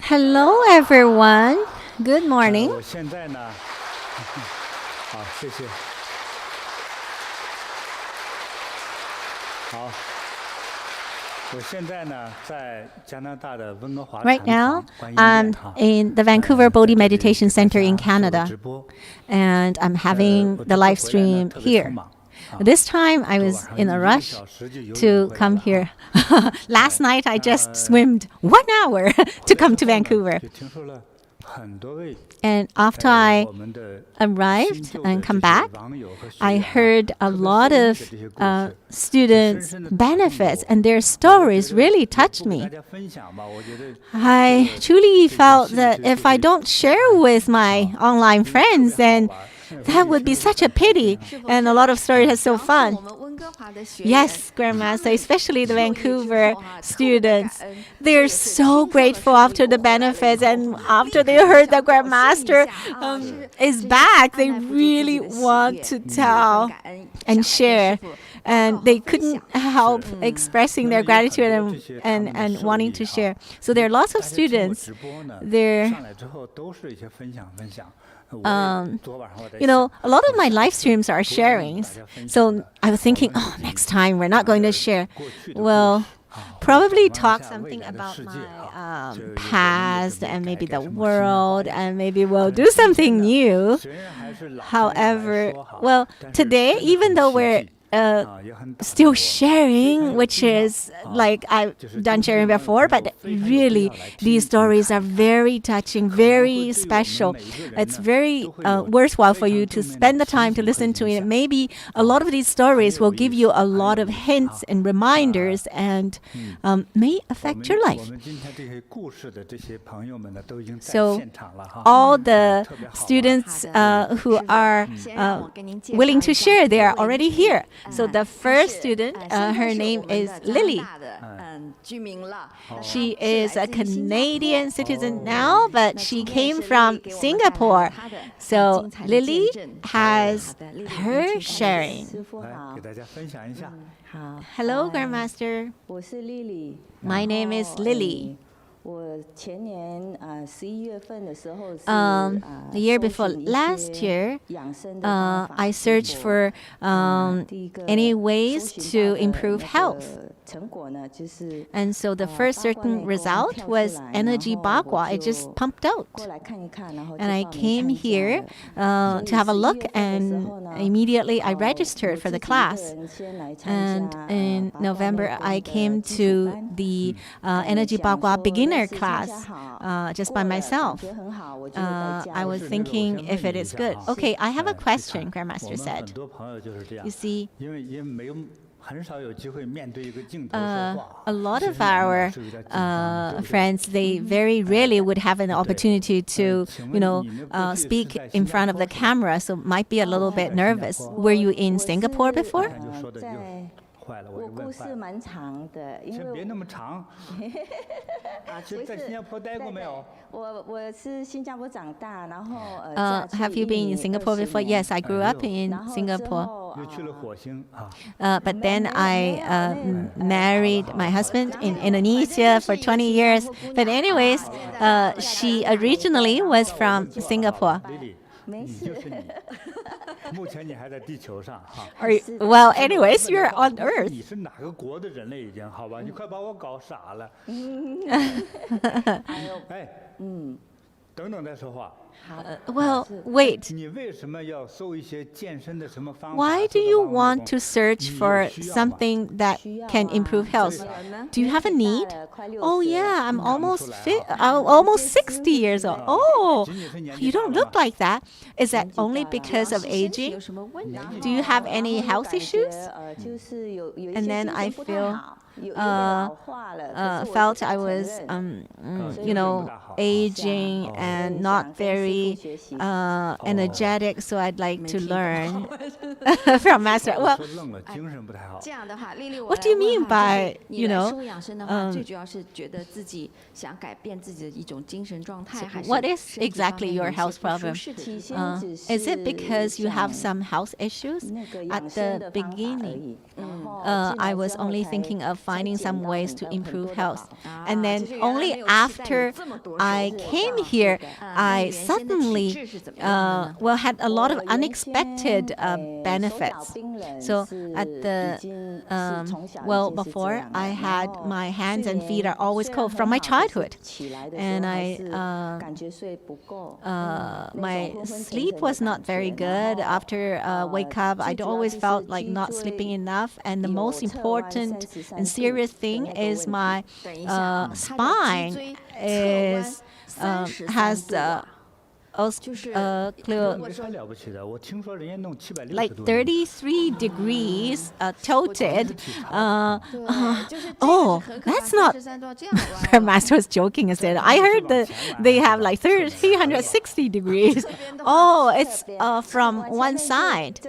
Hello, everyone. Good morning. Right now, I'm in the Vancouver Bodhi Meditation Center in Canada, and I'm having the live stream here. This time, I was in a rush to come here. Last night, I just swimmed 1 hour to come to Vancouver. And after I arrived and come back, I heard a lot of students' benefits, and their stories really touched me. I truly felt that if I don't share with my online friends, then that would be such a pity, and a lot of stories are so fun. Yes, Grandmaster, especially the Vancouver students. They're so grateful after the benefits, and after they heard that Grandmaster is back, they really want to tell and share. And they couldn't help expressing their gratitude and wanting to share. So there are lots of students. A lot of my live streams are sharings. So I was thinking, next time we're not going to share. Well, probably talk something about my past and maybe the world, and maybe we'll do something new. However, today, even though we're still sharing, which is like I've done sharing before, but really these stories are very touching, very special. It's very worthwhile for you to spend the time to listen to it. Maybe a lot of these stories will give you a lot of hints and reminders and may affect your life. So all the students who are willing to share, they are already here. So the first student, her name is Lily. She is a Canadian citizen now, but she came from Singapore. So Lily has her sharing. Hello, Grandmaster. My name is Lily. The year before last year, I searched for any ways to improve health. And so the first certain result was Energy Bagua. It just pumped out. And I came here to have a look, and immediately I registered for the class. And in November, I came to the Energy Bagua beginner class just by myself. I was thinking if it is good. Okay, I have a question, Grandmaster said. You see, a lot of our friends, they very rarely would have an opportunity to, speak in front of the camera, so might be a little bit nervous. Were you in Singapore before? Have you been in Singapore before? Yes, I grew up in Singapore. But then I married my husband in Indonesia for 20 years. But anyways, she originally was from Singapore. Well, anyways, you're on Earth. Well, wait. Why do you want to search for something that can improve health? Do you have a need? Oh yeah, I'm almost 60 years old. Oh, you don't look like that. Is that only because of aging? Do you have any health issues? And then I felt I was, aging and not very very energetic, so I'd like to learn from Master. Well, what do you mean by, what is exactly your health problem? Is it because you have some health issues? At the beginning, I was only thinking of finding some ways to improve health. And then only after I came here, I suddenly had a lot of unexpected benefits. So at before I had my hands and feet are always cold from my childhood, and my sleep was not very good. After wake up, I always felt like not sleeping enough, and the most important and serious thing is my spine has like 33 degrees tilted. That's not. Grandmaster was joking and said, I heard that they have like 360 degrees. Oh, it's from one side,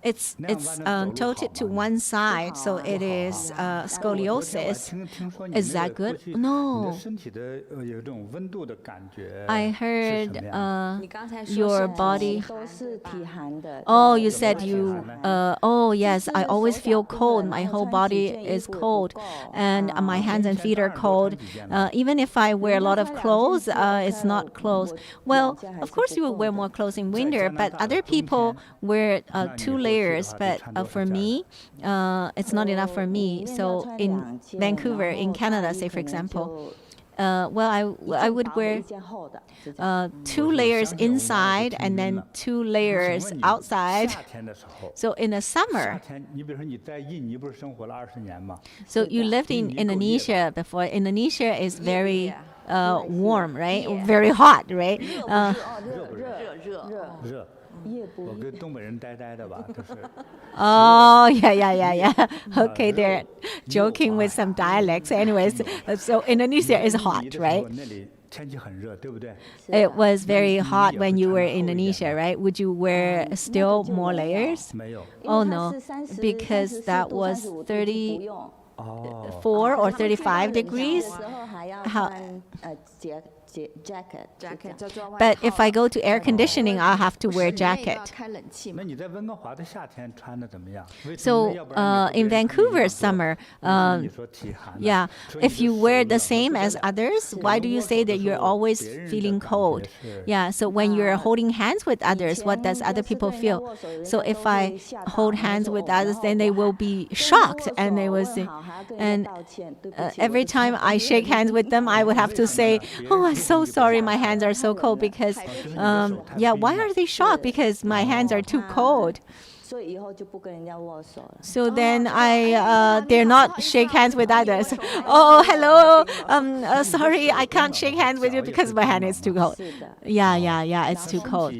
it's tilted to one side, so it is scoliosis. Is that good? No. I heard your body. Oh, you said you. Yes, I always feel cold. My whole body is cold, and my hands and feet are cold. Even if I wear a lot of clothes, it's not clothes. Well, of course you will wear more clothes in winter, but other people wear 2 layers. But for me, it's not enough for me. So in Vancouver, in Canada, say for example, I would wear 2 layers inside and then 2 layers outside. So in the summer, so you lived in Indonesia before. Indonesia is very warm, right? Very hot, right? Oh, yeah. Okay, they're joking with some dialects. Anyways, so Indonesia is hot, right? It was very hot when you were in Indonesia, right? Would you wear still more layers? Oh, no, because that was 34 or 35 degrees. But if I go to air conditioning, I'll have to wear a jacket. So in Vancouver summer, if you wear the same as others, why do you say that you're always feeling cold? Yeah, so when you're holding hands with others, what does other people feel? So if I hold hands with others, then they will be shocked, and they will say, and every time I shake hands with them, I would have to say, oh, I'm so sorry, my hands are so cold, because why are they shocked? Because my hands are too cold. So then I dare not shake hands with others. Oh, hello. Sorry, I can't shake hands with you because my hand is too cold. Yeah, it's too cold.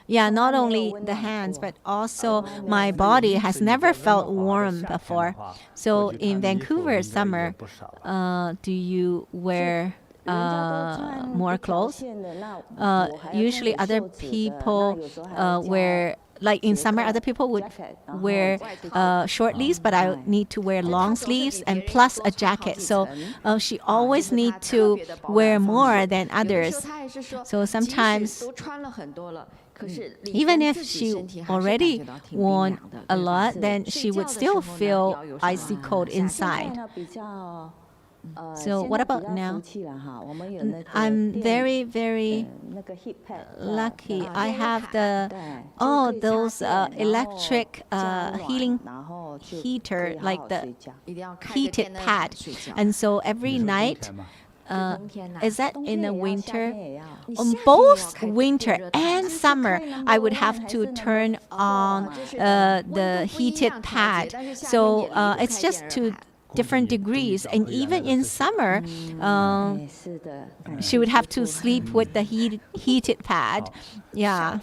Yeah, not only the hands, but also my body has never felt warm before. So in Vancouver summer, do you wear more clothes? Usually other people wear, like in summer, other people would wear short sleeves, but I need to wear long sleeves and plus a jacket. So she always need to wear more than others. So sometimes, even if she already worn a lot, then she would still feel icy cold inside. So what about now? I'm very, very lucky. I have those electric heater, like the heated pad. And so every night, is that in the winter? On both winter and summer, I would have to turn on the heated pad. So it's just to different degrees. And even in summer, she would have to sleep with the heated pad. Yeah.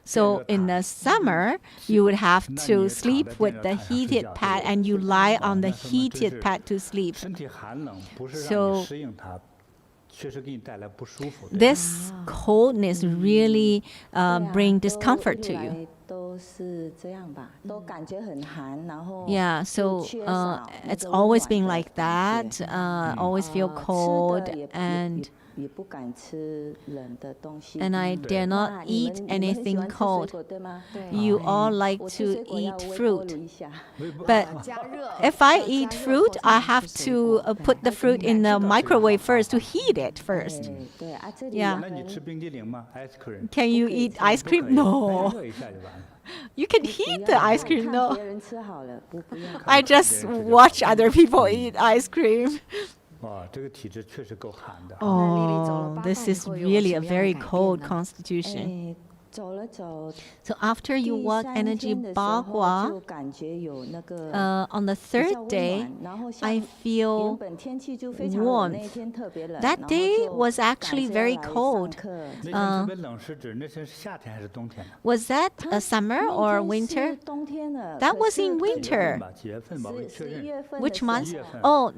So in the summer, you would have to sleep with the heated pad and you lie on the heated pad to sleep. So this coldness really bring discomfort to you. Yeah, so it's always been like that, always feel cold, and I dare not eat anything cold. You all like to eat fruit. But if I eat fruit, I have to put the fruit in the microwave first to heat it first. Yeah. Can you eat ice cream? No. You can heat the ice cream, no. I just watch other people eat ice cream. Oh, this is really a very cold constitution. So after you walk Energy Bagua, on the third day, I feel warmth. That day was actually very cold. Was that a summer or winter? That was in winter. Which month? Oh,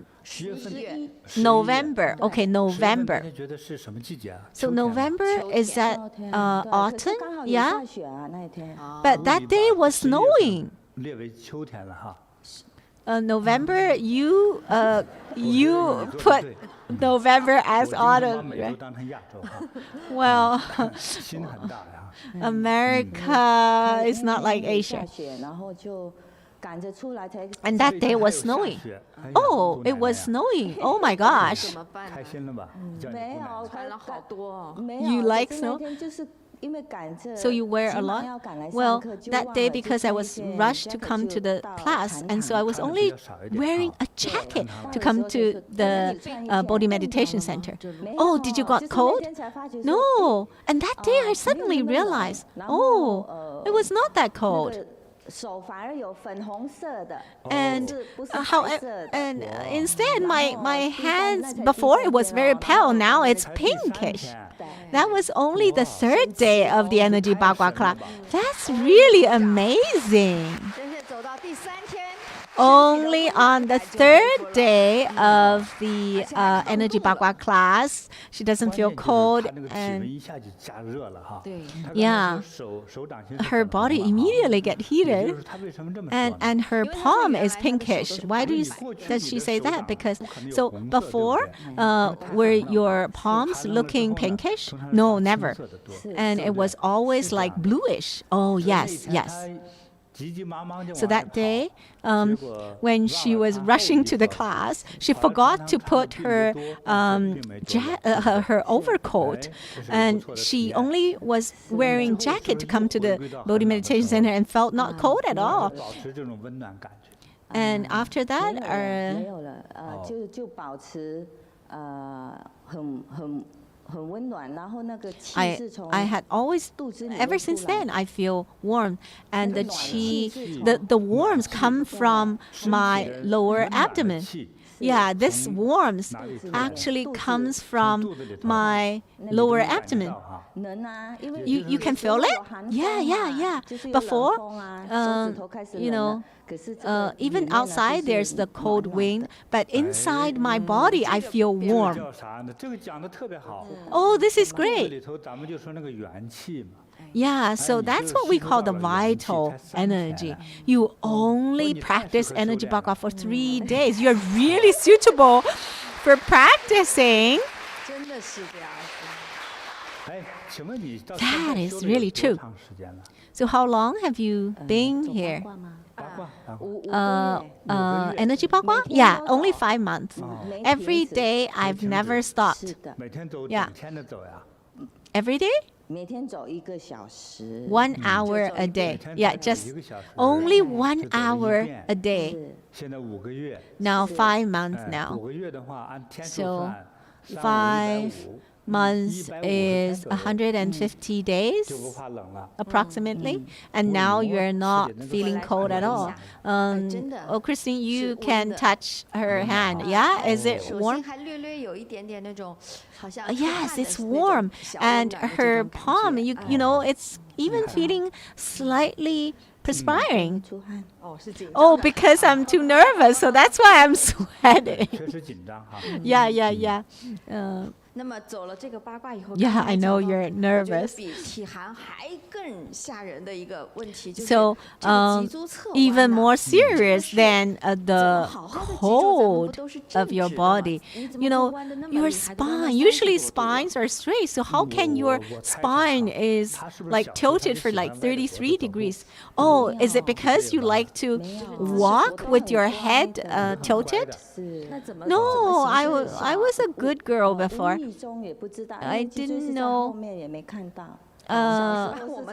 November. Okay, November. So November, is that autumn? Yeah. But that day was snowing. November, you put November as autumn, right? Well, America is not like Asia. And that day was snowing. Oh, it was snowing. Oh my gosh. You like snow? So you wear a lot? Well, that day, because I was rushed to come to the class, and so I was only wearing a jacket to come to the Bodhi Meditation Center. Oh, did you got cold? No. And that day I suddenly realized, oh, it was not that cold. And instead, my hands, before it was very pale, now it's pinkish. That was only the third day of the Energy Bagua class. That's really amazing. Only on the third day of the Energy Bagua class, she doesn't feel cold, and yeah, her body immediately get heated, and her palm is pinkish. Why does she say that? Because so before, were your palms looking pinkish? No, never, and it was always like bluish. Oh yes, yes. So that day, when she was rushing to the class, she forgot to put her her overcoat, and she only was wearing jacket to come to the Bodhi Meditation Center and felt not cold at all. And after that, I had always, ever since then, I feel warm, and the qi, the warmth come from my lower abdomen. Yeah, this warmth actually comes from my lower abdomen. You can feel it? Yeah. Before, even outside there's the cold wind, but inside my body I feel warm. Oh, this is great. Yeah, so that's what we call the vital energy. You only practice Energy Bagua for 3 days. You're really suitable for practicing. That is really true. So how long have you been here? Energy Bagua? Yeah, only 5 months. Every day I've never stopped. Yeah. Every day? 1 hour a day. Yeah, just only 1 hour a day. Now 5 months now. So months is 150 days approximately, and now you're not feeling cold at all. Oh, Christine, you can touch her hand. Yeah, is it warm? Yes, it's warm, and her palm, you know, it's even feeling slightly perspiring. Oh, because I'm too nervous, so that's why I'm sweating. Yeah. Yeah, I know you're nervous. So, even more serious than the cold of your body. You know, your spine, usually spines are straight, so how can your spine is like tilted for like 33 degrees? Oh, is it because you like to walk with your head tilted? No, I was a good girl before. I didn't know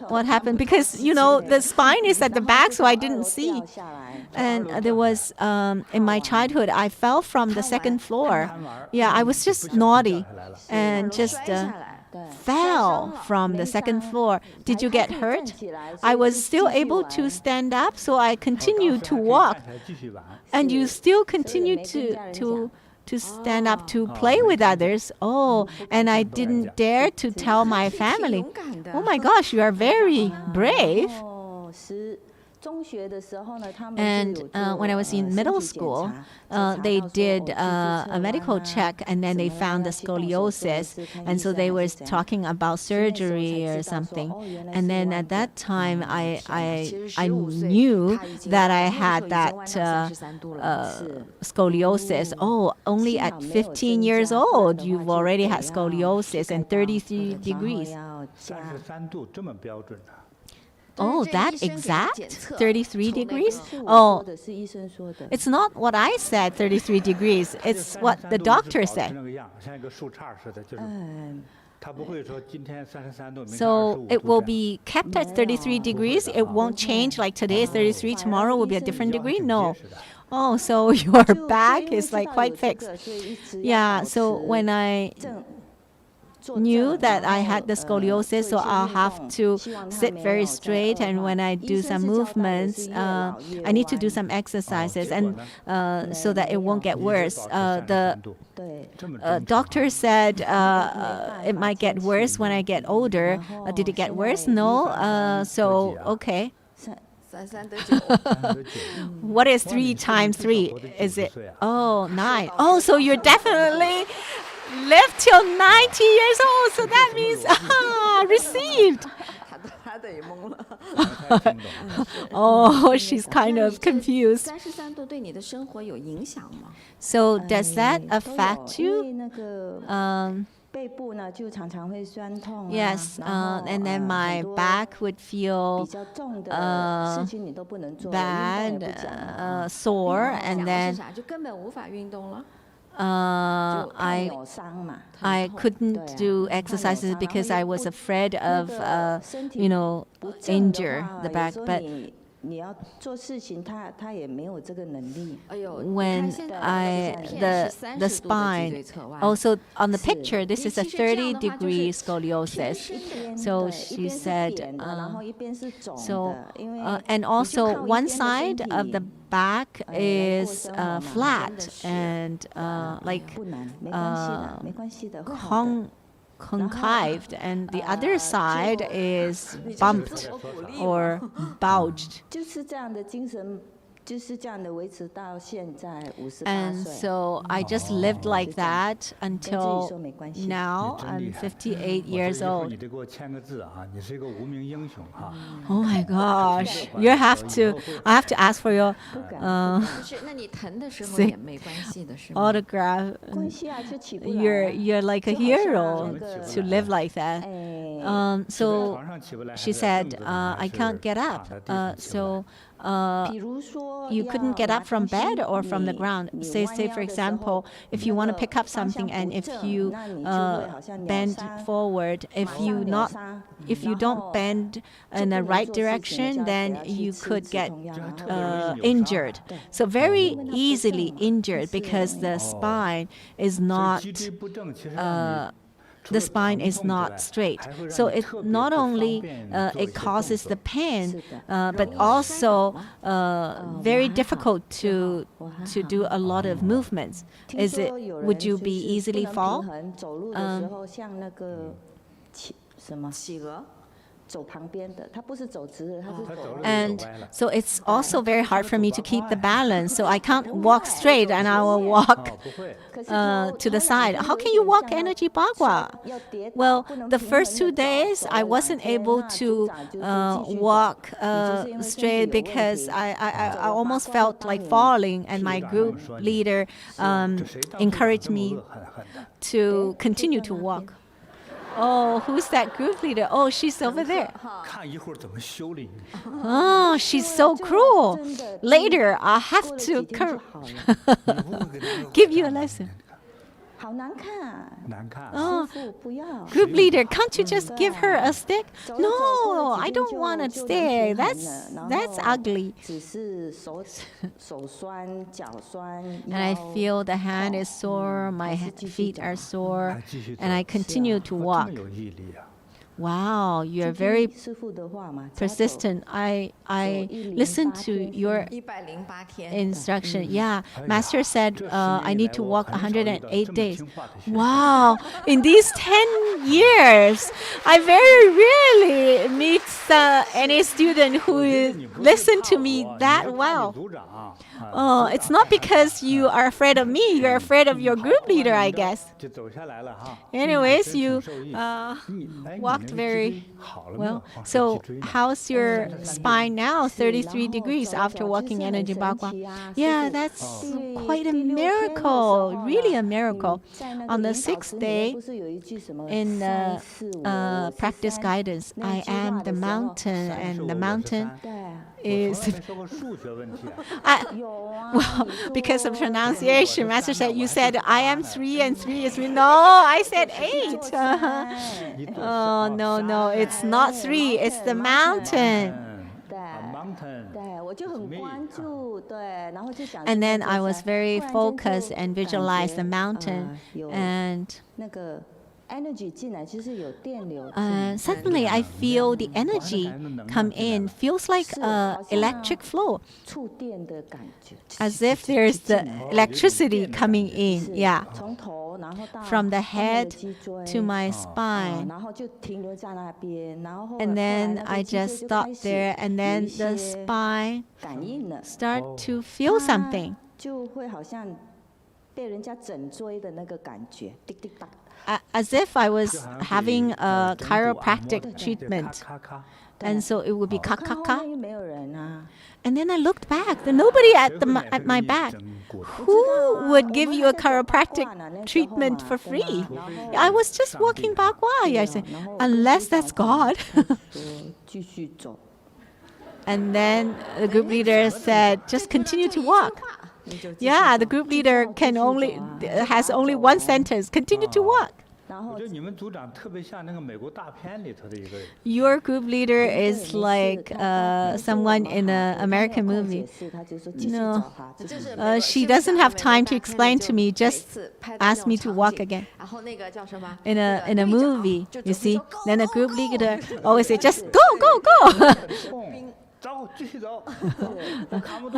what happened because, you know, the spine is at the back, so I didn't see. And there was, in my childhood, I fell from the second floor. Yeah, I was just naughty and just fell from the second floor. Did you get hurt? I was still able to stand up, so I continued to walk. And you still continue to stand up to play with others. Oh, and I didn't dare to tell my family. Oh my gosh, you are very brave. And when I was in middle school, they did a medical check, and then they found the scoliosis. And so they were talking about surgery or something. And then at that time, I knew that I had that scoliosis. Oh, only at 15 years old, you've already had scoliosis and 33 degrees. Oh, that exact? 33 degrees? Oh, it's not what I said, 33 degrees. It's what the doctor said. So it will be kept at 33 degrees. It won't change, like today is 33, tomorrow will be a different degree? No. Oh, so your back is like quite fixed. Yeah, so when I knew that I had the scoliosis, so I'll have to sit very straight, and when I do some movements, I need to do some exercises, and so that it won't get worse. The doctor said it might get worse when I get older. Did it get worse? No. So okay. What is 3 times 3? Is it? Oh, 9. Oh, so you're definitely live till 90 years old, so that means received. Oh, she's kind of confused. So does that affect you? Yes, and then my back would feel bad, sore, and then I couldn't do exercises because I was afraid of, injure the back. But when the spine, also on the picture, this is a 30-degree scoliosis. So she said, and also one side of the back is flat and concaved, and the other side is bumped or bulged. And so I just lived like that until now. I'm 58 years old. Oh my gosh. I have to ask for your autograph. You're like a hero to live like that. So she said, I can't get up. So you couldn't get up from bed or from the ground. Say for example, if you want to pick up something, and if you bend forward, if you don't bend in the right direction, then you could get injured. So very easily injured because the spine is not the spine is not straight. So it not only it causes the pain, but also very difficult to do a lot of movements. Would you be easily fall? And so it's also very hard for me to keep the balance. So I can't walk straight and I will walk to the side. How can you walk Energy Bagua? Well, the first 2 days I wasn't able to walk straight because I almost felt like falling, and my group leader encouraged me to continue to walk. Oh, who's that group leader? Oh, she's over there. Oh, she's so cruel. Later, I'll have to give you a lesson. Oh, group leader, can't you just give her a stick? No, I don't want a stick. That's ugly. And I feel the hand is sore, my feet are sore, and I continue to walk. Wow, you're very persistent. I listened to your instruction. Yeah, Master said I need to walk 108 days. Wow, in these 10 years, I very rarely meet any student who listen to me that well. Oh, it's not because you are afraid of me. You're afraid of your group leader, I guess. Anyways, you walked very well. So how's your spine now? 33 degrees after walking Energy Bagua. Yeah, that's quite a miracle. Really a miracle. On the 6th day in practice guidance, I am the mountain, and the mountain is well, because of pronunciation. Master said, you said I am 3 and 3 is 3. No, I said 8. Oh, no, it's not 3. It's the mountain. And then I was very focused and visualized the mountain, and suddenly I feel the energy come in, feels like electric flow, as if there's the electricity coming in, yeah, from the head to my spine. And then I just stopped there, and then the spine start to feel something. As if I was having a chiropractic treatment. And so it would be ka-ka-ka. And then I looked back. There's nobody at my back. Who would give you a chiropractic treatment for free? I was just walking Bagua. I said, unless that's God. And then the group leader said, just continue to walk. Yeah, the group leader has only one sentence, continue to walk. Your group leader is like someone in an American movie. No, she doesn't have time to explain to me, just ask me to walk again. In a movie, you see, then the group leader always say, just go, go, go. Oh,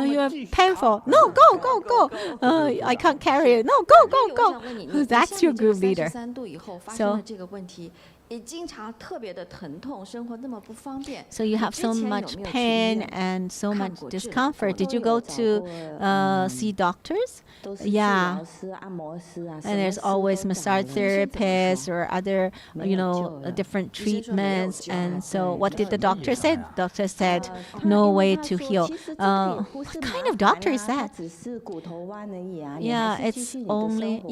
you are painful. No, go, go, go. I can't carry it. No, go, go, go. That's your group leader. So you have so much pain and so much discomfort. Did you go to see doctors? Yeah. And there's always massage therapists or other, different treatments. And so what did the doctor say? The doctor said, no way to heal. What kind of doctor is that? Yeah, it's only,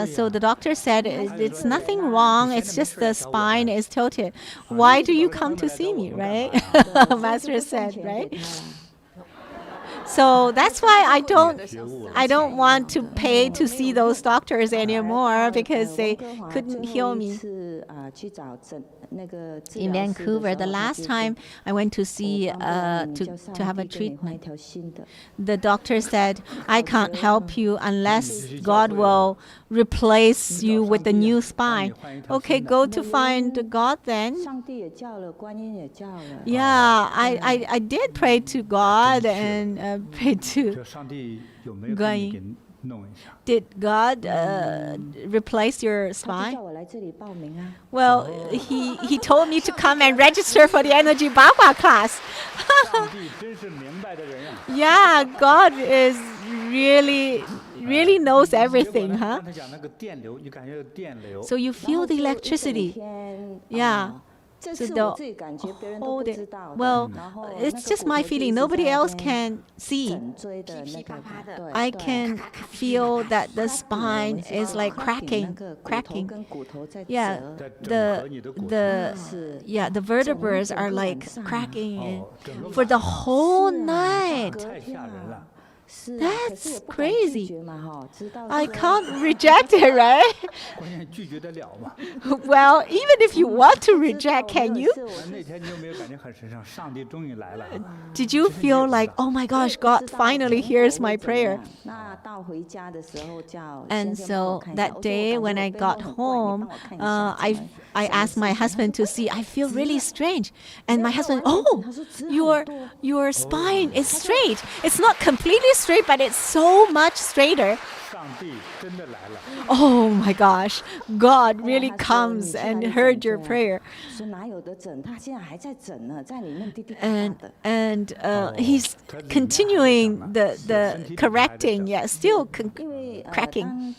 so the doctor said it's nothing wrong. It's just the spine is tilted. Why do you come to see me, right? Master said, right? So that's why I don't want to pay to see those doctors anymore because they couldn't heal me. In Vancouver, the last time I went to see to have a treatment, the doctor said, I can't help you unless God will replace you with a new spine. Okay, go to find God then. Yeah, I did pray to God and pray to Guan. Did God replace your spine? Well, he told me to come and register for the Energy Bagua class. Yeah, God is really knows everything, huh? So you feel the electricity. Yeah. So they'll hold it. Well, it's just my feeling. Nobody else can see. I can feel that the spine is like cracking. Yeah, the vertebrae are like cracking for the whole night. That's crazy. I can't reject it, right? Well, even if you want to reject, can you? Did you feel like, oh my gosh, God finally hears my prayer? And so that day when I got home, I asked my husband to see. I feel really strange. And my husband, oh, your spine is straight. It's not completely straight, but it's so much straighter. Oh my gosh, God really comes and heard your prayer. And he's continuing the correcting, still cracking.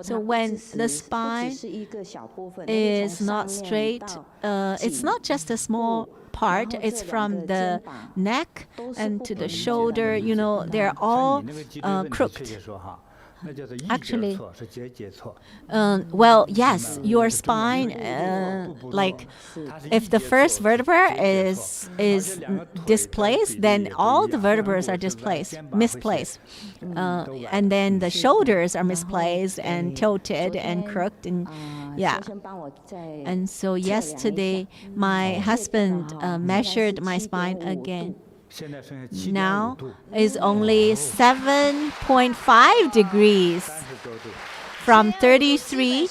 So when the spine is not straight, it's not just a small part, it's from the neck and to the shoulder, they're all crooked. Actually, well, yes, your spine, like if the first vertebra is displaced, then all the vertebrae are misplaced. And then the shoulders are misplaced and tilted and crooked. And yeah. And so yesterday, my husband measured my spine again. Now is only 7.5 degrees from 33.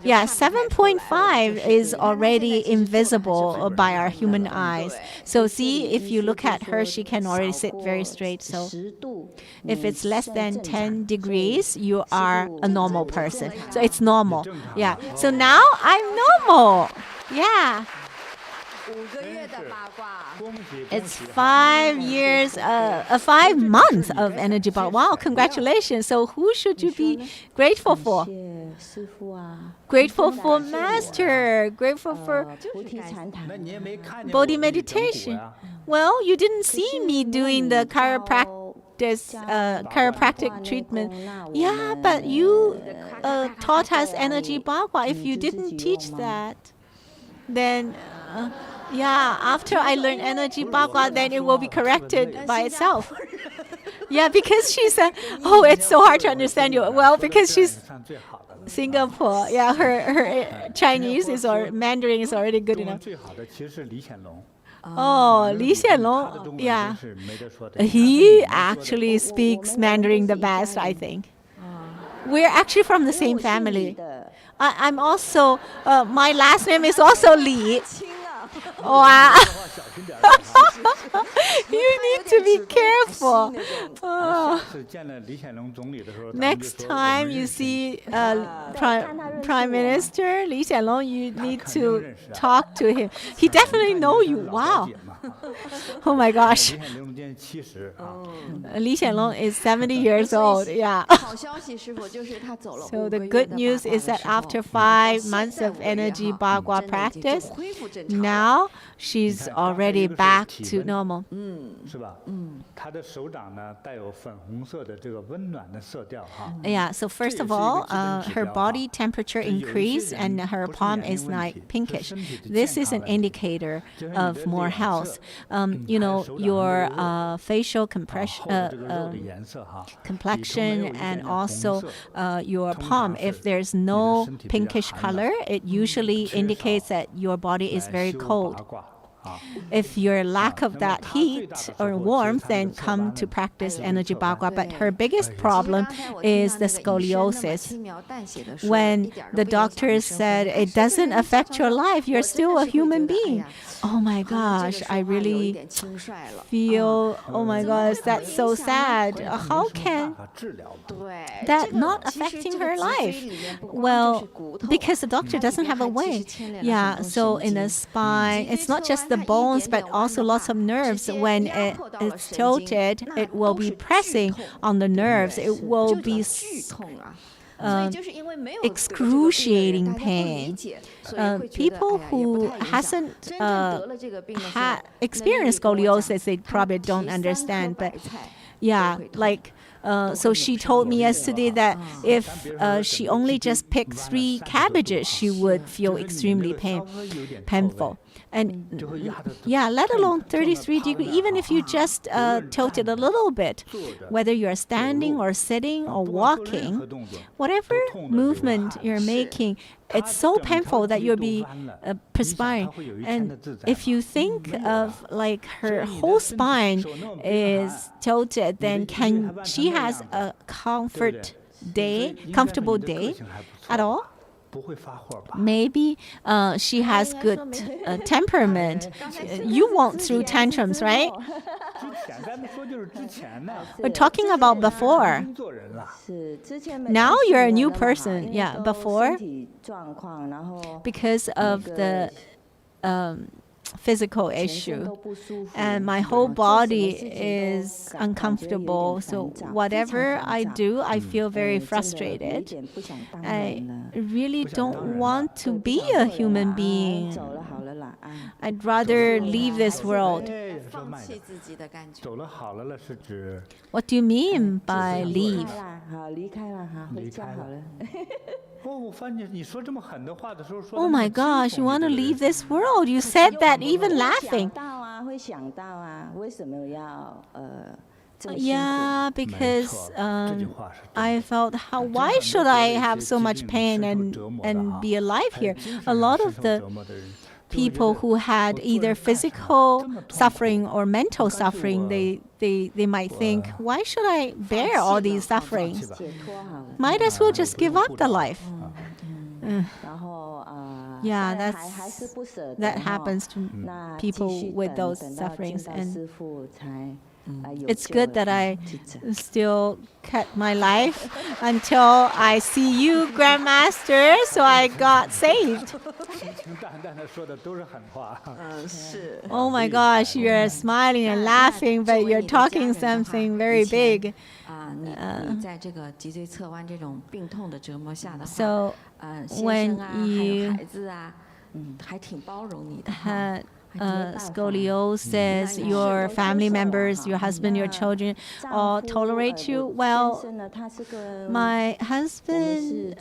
Yeah, 7.5 is already invisible by our human eyes. So see, if you look at her, she can already sit very straight. So if it's less than 10 degrees, you are a normal person. So it's normal. Yeah. So now I'm normal. Yeah. It's 5 years, 5 months of Energy Bagua. Wow, congratulations. So who should you be grateful for? Grateful for Master. Grateful for Bodhi meditation. Well, you didn't see me doing the chiropractic treatment. Yeah, but you taught us Energy Bagua. If you didn't teach that, then... yeah, after I learn Energy Bagua, then it will be corrected by itself. Yeah, because she said, oh, it's so hard to understand you. Well, because she's Singapore. Yeah, her Chinese or Mandarin is already good enough. Oh, Li Xianlong, yeah. He actually speaks Mandarin the best, I think. We're actually from the same family. I'm also, my last name is also Li. Wow. You need to be careful. Oh. Next time you see Prime Minister Li Xianlong, you need to talk to him. He definitely knows you. Wow. Oh my gosh. Li Xianlong is 70 years old. Yeah. So the good news is that after 5 months of Energy Bagua practice, now now she's already back to normal. Yeah, so first of all, her body temperature increased and her palm is like pinkish. This is an indicator of more health. Your facial complexion and also your palm, if there's no pinkish color, it usually indicates that your body is very cold. If you're lack of that heat or warmth, then come to practice Energy Bagua. But her biggest problem is the scoliosis. When the doctors said it doesn't affect your life, you're still a human being. Oh my gosh, I really feel, oh my gosh, that's so sad. How can that not affecting her life? Well, because the doctor doesn't have a way. Yeah, so in the spine, it's not just the bones, but also lots of nerves. When it's tilted, it will be pressing on the nerves. It will be excruciating pain. People who hasn't experienced scoliosis, they probably don't understand. But yeah, like so she told me yesterday that if she only just picked 3 cabbages, she would feel extremely painful. And yeah, let alone 33 degrees, even if you just tilt it a little bit, whether you're standing or sitting or walking, whatever movement you're making, it's so painful that you'll be perspiring. And if you think of like her whole spine is tilted, then she has a comfortable day at all? Maybe she has good temperament. You won't throw tantrums, right? We're talking about before. Now you're a new person. Yeah, before. Because of the physical issue, and my whole body is uncomfortable, so whatever I do, I feel very frustrated. I really don't want to be a human being. I'd rather leave this world. What do you mean by leave? Oh my gosh, you want to leave this world? You said that even laughing. Yeah, because I felt, why should I have so much pain and be alive here? A lot of the people who had either physical suffering or mental suffering, they might think, why should I bear all these sufferings? Might as well just give up the life. Yeah, that happens to people with those sufferings. And it's good that I still kept my life until I see you, Grandmaster, so I got saved. Oh my gosh, you're smiling and laughing, but you're talking something very big. So when you had scoliosis, your family members, your husband, your children all tolerate you? Well, my husband,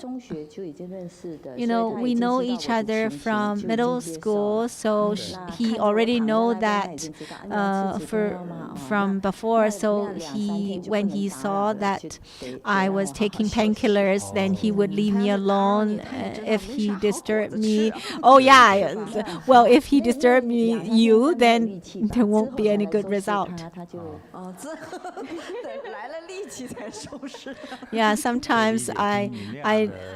we know each other from middle school, so he already know that from before. So when he saw that I was taking painkillers, then he would leave me alone if he disturbed me. Oh yeah, well, if he disturbed you, then there won't be any good result. Yeah, sometimes I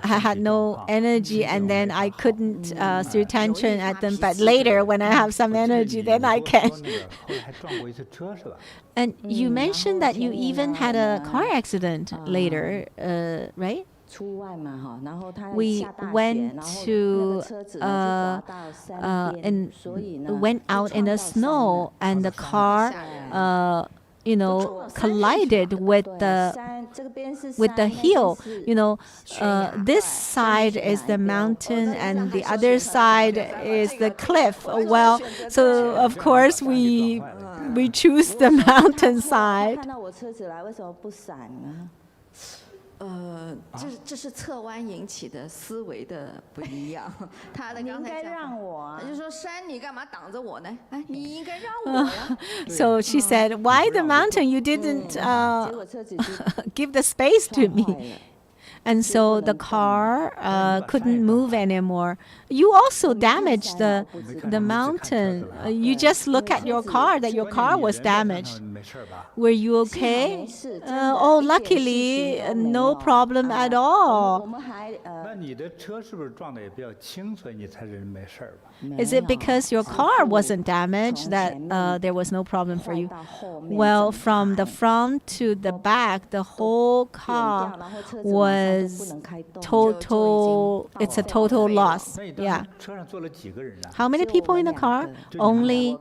had no energy and then I couldn't throw tension at them, but later when I have some energy, then I can. And you mentioned that you even had a car accident later, right? We went to and went out in the snow, and the car collided with the hill. This side is the mountain and the other side is the cliff. Well, so of course we choose the mountain side. 这是侧弯引起的思维的不一样。他的刚才讲，他就说山你干嘛挡着我呢？哎，你应该让我呀。So she said, "Why the mountain? You didn't give the space to me." And so the car couldn't move anymore. You also damaged the mountain. You just look at your car, that your car was damaged. Were you okay? Oh, luckily, no problem at all. Is it because your car wasn't damaged that there was no problem for you? Well, from the front to the back, the whole car was total, it's a total loss. Yeah. How many people in the car? Only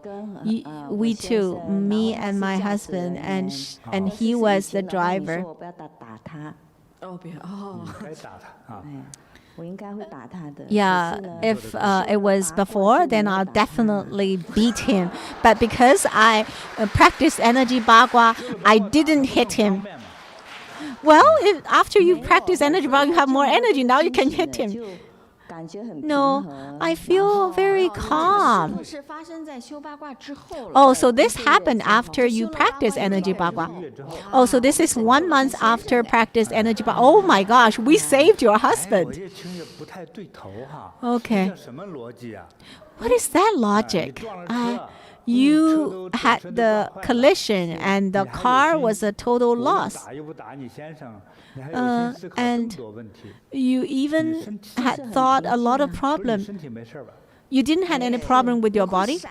we two, me and my husband, and he was the driver. Yeah, if it was before, then I'll definitely beat him. But because I practiced Energy Bagua, I didn't hit him. Well, after you practice Energy Bagua, you have more energy. Now you can hit him. No, I feel very calm. Oh, so this happened after you practice Energy Bagua. Oh, so this is 1 month after practice Energy Bagua. Oh my gosh, we saved your husband. Okay. What is that logic? You had the collision and the car was a total loss. And you even had thought a lot of problems. You didn't have any problem with your body?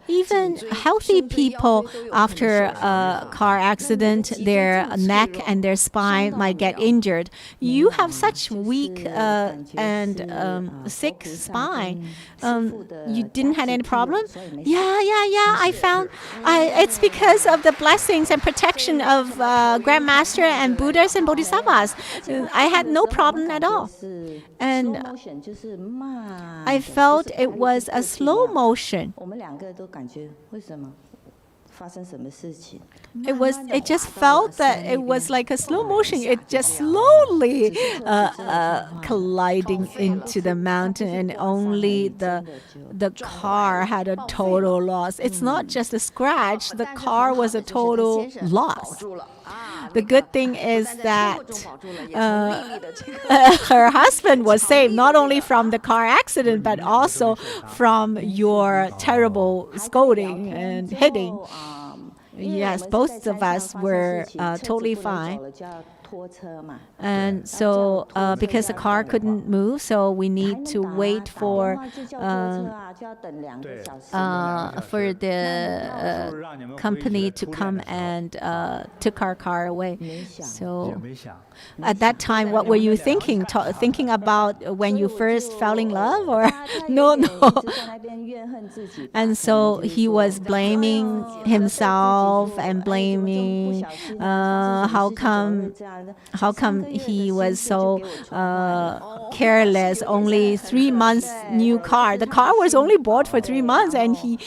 Even healthy people, after a car accident, their neck and their spine might get injured. You have such weak and sick spine. You didn't have any problem? Yeah. I found it's because of the blessings and protection of Grandmaster and Buddhas and Bodhisattvas. I had no problem at all. And I felt it was a slow motion. It just felt that it was like a slow motion. It just slowly colliding into the mountain, and only the car had a total loss. It's not just a scratch. The car was a total loss. The good thing is that her husband was saved, not only from the car accident, but also from your terrible scolding and hitting. Yes, both of us were totally fine. And so because the car couldn't move, so we need to wait for the company to come and took our car away. So at that time, what were you thinking? Thinking about when you first fell in love, or no? And so he was blaming himself and blaming how come he was so careless. Only 3 months new car. The car was only bought for 3 months, and he,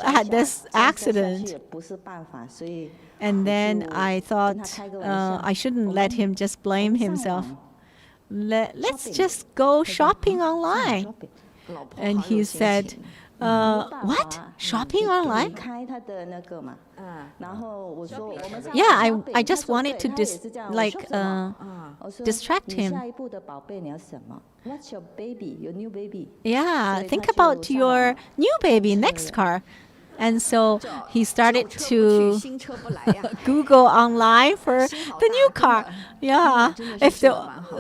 had this accident. And then I thought I shouldn't let him just blame himself. Let's just go shopping online. And he said, what? Shopping online? Yeah, I just wanted to distract him. What's your baby, your new baby? Yeah, think about your new baby, next car. And so he started to Google online for the new car. Yeah, if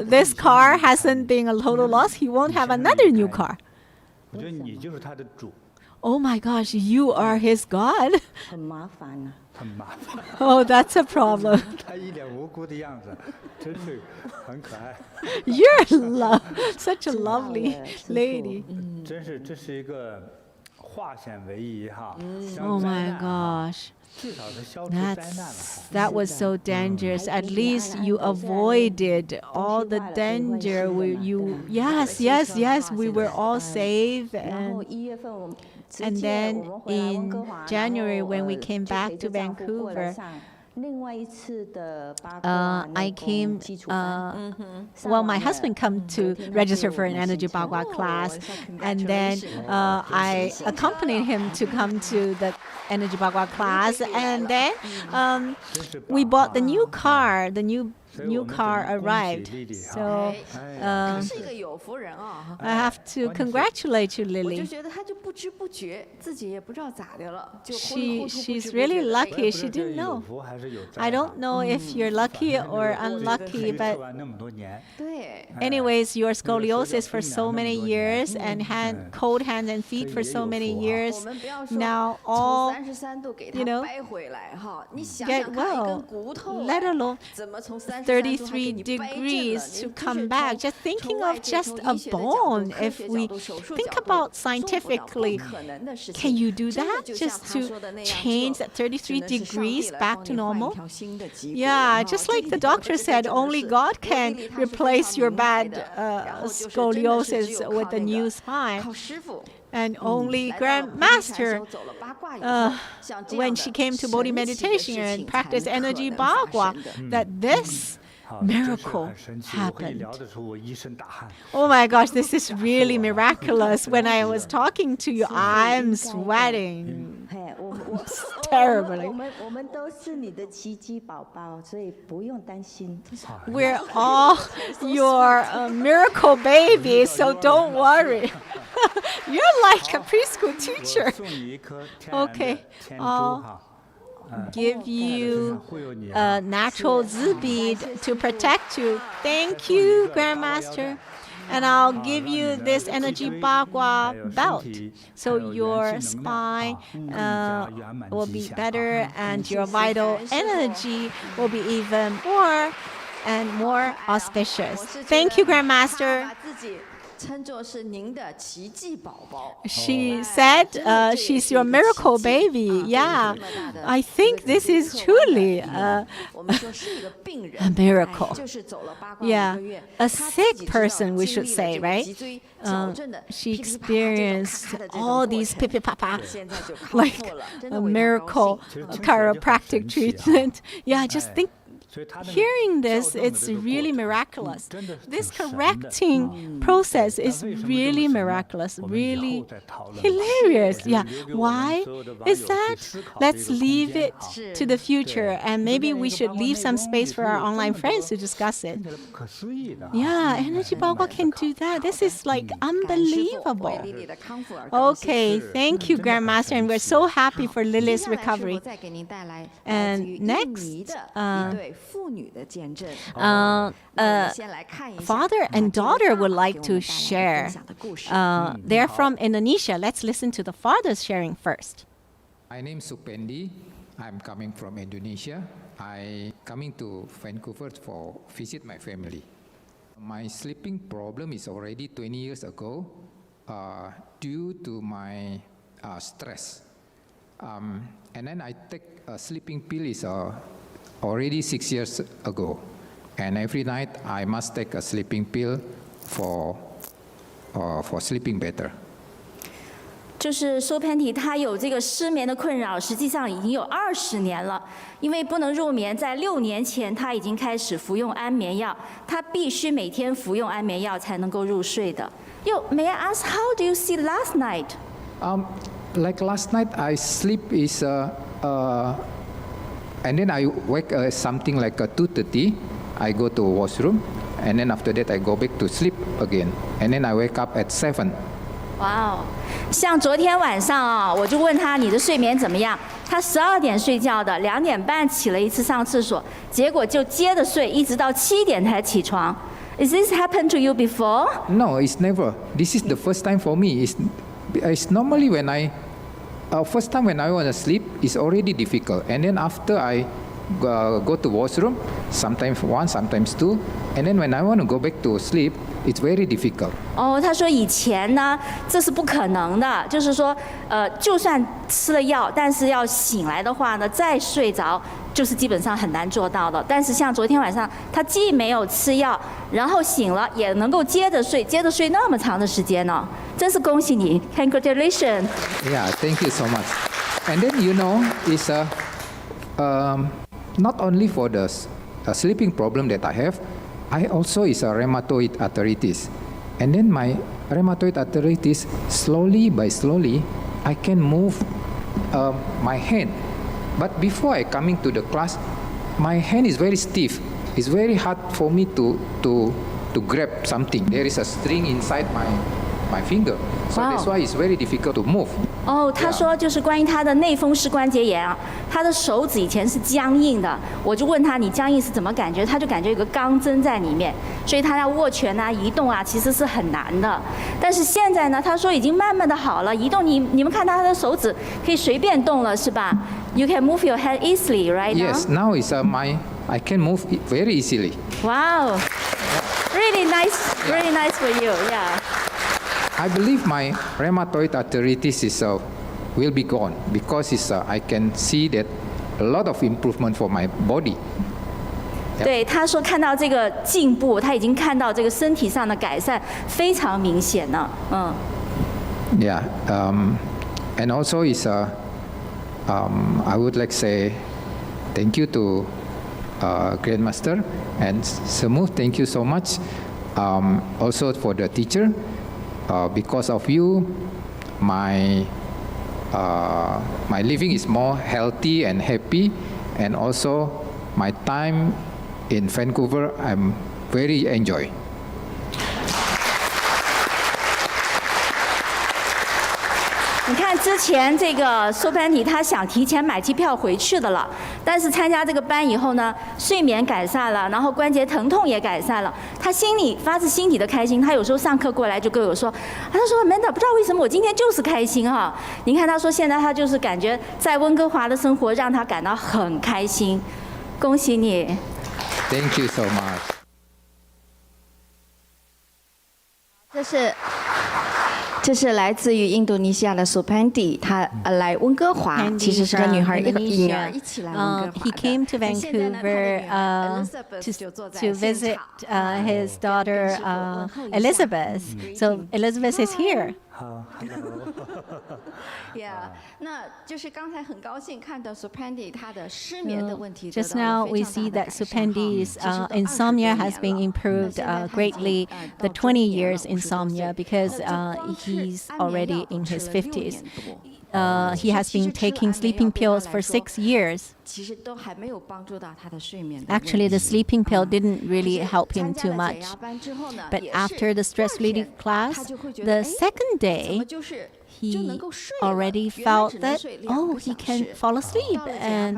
this car hasn't been a total loss, he won't have another new car. Oh my gosh, you are his God. 很麻烦啊。很麻烦。Oh, that's a problem. 他一脸无辜的样子，真是很可爱。You're such a lovely lady. 真是，这是一个化险为夷哈。Oh my gosh. That was so dangerous. At least you avoided all the danger. Yes, we were all safe. And then in January, when we came back to Vancouver, I came, my husband came to register for an Energy Bagua class, and then I accompanied him to come to the Energy Bagua class, and then we bought the new car. The new car arrived. So I have to congratulate you, Lily. She's really lucky. She didn't know. I don't know if you're lucky or unlucky, but anyways, your scoliosis for so many years and cold hands and feet for so many years. Now all, get well, let alone 33 degrees to come back. Just thinking of just a bone, if we think about scientifically, can you do that? Just to change that 33 degrees back to normal? Yeah, just like the doctor said, only God can replace your bad scoliosis with a new spine. And only Grandmaster, when she came to Bodhi meditation and practiced Energy Bagua, that this miracle happened. Oh my gosh, this is really miraculous. When I was talking to you, I'm sweating terribly. We're all your miracle babies, so don't worry. You're like a preschool teacher. Okay, I'll give you a natural bead to protect you. Thank you, Grandmaster. And I'll give you this Energy Bagua belt, so your spine will be better and your vital energy will be even more and more auspicious. Thank you, Grandmaster. She said she's your miracle baby. Yeah, I think this is truly a miracle. Yeah, a sick person, we should say, right? She experienced all these pipi-papa, like a miracle chiropractic treatment. Yeah, just think. Hearing this, it's really miraculous. This correcting process is really miraculous, really hilarious. Yeah, why is that? Let's leave it to the future, and maybe we should leave some space for our online friends to discuss it. Yeah, Energy Bagua can do that. This is like unbelievable. Okay, thank you, Grandmaster, and we're so happy for Lily's recovery. And next, father and daughter would like to share. They're from Indonesia. Let's listen to the father's sharing first. My name is Supendi. I'm coming from Indonesia. I'm coming to Vancouver for visit my family. My sleeping problem is already 20 years ago due to my stress. And then I take a sleeping pill is already 6 years ago, and every night I must take a sleeping pill for sleeping better. 就是说 Penty 他有这个失眠的困扰，实际上已经有20年了。因为不能入眠，在6年前他已经开始服用安眠药，他必须每天服用安眠药才能够入睡的。May I ask, how do you see last night? Like last night, I sleep is and then I wake something like 2:30. I go to washroom, and then after that I go back to sleep again, and then I wake up at 7. 哇哦，像昨天晚上啊，我就问他你的睡眠怎么样？他12点睡觉的，2点半起了一次上厕所，结果就接着睡，一直到7点才起床。Is this happened to you before? No, it's never. This is the first time for me. It's normally when I first time when I want to sleep, it's already difficult. And then after I go to washroom, sometimes one, sometimes two. And then when I want to go back to sleep, it's very difficult. 他说以前呢，这是不可能的，就是说，就算吃了药，但是要醒来的话呢，再睡着，就是基本上很难做到的。但是像昨天晚上，他既没有吃药，然后醒了，也能够接着睡那么长的时间呢，真是恭喜你 ，Congratulations！ Yeah, thank you so much. And then it's not only for the sleeping problem that I have, I also is a rheumatoid arthritis. And then my rheumatoid arthritis, slowly, I can move my hand. But before I coming to the class, my hand is very stiff. It's very hard for me to grab something. There is a string inside my finger. So that's why it's very difficult to move. 他说就是关于他的内风湿关节炎啊，他的手指以前是僵硬的，我就问他你僵硬是怎么感觉，他就感觉有个钢针在里面，所以他要握拳啊、移动啊，其实是很难的。但是现在呢，他说已经慢慢的好了，移动你们看他的手指可以随便动了，是吧 ？You can move your hand easily, right now? Yes, now is I can move very easily. Wow, really nice for you, yeah. I believe my rheumatoid arthritis will be gone because I can see that a lot of improvement for my body. 对，他说看到这个进步，他已经看到这个身体上的改善非常明显了。Yeah, and also I would like to say thank you to Grandmaster and Samu. Thank you so much. Also for the teacher. Because of you, my living is more healthy and happy, and also my time in Vancouver, I'm very enjoy. 你看之前这个苏潘迪他想提前买机票回去的了，但是参加这个班以后呢，睡眠改善了，然后关节疼痛也改善了，他心里发自心底的开心。他有时候上课过来就跟我说，他说 Amanda 不知道为什么我今天就是开心哈。你看他说现在他就是感觉在温哥华的生活让他感到很开心，恭喜你。Thank you so much. 这是来自于印度尼西亚的 Supandi， 她来温哥华，其实是个女儿，一个女儿一起来温哥华的。He came to Vancouver to visit his daughter Elizabeth. So Elizabeth is here. Yeah， 那就是刚才很高兴看到 Supandi 她的失眠的问题。Just now we see that Supandi's insomnia has been improved greatly. The 20 years insomnia because he's already in his 50s. He has been taking sleeping pills for 6 years. Actually, the sleeping pill didn't really help him too much. But after the stress relief class, the second day, he already felt that, he can fall asleep. And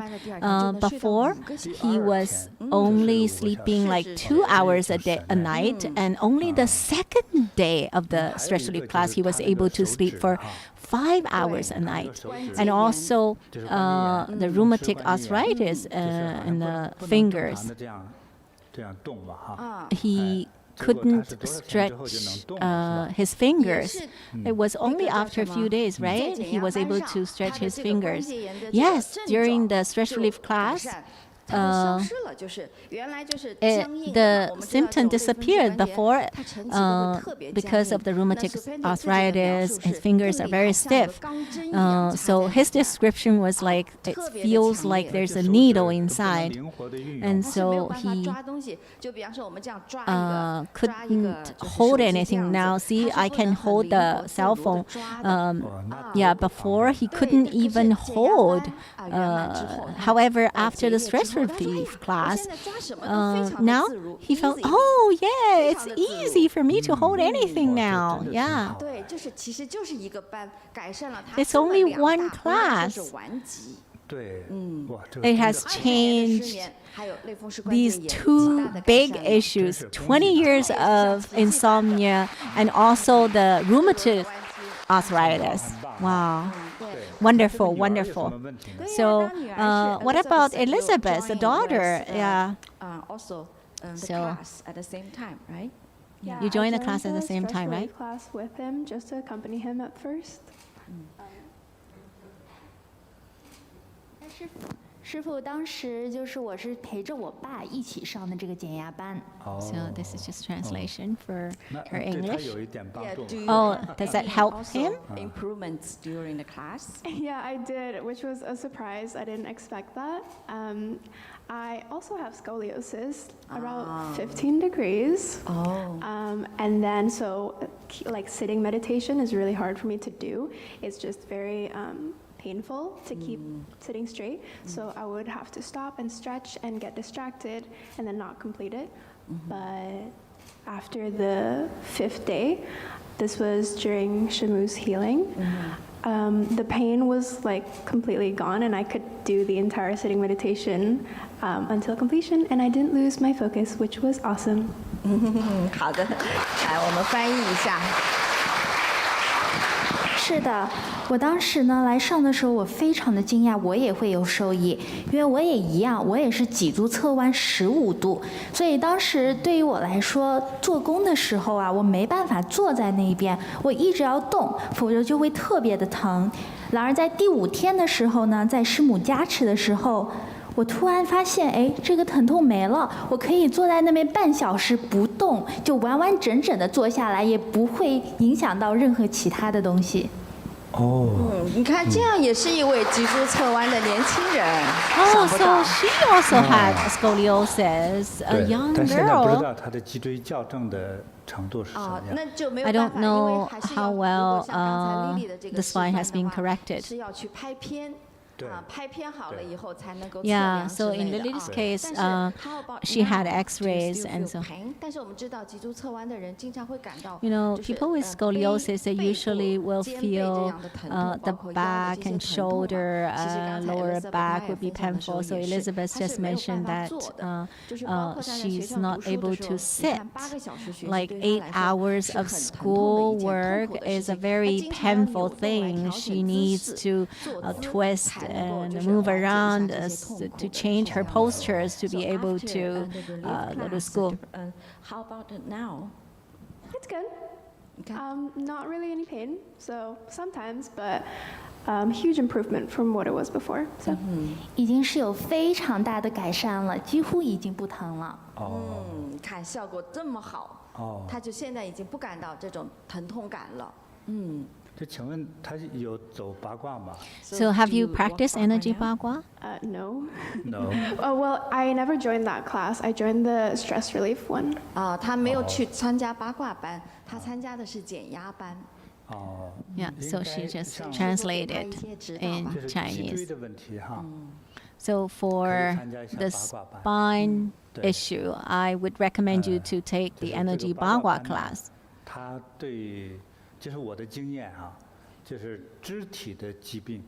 before, he was only sleeping like 2 hours a night. And only the second day of the stress relief class, he was able to sleep for 5 hours a night. And also the rheumatic arthritis in the fingers. He couldn't stretch his fingers. It was only after a few days, right? He was able to stretch his fingers. Yes, during the stress relief class, the symptom disappeared before because of the rheumatic arthritis. His fingers are very stiff. So his description was like, it feels like there's a needle inside. And so he couldn't hold anything. Now, see, I can hold the cell phone. Before he couldn't even hold. However, after the stress relief class, now he felt, it's easy for me to hold anything now. Yeah. It's only one class. It has changed these two big issues, 20 years of insomnia and also the rheumatoid arthritis. Wow. Wonderful, wonderful. So, what about Elizabeth, the daughter? Yeah. Also, the So- class at the same time, right? Yeah, You joined the I class at the same stress time, relief right? class with him just to accompany him at first. 师傅，当时就是我是陪着我爸一起上的这个减压班。 So this is just translation for 那 her 对他 English. 有一点帮 Yeah, 助 do 吗。 you Oh, have does that any help also him? improvements during the class? Yeah, I did, which was a surprise. I didn't expect that. I also have scoliosis, about 15 degrees. Oh. And then so like sitting meditation is really hard for me to do. It's just very painful to keep sitting straight. So I would have to stop and stretch and get distracted and then not complete it. But after the 5th day, this was during Shamu's healing. The pain was like completely gone, and I could do the entire sitting meditation until completion, and I didn't lose my focus, which was awesome. 好的，来，我们翻译一下。是的，我当时呢来上的时候，我非常的惊讶，我也会有受益，因为我也一样，我也是脊柱侧弯15度，所以当时对于我来说，做功的时候啊，我没办法坐在那边，我一直要动，否则就会特别的疼。然而在第5天的时候呢，在师母加持的时候，我突然发现，哎，这个疼痛没了，我可以坐在那边半小时不动，就完完整整的坐下来，也不会影响到任何其他的东西。你看，这样也是一位脊柱侧弯的年轻人。 Oh, 想不到 so she also had scoliosis, a 对 young 但现在不知 girl. 道他的脊椎校正的程度是什么样。那就没有 I 办 don't 法，因为 know 还是 how 要，如 well 果像刚才 Lily 的这 the 个示 spine 范 has 的 been 话， corrected. 是要去拍片。对拍片好了以后才能够测 Yeah, 量之 so 类 in 的 Lily's 啊。 case, 但是 how about she had now? Do you X-rays still and feel so. pain? 但是我们知道脊柱侧弯的人经常会感到 You know, 就是 people with scoliosis, they 背部 usually will 肩背这 feel 样的疼痛， the 包括腰的 back 这些 and 疼痛嘛。 shoulder, 其实刚才 lower Elizabeth她 back 也 would be 分享的时候 painful. So 也是， Elizabeth 她是 just 没有办 mentioned 法 that 做的，就是包括她在学 she's 校 not 读书 able 的时 to 候，你 sit. 看8个小时学习 Like 对 8她来说 hours 是 of 很疼痛的一件 schoolwork 痛苦的事 is a 情。她 very 经常要扭 painful 动来 thing. 调 She 整姿 needs 势， to 坐姿 twist 才能够 and 就是 move 缓解一下 around 这些 to 痛苦的 change her 状态。 postures to So be able after, to the relief go to class, school. How about now? It's good. Okay. Not really any pain, so sometimes, but huge improvement from what it was before. So 已经是有非常大的改善了，几乎已经不疼了。看效果这么好，他就现在已经不感到这种疼痛感了。就请问他有走八卦吗 So have you do walk practiced Bagua Energy now? Bagua? no. ？No。 Well, I never joined that class. I joined the stress relief one. 他没有去参加八卦班，他参加的是减压班。哦。 Yeah, 应 so 该 she just 像 translated 一些指导吧 in 这是脊椎 Chinese. 的问题哈。 So for 参加一下 the 八卦班。 spine 对。 issue, I would recommend you to take 就 the 是这 Energy 个八卦 Bagua 班呢 class. 它对，就是我的经验哈，就是肢体的疾病，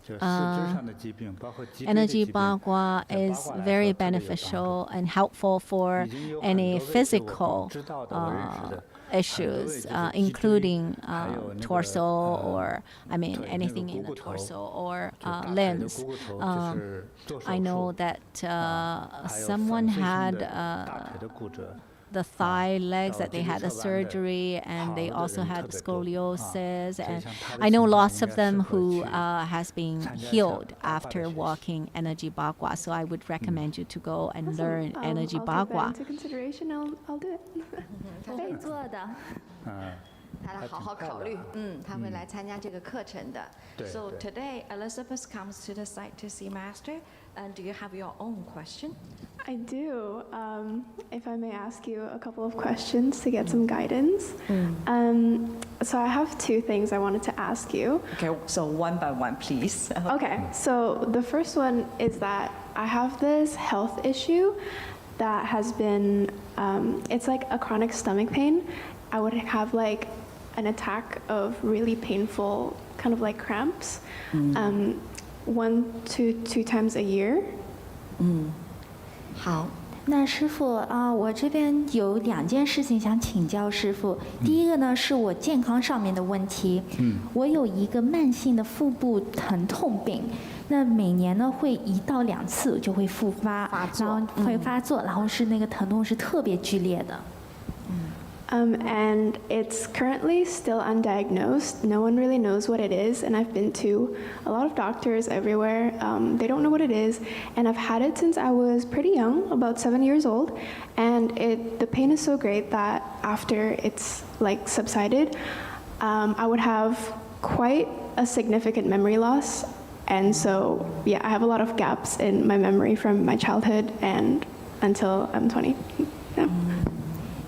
就是四肢上的疾病，包括脊椎的疾 Energy 病。 Bagua 在 is 八卦来 very 说特别有帮助。 beneficial and helpful for 已经有很 any 多位置我 physical 知道的，我认识的。 issues, 很多位置， including 还有那个 torso or, I mean, 腿那个 anything in 股 the 骨头， torso or 就大腿的 limbs. 股骨头就是做手 I know 术， that 还有 someone 粉碎性 had 的大腿的骨折。 the thigh legs 到 that they 脊 had 椎 the 侧弯的 surgery and they 好的 also 人 had 特别多， scoliosis 所以 and 像他的 I know 情况 lots 应 of 该 them 适合 who 去 has been 参加一下 healed 八卦的 after 学习。 walking Energy Bagua, so I would recommend you to go and Awesome. learn Energy I'll take that Bagua. into consideration. I'll do it. 我会做的。嗯。 他来好好考虑，他会来参加这个课程的。对， So 对。 today Elizabeth comes to the site to see Master, and do you have your own question? I do. If I may ask you a couple of questions to get some guidance. So I have two things I wanted to ask you. Okay, so one by one, please. Okay, so the first one is that I have this health issue that has been, it's like a chronic stomach pain. I would have like an attack of really painful kind of like cramps, 1 to 2 times a year. 好，那师傅啊，我这边有2件事情想请教师傅。第一个呢，是我健康上面的问题。我有一个慢性的腹部疼痛病，那每年呢会1到2次就会复发，然后会发作，然后是那个疼痛是特别剧烈的。And it's currently still undiagnosed. No one really knows what it is, and I've been to a lot of doctors everywhere. They don't know what it is, and I've had it since I was pretty young, about 7 years old. And the pain is so great that after it's like subsided, I would have quite a significant memory loss. And so, yeah, I have a lot of gaps in my memory from my childhood and until I'm 20. Yeah.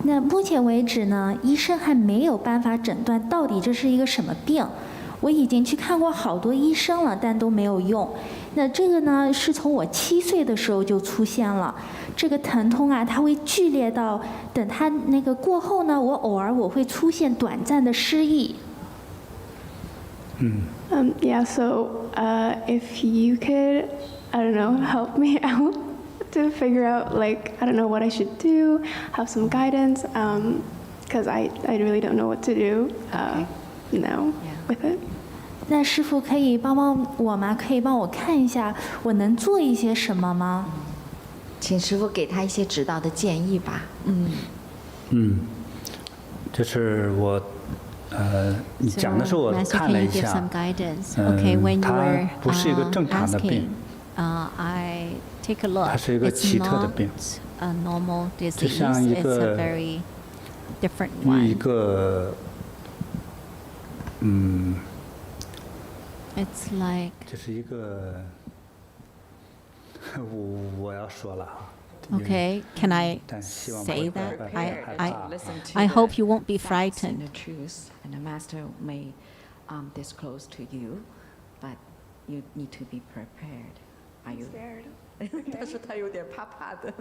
那目前为止呢，医生还没有办法诊断到底这是一个什么病。我已经去看过好多医生了，但都没有用。那这个呢，是从我7岁的时候就出现了。这个疼痛啊，它会剧烈到等它那个过后呢，我偶尔会出现短暂的失忆。Yeah, so if you could, I don't know, help me out to figure out, like, I don't know what I should do, have some guidance, because I really don't know what to do now with it. 那师傅可以帮帮我吗？可以帮我看一下我能做一些什么吗？请师傅给他一些指导的建议吧。这是我你讲的时候我看了一下，它不是一个正常的病。Take a look. 它是一个奇特的病， a normal disease. 就像一 It's 个 a very different 一 one. 个It's like 就是一个我要说了哈。Okay, can I 但希望 say 不会 that? 害怕。 I hope you won't be frightened. The truth, and the master may disclose to you, but you need to be prepared. Are you Scared. 但是他有点怕怕的。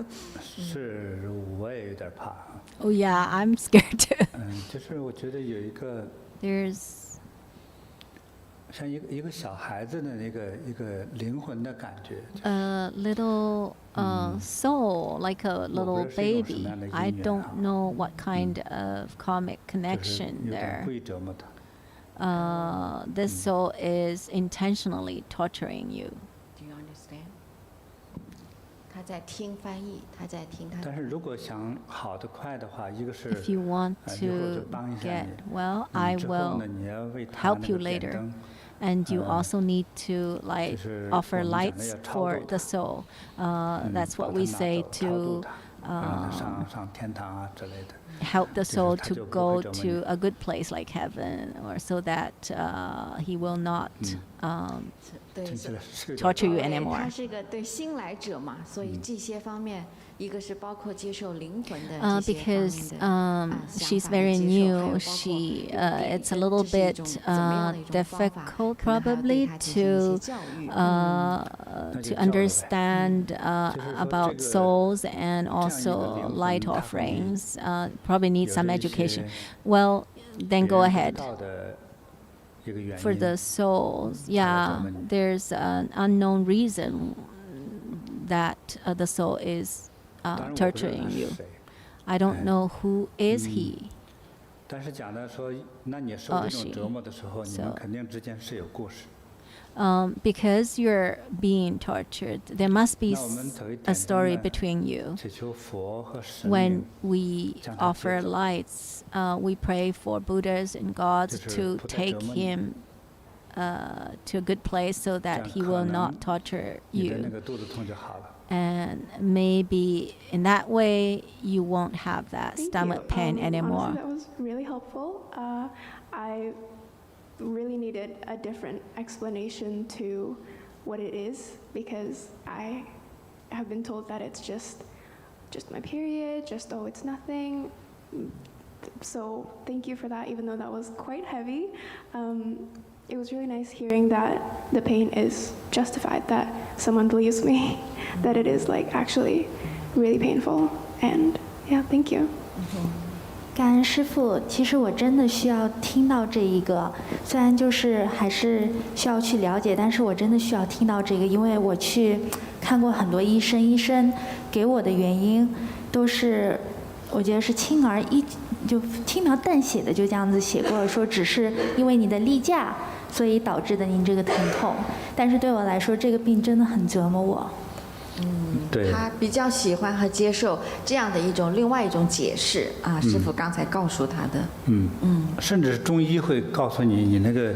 是，我也有点怕。 Oh yeah, I'm scared too. 就是我觉得有一个 There's 像一个小孩子的一个灵魂的感觉。 a little soul, like a little baby. I don't know what kind of karmic 就是 connection 有点 there. 会折磨他。 This soul is intentionally torturing you. Do you understand? 他在听翻译，他在听他。但是如果想好得快的话，一个是 If you want 一会儿就 to 帮一下 get 你。 well, I 之后 will 呢，你要为他 help 那 you 个点 later. 灯。 And you also need to like 就是 offer 我们讲的 lights 要超 for 度 the 他。 soul. That's 把 what 他 we 拿 say 走超度 to 他，让他上天堂啊之类的。 help the 就是 soul 他 to 就不 go 会折磨 to 你。 a good place like heaven, or so that he will not 对，听起来是有点 torture you 他 anymore. 是个对新来者嘛，所以这些方面，一个是包括接受灵魂的这些方面 Because 的 she's 想法的 very 接受，还有 new, 包括 she 给 it's a 这 little 是一 bit 种怎么样的一种方法， difficult 可能还要对 probably 他进行一些 to 教育。 to understand about souls and also light offerings. Probably need some education. Well, then go 别人不知 ahead. 道的一个原 For 因 the souls, 才来 yeah, 折磨你。 there's an unknown reason that the soul is 当然我不知道他 torturing 是 you. 谁。 I don't know who is he. 但是讲的说，那你受这种折磨的时候，你们 So 肯定之间是有故事。 Because you're being tortured, there must be 那我们走一 a 点 story 灯呢， between you. 祈求佛和神 When 明 we 将他 offer 接走。 lights, we pray for Buddhas and gods 就是 to 不再 take 折磨你。 him to a good place so 这 that 样 he 可 will 能 not torture 你的那 you. 个肚子痛就好了。 And maybe in that way you won't have that Thank stomach you. pain anymore. Honestly, that was really helpful. I really needed a different explanation to what it is, because I have been told that it's just my period, just oh, it's nothing. So thank you for that, even though that was quite heavy. It was really nice hearing that the pain is justified, that someone believes me, that it is like actually really painful. And yeah, thank you. 感恩师父，其实我真的需要听到这一个，虽然就是还是需要去了解，但是我真的需要听到这个，因为我去看过很多医生，医生给我的原因都是，我觉得是轻描淡写的就这样子写过了，说只是因为你的例假，所以导致的您这个疼痛，但是对我来说，这个病真的很折磨我。对，他比较喜欢和接受这样的另外一种解释啊，师父刚才告诉他的。甚至中医会告诉你，你那个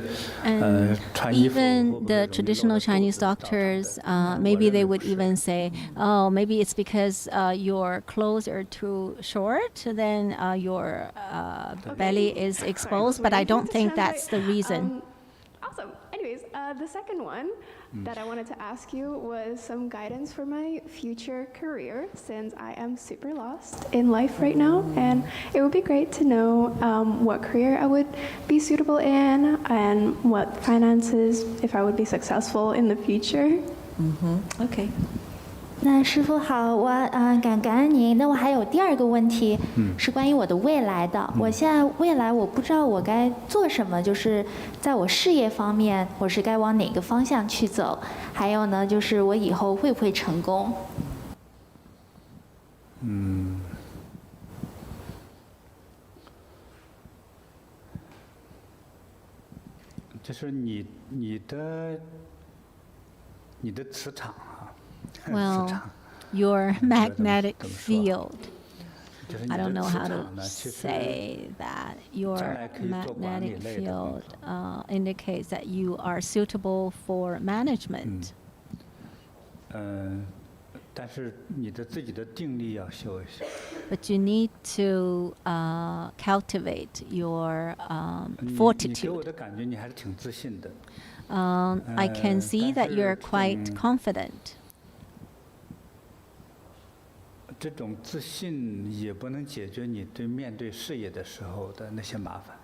穿衣服。Even the traditional Chinese doctors, maybe they would even say, "Oh, maybe it's because your clothes are too short, then your belly is exposed." But I don't think that's the reason. Awesome. Anyways, the second one that I wanted to ask you was some guidance for my future career, since I am super lost in life right now, and it would be great to know what career I would be suitable in and what finances, if I would be successful in the future. OK。那师父好，我感恩您。那我还有第二个问题，是关于我的未来的。我现在未来我不知道我该做什么，就是在我事业方面，我是该往哪个方向去走？还有呢，就是我以后会不会成功？就是你的磁场啊。Well, your magnetic field. I don't know how to say that. Your magnetic field indicates that you are suitable for management. 但是你的自己的定力要修一下。But you need to cultivate your fortitude. 你给我的感觉你还是挺自信的。I can see that you're quite confident. 这种自信也不能解决你面对事业的时候的那些麻烦。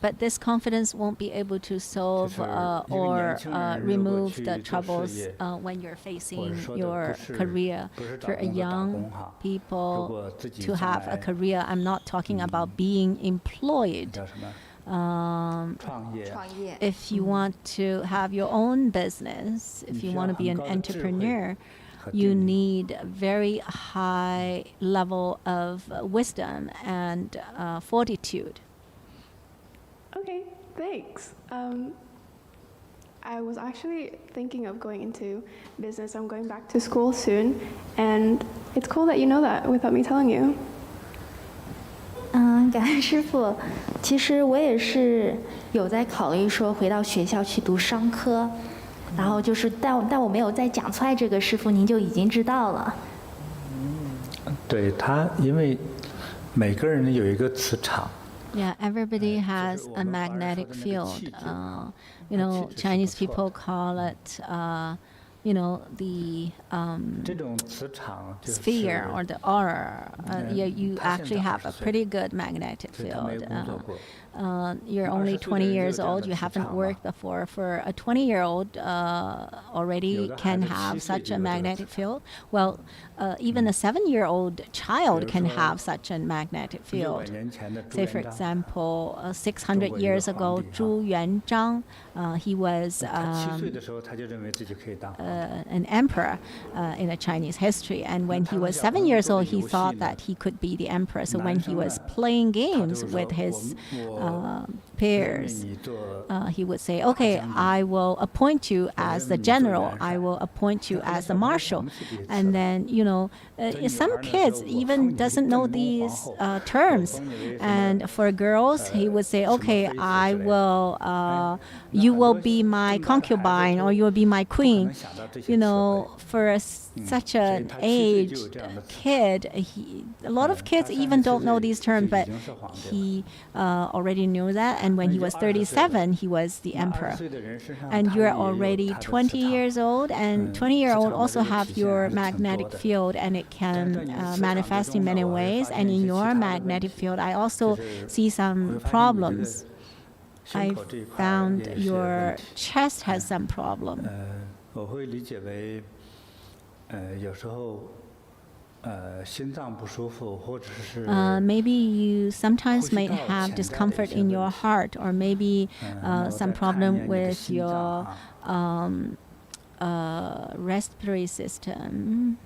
But this confidence won't be able to solve or remove the troubles when you're facing your career. For a young people to have a career, I'm not talking about being employed. If you want to have your own business, if you want to be an entrepreneur, you need a very high level of wisdom and fortitude. Okay, thanks. I was actually thinking of going into business. I'm going back to school soon, and it's cool that you know that without me telling you. 感恩师父。其实我也是有在考虑说回到学校去读商科。然后就是，但我没有再讲出来这个，师父您就已经知道了。对他，因为每个人有一个磁场。Yeah, everybody has a magnetic field. You know, Chinese people call it, you know, the sphere or the aura. You actually have a pretty good magnetic field. You're only 20 years old. You haven't worked before. For a 20-year-old, already can have such a magnetic field. Well, even a 7-year-old child can have such a magnetic field. Say, for example, 600 years ago, Zhu Yuanzhang, he was an emperor in a Chinese history. And when he was 7 years old, he thought that he could be the emperor. So when he was playing games with his peers, he would say, okay, I will appoint you as the general. I will appoint you as the marshal. And then, you know, some kids even doesn't know these terms. And for girls, he would say, okay, I will, you will be my concubine, or you will be my queen. You know, for such an aged kid, a lot of kids even don't know these terms, but he already knew that. And when he was 37, he was the emperor. And you're already 20 years old, and 20-year-old also have your magnetic field, and it can manifest in many ways. And in your magnetic field, I also see some problems. I found your chest has some problem. 我会理解为，有时候 maybe you sometimes might have discomfort in your heart, or maybe some problem with your respiratory system.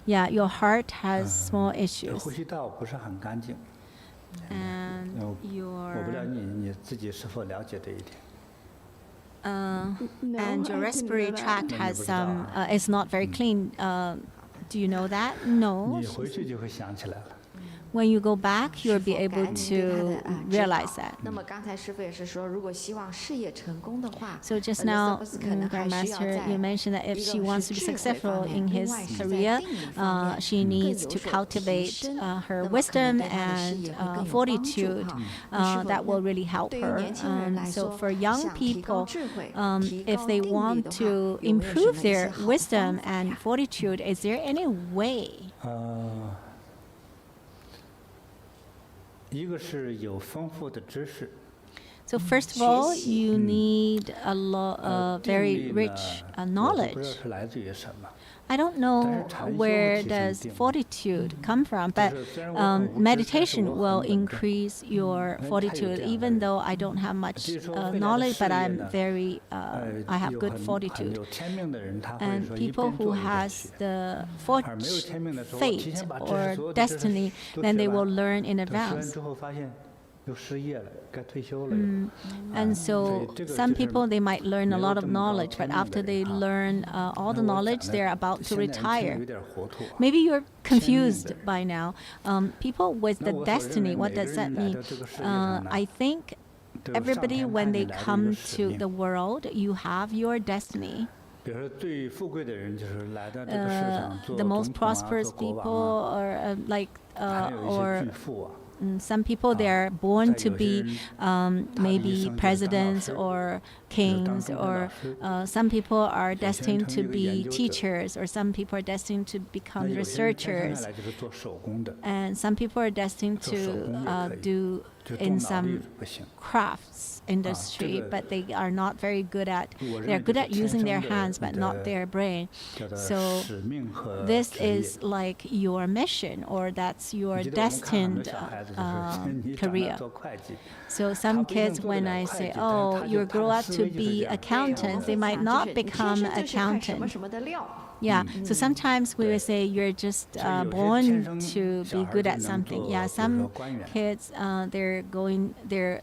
Yeah, your heart has small issues. And your respiratory tract has some is not very clean. Do you know that? No. When you go back, you'll be able to realize that. So just now, Grandmaster, you mentioned that if she wants to be successful in his career, she needs to cultivate her wisdom and fortitude. That will really help her. So for young people, if they want to improve their wisdom and fortitude, is there any way? So first of all, you need a lot of very rich knowledge. I don't know where does fortitude come from, but meditation will increase your fortitude. Even though I don't have much knowledge, but I'm very, I have good fortitude. And people who has the fate or destiny, then they will learn in advance. And so some people, they might learn a lot of knowledge, but after they learn all the knowledge, they're about to retire. Maybe you're confused by now. People with the destiny, what does that mean? I think everybody, when they come to the world, you have your destiny. The most prosperous people, or some people, they're born to be maybe presidents or kings, or some people are destined to be teachers, or some people are destined to become researchers, and some people are destined to do in some crafts industry, but they are not very good at, they're good at using their hands, but not their brain. So this is like your mission, or that's your destined career. So some kids, when I say, oh, you grow up to be accountants, they might not become accountants. Yeah, so sometimes we will say you're just born to be good at something. Yeah, some kids, they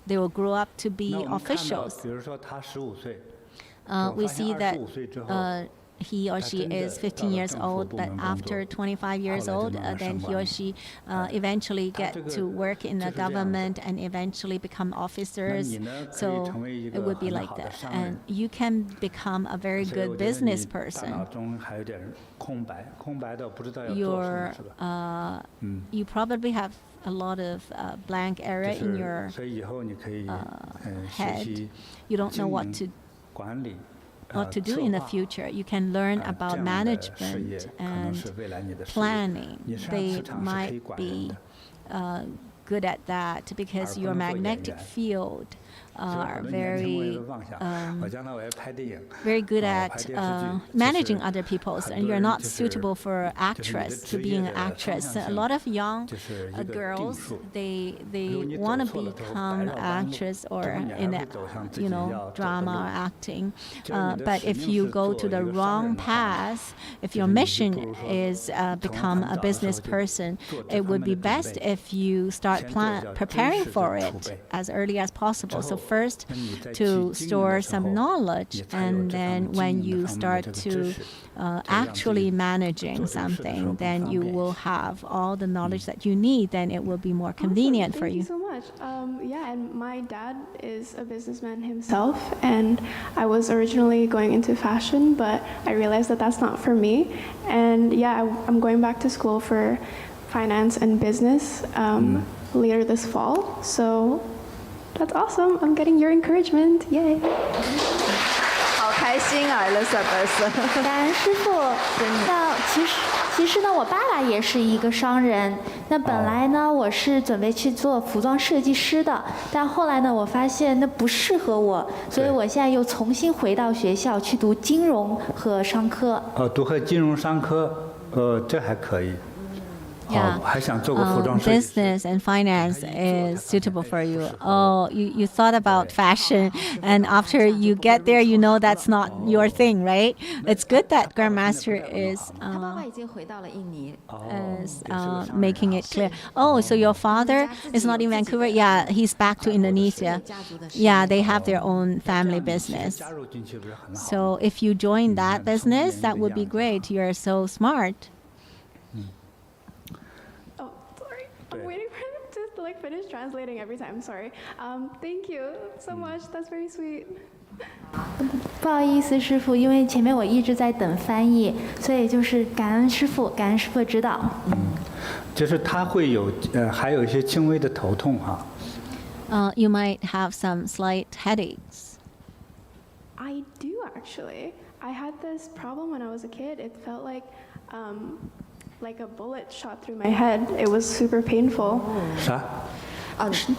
will grow up to be officials. We see that he or she is 15 years old, but after 25 years old, then he or she eventually get to work in the government and eventually become officers. So it would be like that. And you can become a very good business person. You probably have a lot of blank area in your head. You don't know what to do in the future. You can learn about management and planning. They might be good at that because your magnetic field are very good at managing other people's, and you're not suitable for actress, to being an actress. A lot of young girls, they want to become an actress or in a drama or acting. But if you go to the wrong path, if your mission is become a business person, it would be best if you start preparing for it as early as possible. So first, to store some knowledge, and then when you start to actually managing something, then you will have all the knowledge that you need. Then it will be more convenient for you. Thank you so much. Yeah, and my dad is a businessman himself, and I was originally going into fashion, but I realized that that's not for me. And yeah, I'm going back to school for finance and business later this fall. So that's awesome. I'm getting your encouragement. Yay. 好开心啊 ，Elizabeth。感恩师傅。那其实呢，我爸爸也是一个商人。那本来呢，我是准备去做服装设计师的，但后来呢，我发现那不适合我，所以我现在又重新回到学校去读金融和商科。读金融商科。这还可以。 Yeah, business and finance is suitable for you. Oh, you thought about fashion, and after you get there, you know that's not your thing, right? It's good that Grandmaster is making it clear. Oh, so your father is not in Vancouver? Yeah, he's back to Indonesia. Yeah, they have their own family business. So if you join that business, that would be great. You're so smart. I'm waiting for him to like finish translating every time. Sorry. Thank you so much. That's very sweet. 不好意思，师傅，因为前面我一直在等翻译，所以就是感恩师傅，感恩师傅指导。就是他会有还有一些轻微的头痛哈。You might have some slight headaches. I do actually. I had this problem when I was a kid. It felt like a bullet shot through my head. It was super painful. 啥？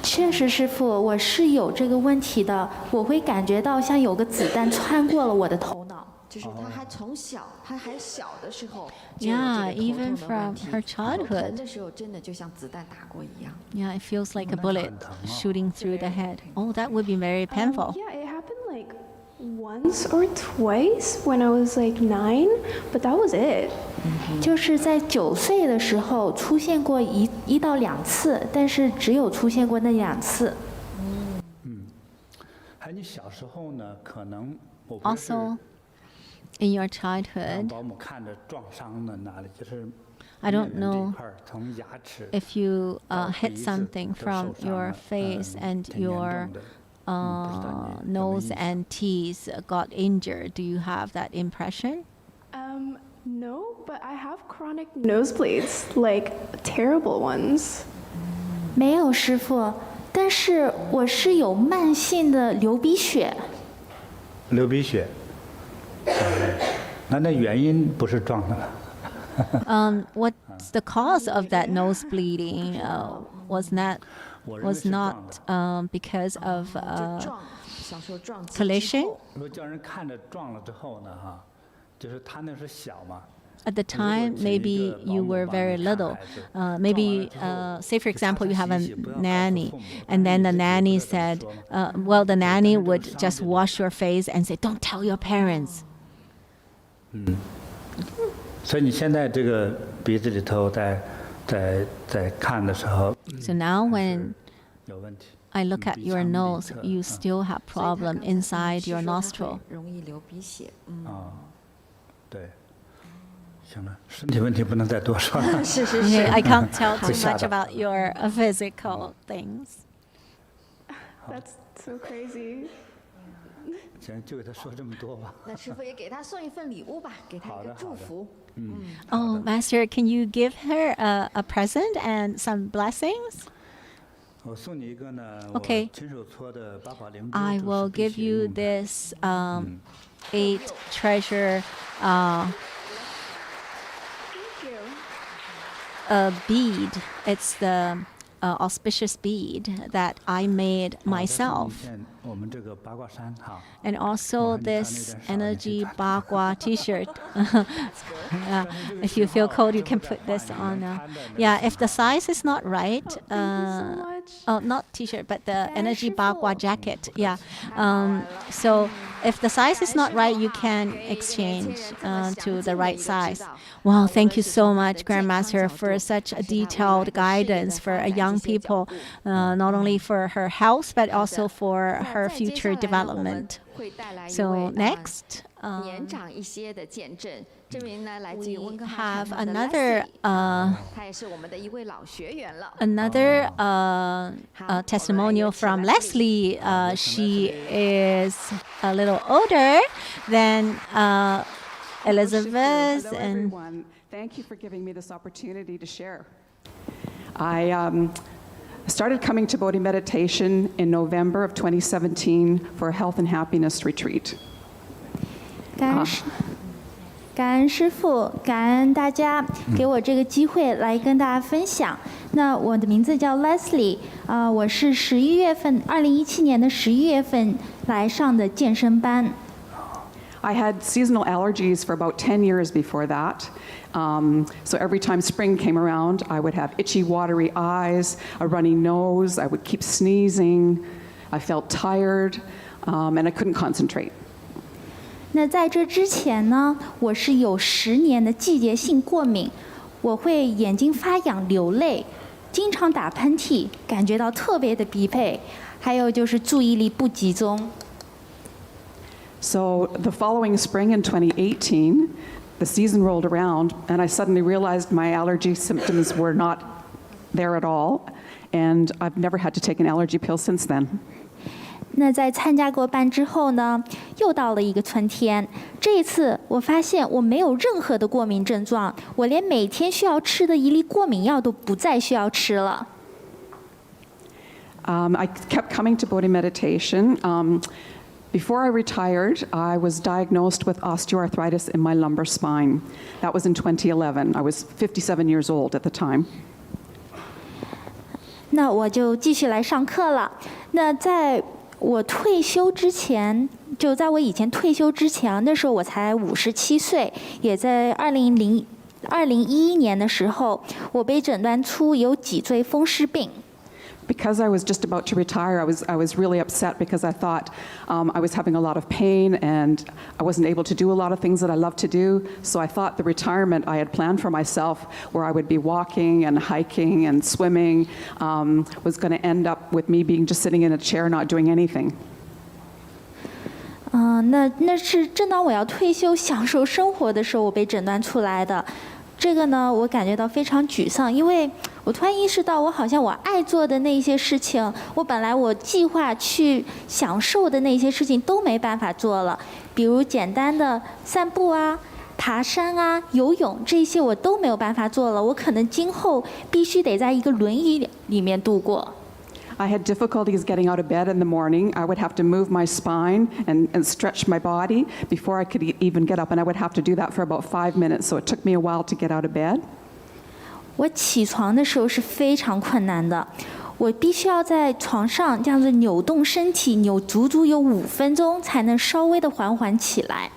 确实，师傅，我是有这个问题的，我会感觉到像有个子弹穿过了我的头脑。就是他还从小，他还小的时候。Yeah, even from her childhood. 的时候真的就像子弹打过一样。Yeah, it feels like a bullet shooting through the head. Oh, that would be very painful. Yeah, it happened like once or twice when I was like 9, but that was it. 就是在9岁的时候出现过1到2次，但是只有出现过那2次。还你小时候呢，可能我 Also, in your childhood, 保姆看着撞伤了哪里，就是 I don't know 从牙齿 if you hit something from your face and your nose and teeth got injured. Do you have that impression? No, but I have chronic nosebleeds, like terrible ones. 没有，师傅，但是我是有慢性的流鼻血。流鼻血，那原因不是撞的了。What's the cause of that nose bleeding? Was not because of collision? 如果叫人看着撞了之后呢，哈，就是他那是小嘛。At the time, maybe you were very little. Maybe, say for example, you have a nanny, and then the nanny said, well, the nanny would just wash your face and say, "Don't tell your parents." 所以你现在这个鼻子里头在看的时候， So now when 有问题。 I look at your nose, you still have problem inside your nostril. 容易流鼻血。对。 行了，身体问题不能再多说了。Okay, I can't tell too much about your physical things. That's so crazy. 行，就给他说这么多吧。那师傅也给他送一份礼物吧，给他一个祝福。Oh, Master, can you give her a present and some blessings? 我送你一个呢， Okay. 我亲手搓的八宝灵珠。 I will give you this 8 treasure bead. It's the auspicious bead that I made myself. 我们这个八卦衫哈。 And also this Energy Bagua t-shirt. If you feel cold, you can put this on. Yeah, if the size is not right, not t-shirt, but the Energy Bagua jacket. Yeah. So if the size is not right, you can exchange to the right size. Wow, thank you so much, Grandmaster, for such a detailed guidance for young people, not only for her health, but also for her future development. So next, we have another testimonial from Leslie. She is a little older than Elizabeth. And thank you for giving me this opportunity to share. I started coming to Bodhi meditation in November of 2017 for a health and happiness retreat. 感恩师父，感恩大家给我这个机会来跟大家分享。那我的名字叫 Leslie， 我是2017年的11月份来上的健身班。I had seasonal allergies for about 10 years before that. So every time spring came around, I would have itchy, watery eyes, a runny nose, I would keep sneezing, I felt tired, and I couldn't concentrate. 那在这之前呢，我是有10年的季节性过敏，我会眼睛发痒、流泪，经常打喷嚏，感觉到特别的疲惫，还有就是注意力不集中。So the following spring in 2018, the season rolled around, and I suddenly realized my allergy symptoms were not there at all, and I've never had to take an allergy pill since then. 那在参加过班之后呢，又到了一个春天。这一次我发现我没有任何的过敏症状，我连每天需要吃的一粒过敏药都不再需要吃了。I kept coming to Bodhi meditation. Before I retired, I was diagnosed with osteoarthritis in my lumbar spine. That was in 2011. I was 57 years old at the time. 那我就继续来上课了。那在我退休之前，就在我以前退休之前，那时候我才57岁，也在2011年的时候，我被诊断出有脊椎风湿病。Because I was just about to retire, I was really upset because I thought I was having a lot of pain and I wasn't able to do a lot of things that I love to do. So I thought the retirement I had planned for myself, where I would be walking and hiking and swimming, was going to end up with me being just sitting in a chair not doing anything. 那是正当我要退休享受生活的时候，我被诊断出来的。这个呢，我感觉到非常沮丧，因为我突然意识到，我好像我爱做的那些事情，我本来我计划去享受的那些事情都没办法做了，比如简单的散步啊、爬山啊、游泳这些我都没有办法做了，我可能今后必须得在一个轮椅里面度过。I had difficulties getting out of bed in the morning. I would have to move my spine and stretch my body before I could even get up, and I would have to do that for about 5 minutes, so it took me a while to get out of bed. 我起床的时候是非常困难的，我必须要在床上这样子扭动身体，扭足足有5分钟才能稍微的缓缓起来。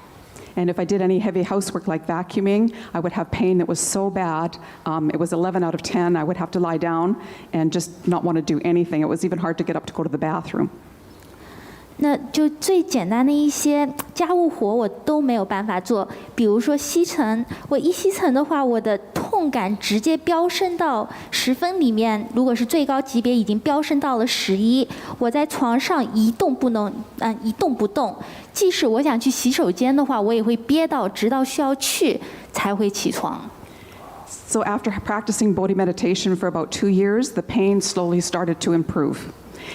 And if I did any heavy housework like vacuuming, I would have pain that was so bad. It was 11 out of 10. I would have to lie down and just not want to do anything. It was even hard to get up to go to the bathroom. 那就最简单的一些家务活我都没有办法做，比如说吸尘，我一吸尘的话，我的痛感直接飙升到10分里面，如果是最高级别已经飙升到了11。我在床上一动不动，即使我想去洗手间的话，我也会憋到直到需要去才会起床。So after practicing Bodhi meditation for about 2 years, the pain slowly started to improve,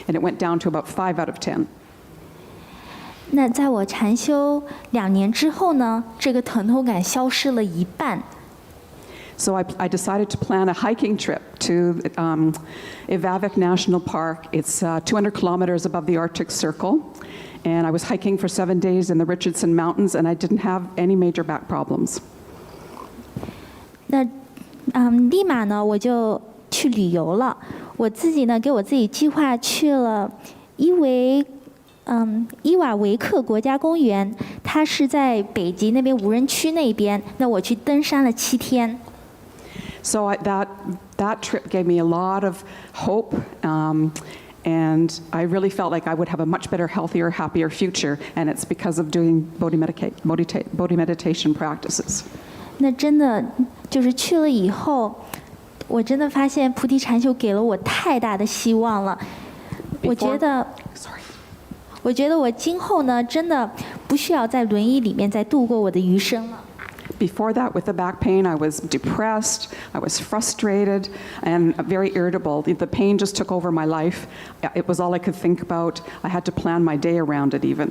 and it went down to about 5 out of 10. 那在我禅修2年之后呢，这个疼痛感消失了一半。So I decided to plan a hiking trip to Ivavik National Park. It's 200 kilometers above the Arctic Circle, and I was hiking for 7 days in the Richardson Mountains, and I didn't have any major back problems. 那立马呢，我就去旅游了。我自己呢，给我自己计划去了伊瓦维克国家公园，它是在北极那边无人区那边。那我去登山了7天。So that trip gave me a lot of hope, and I really felt like I would have a much better, healthier, happier future, and it's because of doing Bodhi meditation practices. 那真的就是去了以后，我真的发现菩提禅修给了我太大的希望了。我觉得我今后呢，真的不需要在轮椅里面再度过我的余生了。Before that, with the back pain, I was depressed, I was frustrated, and very irritable. The pain just took over my life. It was all I could think about. I had to plan my day around it even.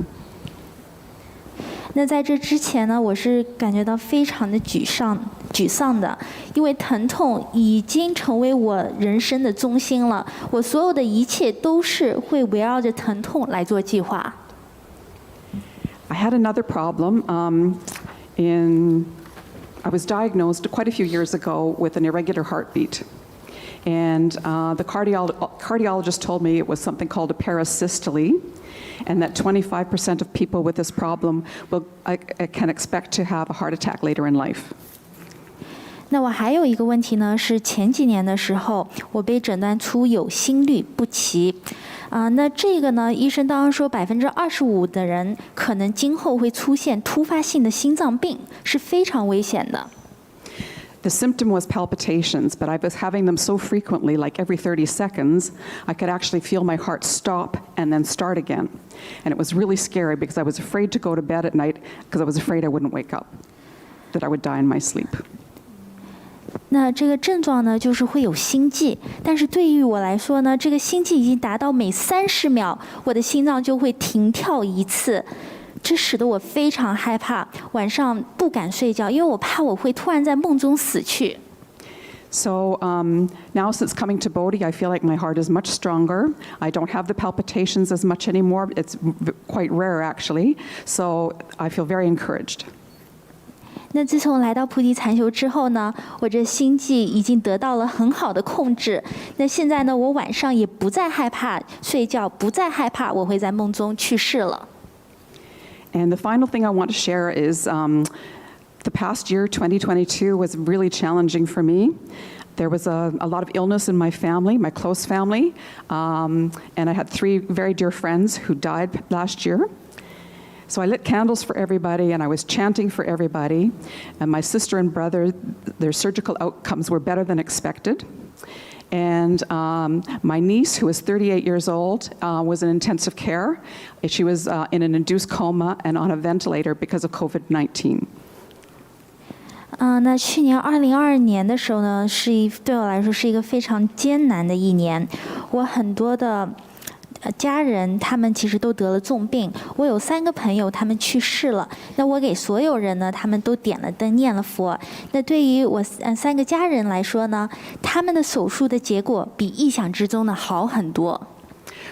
那在这之前呢，我是感觉到非常的沮丧的，因为疼痛已经成为我人生的中心了。我所有的一切都是会围绕着疼痛来做计划。I had another problem. I was diagnosed quite a few years ago with an irregular heartbeat. And the cardiologist told me it was something called a parasystole. and that 25% of people with this problem can expect to have a heart attack later in life. 那我还有一个问题呢，是前几年的时候，我被诊断出有心律不齐。那这个呢，医生当时说25%的人可能今后会出现突发性的心脏病，是非常危险的。The symptom was palpitations, but I was having them so frequently, like every 30 seconds, I could actually feel my heart stop and then start again. And it was really scary because I was afraid to go to bed at night because I was afraid I wouldn't wake up, that I would die in my sleep. 那这个症状呢，就是会有心悸，但是对于我来说呢，这个心悸已经达到每30秒，我的心脏就会停跳一次，这使得我非常害怕，晚上不敢睡觉，因为我怕我会突然在梦中死去。So now since coming to Bodhi, I feel like my heart is much stronger. I don't have the palpitations as much anymore. It's quite rare actually. So I feel very encouraged. 那自从来到菩提禅修之后呢，我这心悸已经得到了很好的控制。那现在呢，我晚上也不再害怕睡觉，不再害怕我会在梦中去世了。And the final thing I want to share is the past year, 2022, was really challenging for me. There was a lot of illness in my family, my close family, and I had 3 very dear friends who died last year. So I lit candles for everybody, and I was chanting for everybody. And my sister and brother, their surgical outcomes were better than expected. And my niece, who was 38 years old, was in intensive care. She was in an induced coma and on a ventilator because of COVID-19. 那去年2022年的时候呢，对我来说是一个非常艰难的一年。我很多的家人他们其实都得了重病，我有3个朋友他们去世了。那我给所有人呢，他们都点了灯念了佛。那对于我3个家人来说呢，他们的手术的结果比意想之中的好很多。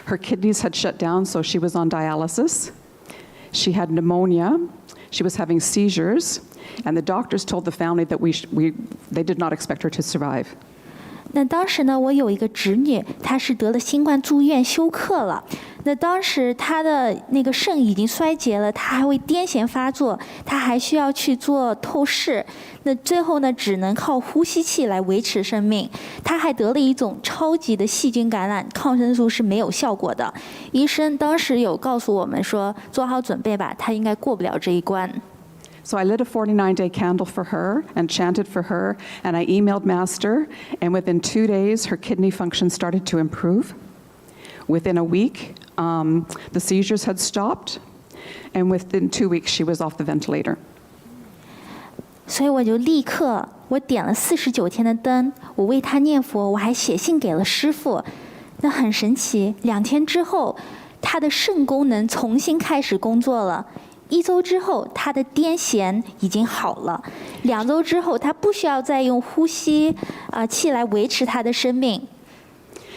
Her kidneys had shut down, so she was on dialysis. She had pneumonia. She was having seizures, and the doctors told the family that they did not expect her to survive. 那当时呢，我有一个侄女，她是得了新冠住院休克了。那当时她的那个肾已经衰竭了，她还会癫痫发作，她还需要去做透视。那最后呢，只能靠呼吸器来维持生命。她还得了一种超级的细菌感染，抗生素是没有效果的。医生当时有告诉我们说，做好准备吧，她应该过不了这一关。So I lit a 49-day candle for her and chanted for her, and I emailed Master, and within 2 days, her kidney function started to improve. Within a week, the seizures had stopped, and within 2 weeks, she was off the ventilator. 所以我就立刻，我点了49天的灯，我为她念佛，我还写信给了师父。那很神奇，2天之后，她的肾功能重新开始工作了。1周之后，他的癫痫已经好了。2周之后，他不需要再用呼吸器来维持他的生命。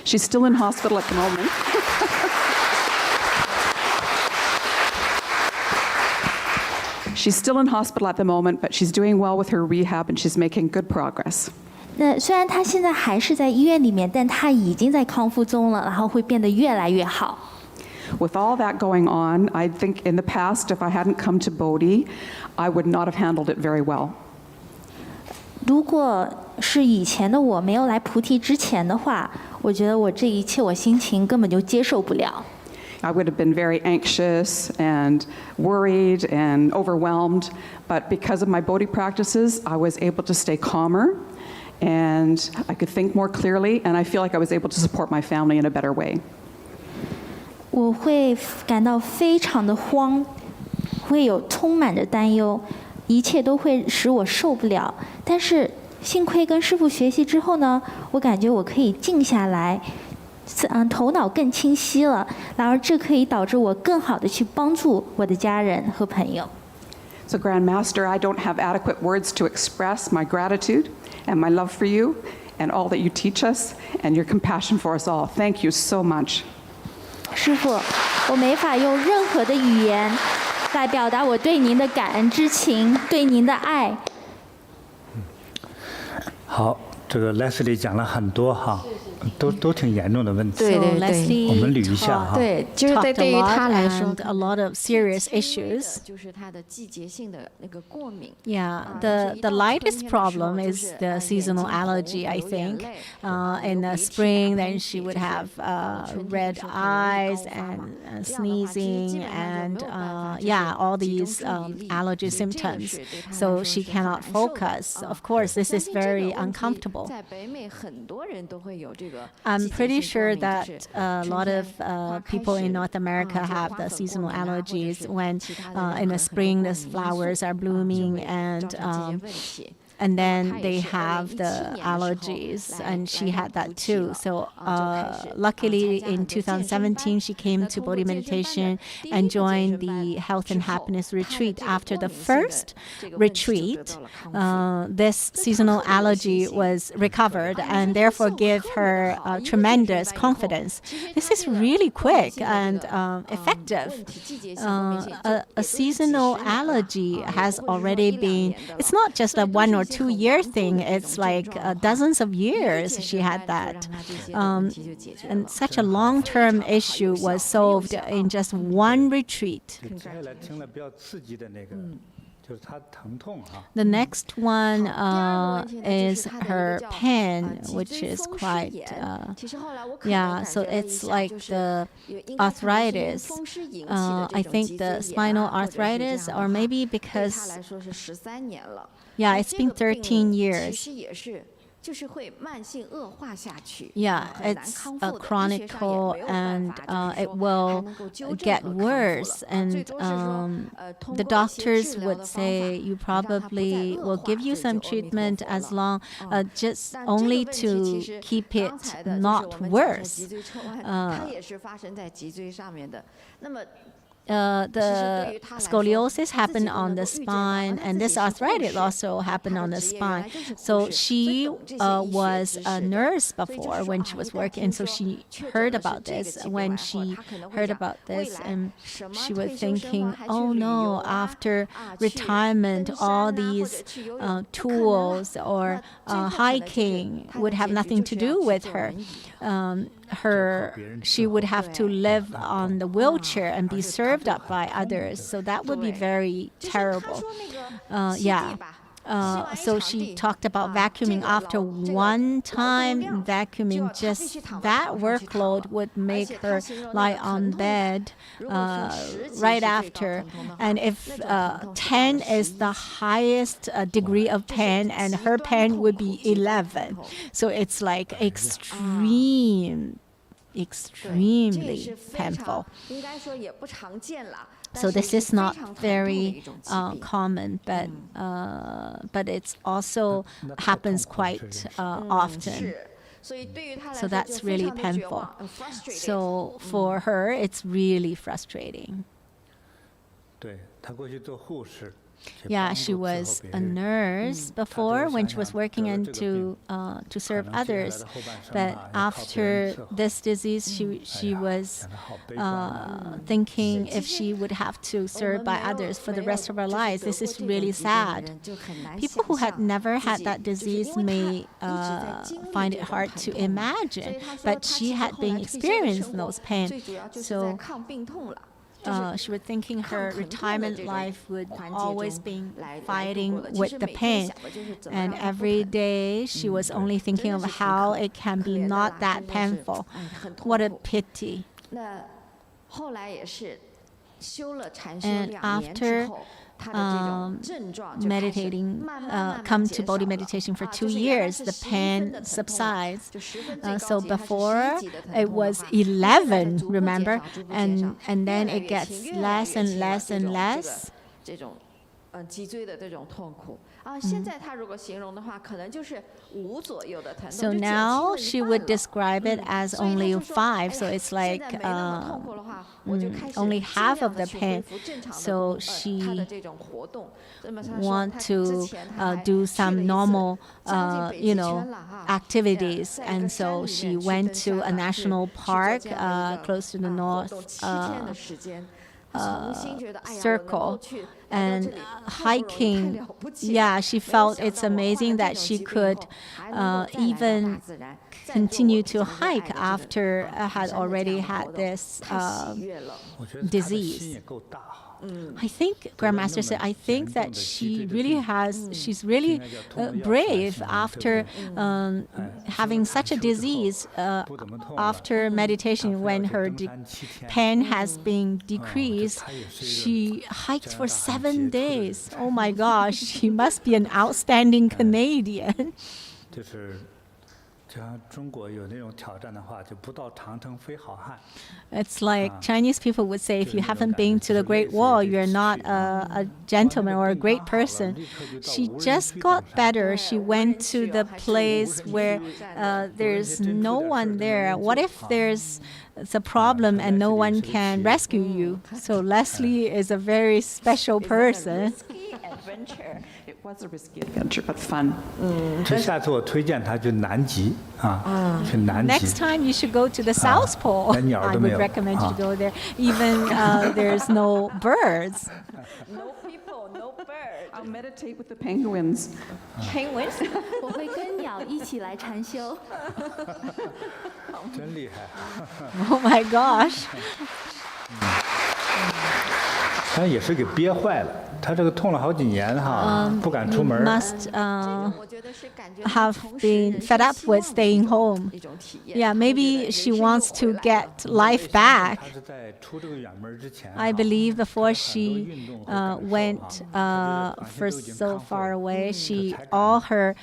She's still in hospital at the moment. She's still in hospital at the moment, but she's doing well with her rehab and she's making good progress. 那虽然他现在还是在医院里面，但他已经在康复中了，然后会变得越来越好。With all that going on, I think in the past, if I hadn't come to Bodhi, I would not have handled it very well. 如果是以前的我没有来菩提之前的话，我觉得我这一切我心情根本就接受不了。I would have been very anxious and worried and overwhelmed, but because of my Bodhi practices, I was able to stay calmer and I could think more clearly, and I feel like I was able to support my family in a better way. 我会感到非常的慌，会有充满着担忧，一切都会使我受不了。但是幸亏跟师父学习之后呢，我感觉我可以静下来，头脑更清晰了，然而这可以导致我更好的去帮助我的家人和朋友。So Grandmaster, I don't have adequate words to express my gratitude and my love for you and all that you teach us and your compassion for us all. Thank you so much. 师父，我没法用任何的语言来表达我对您的感恩之情，对您的爱。好，这个 Leslie 讲了很多哈，都挺严重的问题。So Leslie 我们捋一下哈。对，就是对于他来说 and a lot of serious issues. 就是他的季节性的那个过敏。Yeah, the lightest problem is the seasonal allergy, I think. In the spring, then she would have red eyes and sneezing and all these allergy symptoms. So she cannot focus. Of course, this is very uncomfortable. I'm pretty sure that a lot of people in North America have the seasonal allergies when in the spring the flowers are blooming and then they have the allergies, and she had that too. So luckily in 2017 she came to Bodhi meditation and joined the health and happiness retreat. After the first retreat, this seasonal allergy was recovered and therefore gave her tremendous confidence. This is really quick and effective. A seasonal allergy has already been, it's not just a 1 or 2 year thing, it's like dozens of years she had that. And such a long-term issue was solved in just one retreat. The next one is her pen, which is quite, so it's like the arthritis. I think the spinal arthritis, or maybe because, it's been 13 years. Yeah, it's chronical and it will get worse. And the doctors would say you probably will give you some treatment as long, just only to keep it not worse. The scoliosis happened on the spine, and this arthritis also happened on the spine. So she was a nurse before when she was working, and so she heard about this. When she heard about this, and she was thinking, oh no, after retirement, all these tools or hiking would have nothing to do with her. She would have to live on the wheelchair and be served up by others. So that would be very terrible. So she talked about vacuuming. After one time vacuuming, just that workload would make her lie on bed right after. And if 10 is the highest degree of pain, and her pain would be 11. So it's like extremely painful. So this is not very common, but it's also happens quite often. So that's really painful. So for her, it's really frustrating. Yeah, she was a nurse before when she was working to serve others. But after this disease, she was thinking if she would have to serve by others for the rest of her lives. This is really sad. People who had never had that disease may find it hard to imagine, but she had been experiencing those pains. So she was thinking her retirement life would always be fighting with the pain. And every day she was only thinking of how it can be not that painful. What a pity. And after meditating, come to Bodhi meditation for 2 years, the pain subsides. So before it was 11, remember, and then it gets less and less and less. So now she would describe it as only 5. So it's like only half of the pain. So she want to do some normal, activities. And so she went to a national park close to the north. circle and hiking. Yeah, she felt it's amazing that she could even continue to hike after had already had this disease. I think Grandmaster said, I think that she's really brave after having such a disease after meditation. When her pain has been decreased, she hiked for 7 days. Oh my gosh, she must be an outstanding Canadian. It's like Chinese people would say, if you haven't been to the Great Wall, you're not a gentleman or a great person. She just got better. She went to the place where there's no one there. What if there's a problem and no one can rescue you? So Leslie is a very special person. Adventure. It was a risky adventure, but fun. Next time you should go to the South Pole. I would recommend you to go there. Even there's no birds. No people, no birds. I'll meditate with the penguins. Penguins? 我会跟鸟一起来禅修。真厉害。 Oh my gosh. 他也是给憋坏了，他这个痛了好几年哈，不敢出门。Must have been fed up with staying home. Yeah, maybe she wants to get life back. I believe before she went for so far away, all her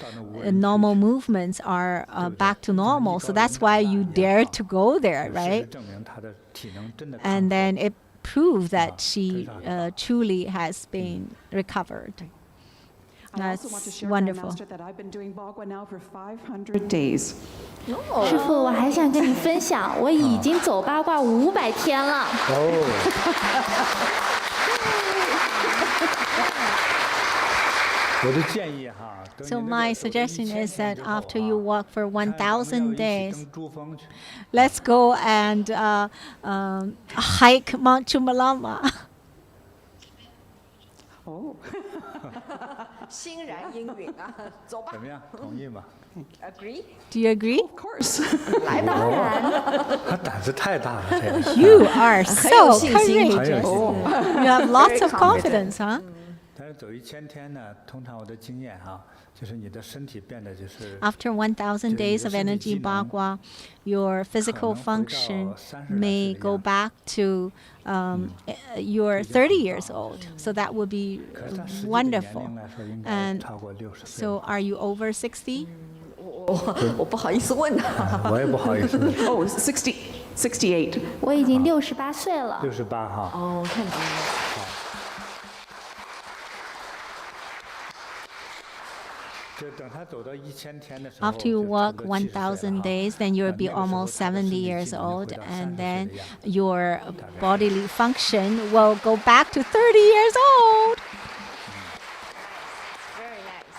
normal movements are back to normal. So that's why you dared to go there, right? And then it prove that she truly has been recovered. That's wonderful. That I've been doing Bagua now for 500 days. 师傅，我还想跟你分享，我已经走八卦500天了。So my suggestion is that after you walk for 1,000 days, let's go and hike Mount Chumalama. Oh. 欣然应允啊，走吧。怎么样？同意吗？ Agree? Do you agree? Of course. 来当然。他胆子太大了，这个。 You are so courageous. You have lots of confidence, huh? 但是走1000天呢，通常我的经验哈，就是你的身体变得就是。 After 1,000 days of Energy Bagua, your physical function may go back to you're 30 years old. So that would be wonderful. And so are you over 60? 我不好意思问他。我也不好意思。Oh, 68. 我已经68岁了。68哈。哦，看见了。 After you walk 1,000 days, then you'll be almost 70 years old, and then your bodily function will go back to 30 years old. Very nice.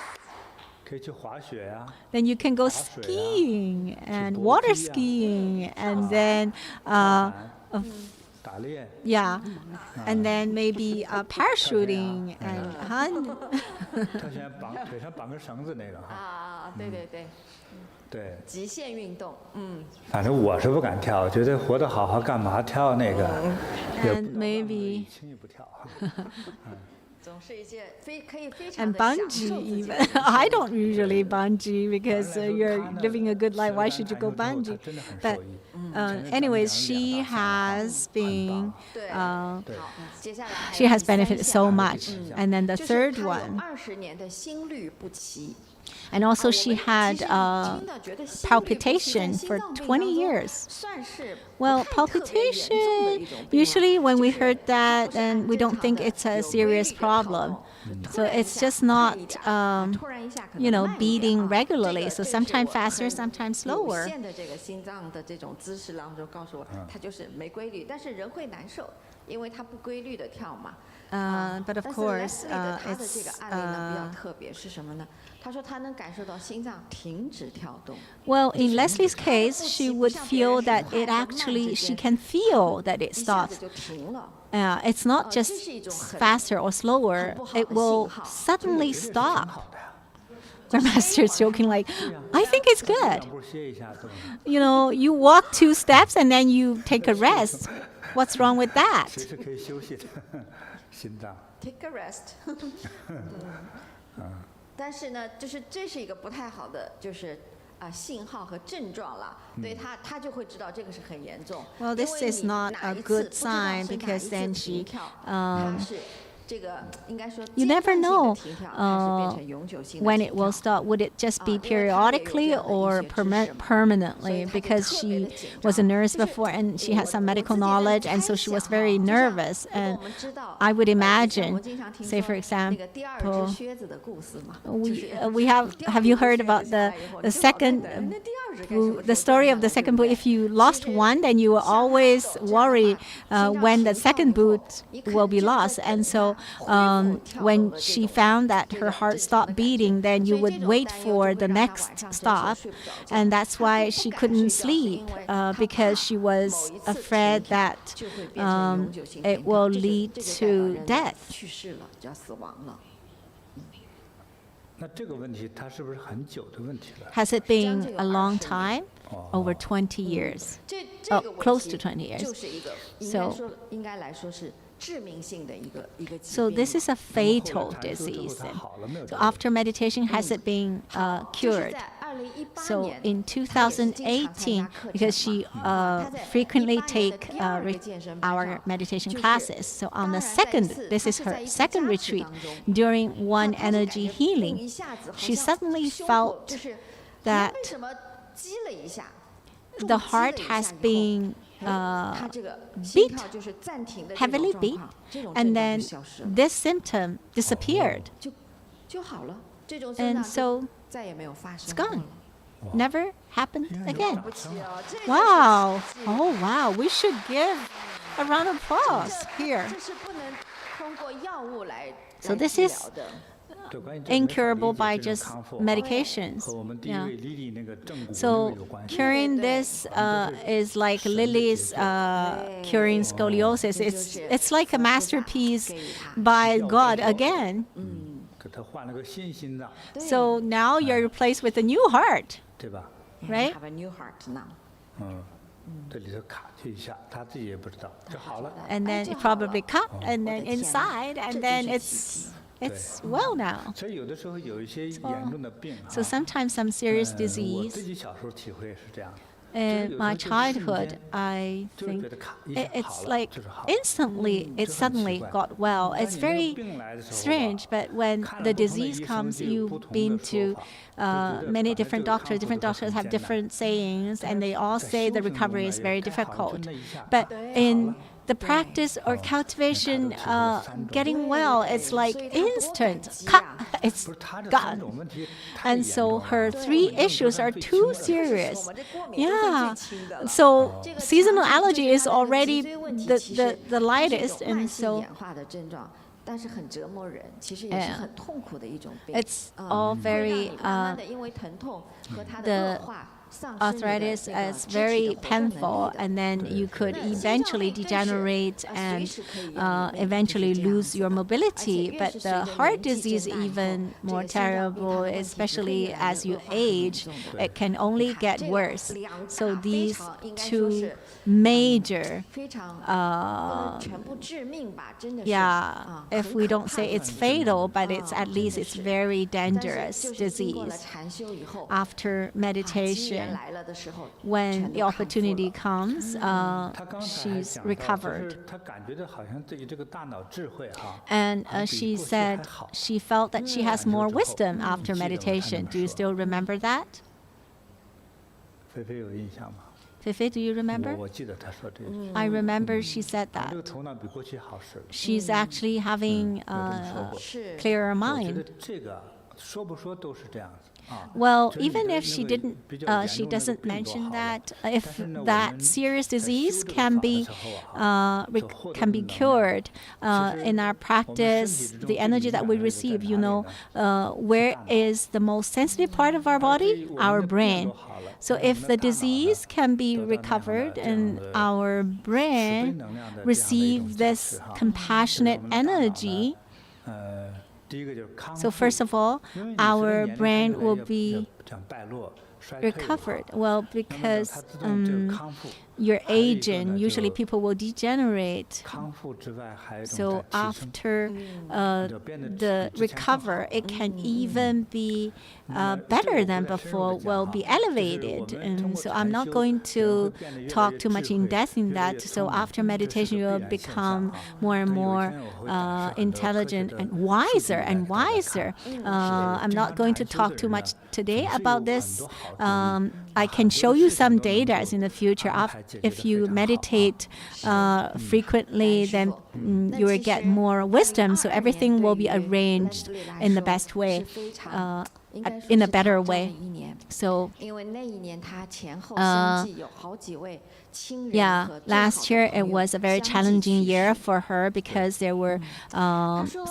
可以去滑雪呀。 Then you can go skiing and water skiing, and then 打猎。 yeah, and then maybe parachuting and 他现在腿上绑根绳子那个哈。啊，对对对。对。极限运动，嗯。反正我是不敢跳，我觉得活得好好干嘛跳那个？ and maybe 轻易不跳。 And bungee even. I don't usually bungee because you're living a good life. Why should you go bungee? But anyways, she has been, she has benefited so much. And then the third one. And also she had palpitation for 20 years. Well, palpitation, usually when we heard that, and we don't think it's a serious problem. So it's just not, beating regularly. So sometimes faster, sometimes slower. but of course, 他的这个案例呢比较特别是什么呢？他说他能感受到心脏停止跳动。Well, in Leslie's case, she would feel that it actually, she can feel that it stops. It's not just faster or slower, it will suddenly stop. Grandmaster is joking like, I think it's good. You know, you walk 2 steps and then you take a rest. What's wrong with that? Take a rest 但是呢，就是这是一个不太好的，就是信号和症状了。对他就会知道这个是很严重。Well, this is not a good sign because then she, you never know when it will stop. Would it just be periodically or permanently? Because she was a nurse before and she had some medical knowledge, and so she was very nervous. And I would imagine, say for example, we have you heard about the second boot, the story of the second boot? If you lost one, then you will always worry when the second boot will be lost. And so when she found that her heart stopped beating, then you would wait for the next stop. And that's why she couldn't sleep, because she was afraid that it will lead to death. Has it been a long time? Over 20 years. Oh, close to 20 years. So this is a fatal disease. So after meditation, has it been cured? So in 2018, because she frequently take our meditation classes. So on the second, this is her second retreat, during one energy healing, she suddenly felt that the heart has been beat, heavily beat, and then this symptom disappeared. And so it's gone. Never happened again. Wow. Oh, wow. We should give a round of applause here. So this is incurable by just medications. Yeah. So curing this is like Lily's curing scoliosis. It's like a masterpiece by God again. So now you're replaced with a new heart, right? Have a new heart now. And then it probably cut, and then inside, and then it's well now. So sometimes some serious disease. In my childhood, I think it's like instantly, it suddenly got well. It's very strange, but when the disease comes, you've been to many different doctors. Different doctors have different sayings, and they all say the recovery is very difficult. But in the practice or cultivation, getting well, it's like instant. It's gone. And so her 3 issues are too serious. Yeah. So seasonal allergy is already the lightest, and so it's all very the arthritis is very painful, and then you could eventually degenerate and eventually lose your mobility. But the heart disease is even more terrible, especially as you age. It can only get worse. So these 2 major, if we don't say it's fatal, but it's at least it's very dangerous disease. After meditation, when the opportunity comes, she's recovered. And she said she felt that she has more wisdom after meditation. Do you still remember that? Feifei, do you remember? I remember she said that. She's actually having a clearer mind. Well, even if she didn't, she doesn't mention that if that serious disease can be cured in our practice, the energy that we receive, where is the most sensitive part of our body? Our brain. So if the disease can be recovered and our brain receive this compassionate energy, so first of all, our brain will be recovered. Well, because you're aging, usually people will degenerate. So after the recover, it can even be better than before, will be elevated. And so I'm not going to talk too much in depth in that. So after meditation, you will become more and more intelligent and wiser and wiser. I'm not going to talk too much today about this. I can show you some data in the future. If you meditate frequently, then you will get more wisdom. So everything will be arranged in the best way, in a better way. So, last year it was a very challenging year for her because there were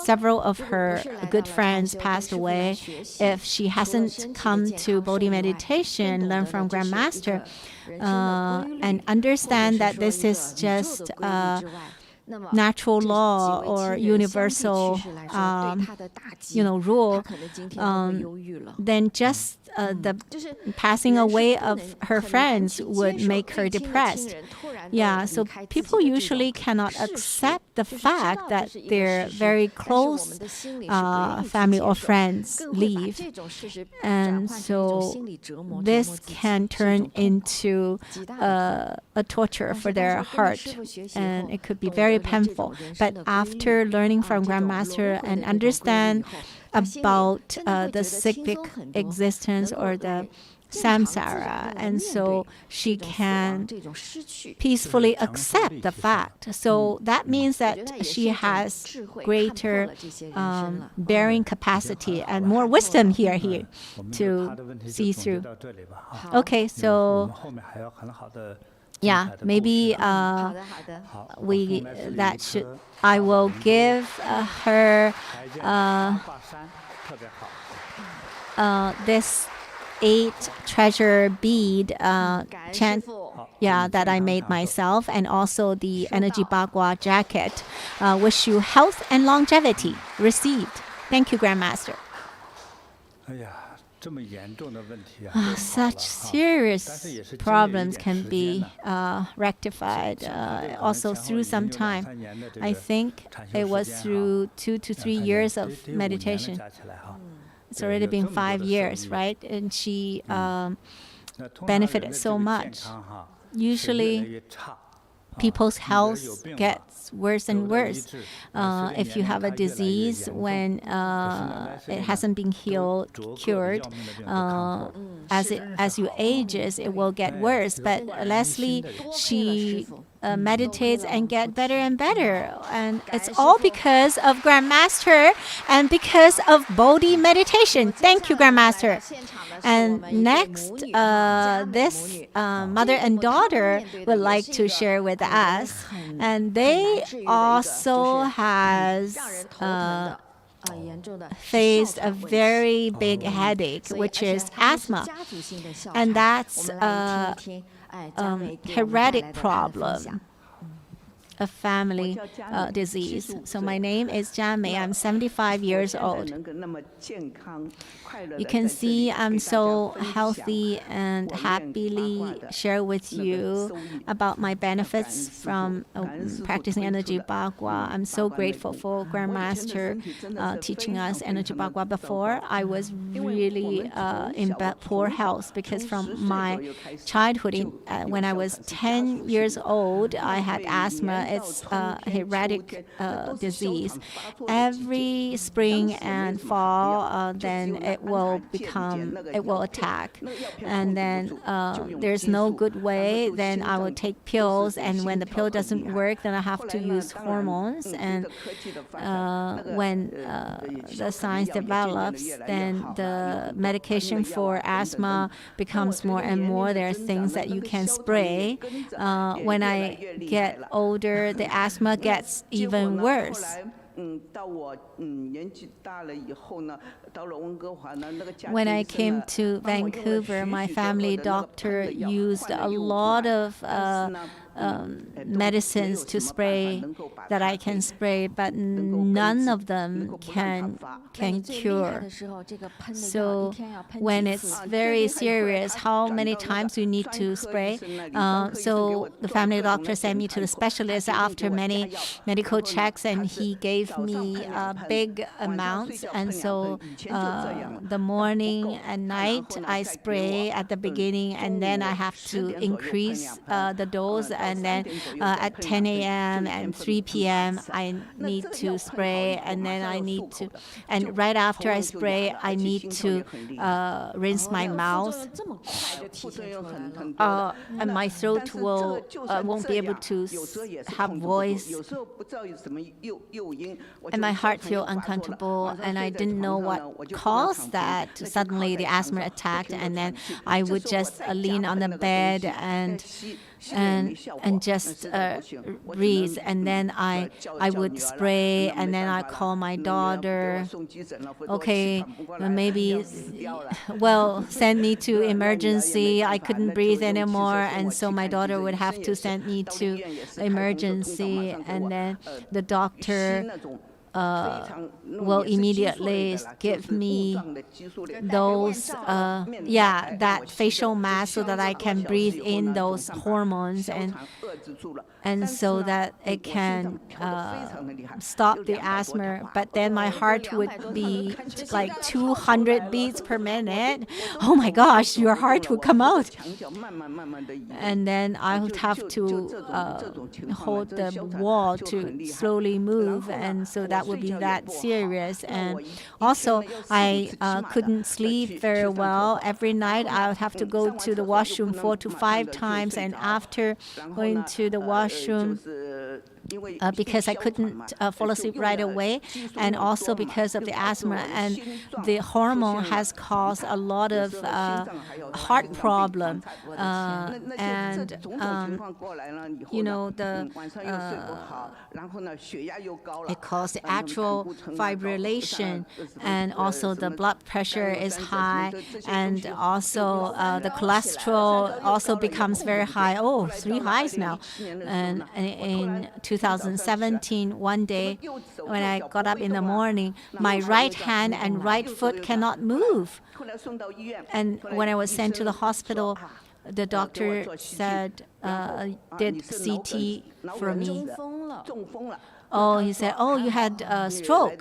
several of her good friends passed away. If she hasn't come to Bodhi meditation, learn from Grandmaster, and understand that this is just natural law or universal, rule, then just the passing away of her friends would make her depressed. Yeah, so people usually cannot accept the fact that their very close family or friends leave. And so this can turn into a torture for their heart, and it could be very painful. But after learning from Grandmaster and understand about the cyclic existence or the samsara, and so she can peacefully accept the fact. So that means that she has greater bearing capacity and more wisdom here to see through. Okay, so maybe I will give her this 8 treasure bead chant, that I made myself, and also the Energy Bagua jacket. Wish you health and longevity. Received. Thank you, Grandmaster. Such serious problems can be rectified also through some time. I think it was through 2 to 3 years of meditation. It's already been 5 years, right? And she benefited so much. Usually, people's health gets worse and worse. If you have a disease when it hasn't been cured, as you ages, it will get worse. But Leslie, she meditates and get better and better, and it's all because of Grandmaster and because of Bodhi meditation. Thank you, Grandmaster. And next, this mother and daughter would like to share with us, and they also has faced a very big headache, which is asthma, and that's hereditary problem, a family disease. So my name is Jianmei. I'm 75 years old. You can see I'm so healthy and happily share with you about my benefits from practicing Energy Bagua. I'm so grateful for Grandmaster teaching us Energy Bagua. Before, I was really in poor health because from my childhood, when I was 10 years old, I had asthma. it's a hereditary disease. Every spring and fall, then it will attack. And then there's no good way, then I will take pills, and when the pill doesn't work, then I have to use hormones. And when the science develops, then the medication for asthma becomes more and more. There are things that you can spray. When I get older, the asthma gets even worse. When I came to Vancouver, my family doctor used a lot of medicines to spray that I can spray, but none of them can cure. So when it's very serious, how many times you need to spray? So the family doctor sent me to the specialist after many medical checks, and he gave me big amounts. And so the morning and night I spray at the beginning, and then I have to increase the dose. And then at 10 a.m. and 3 p.m. I need to spray, and then and right after I spray, I need to rinse my mouth, and my throat won't be able to have voice, and my heart feel uncomfortable, and I didn't know what caused that. Suddenly the asthma attacked, and then I would just lean on the bed and just breathe, and then I would spray, and then I call my daughter. Okay, maybe, well, send me to emergency. I couldn't breathe anymore, and so my daughter would have to send me to emergency, and then the doctor will immediately give me those, that facial mask so that I can breathe in those hormones, and so that it can stop the asthma. But then my heart would be like 200 beats per minute. Oh my gosh, your heart would come out. And then I would have to hold the wall to slowly move, and so that would be that serious. And also I couldn't sleep very well. Every night I would have to go to the washroom 4 to 5 times, and after going to the washroom, because I couldn't fall asleep right away, and also because of the asthma, and the hormone has caused a lot of heart problem, and it caused the atrial fibrillation, and also the blood pressure is high, and also the cholesterol also becomes very high. 3 highs now. And in 2017, one day when I got up in the morning, my right hand and right foot cannot move. And when I was sent to the hospital, the doctor said, did CT for me. He said, you had a stroke.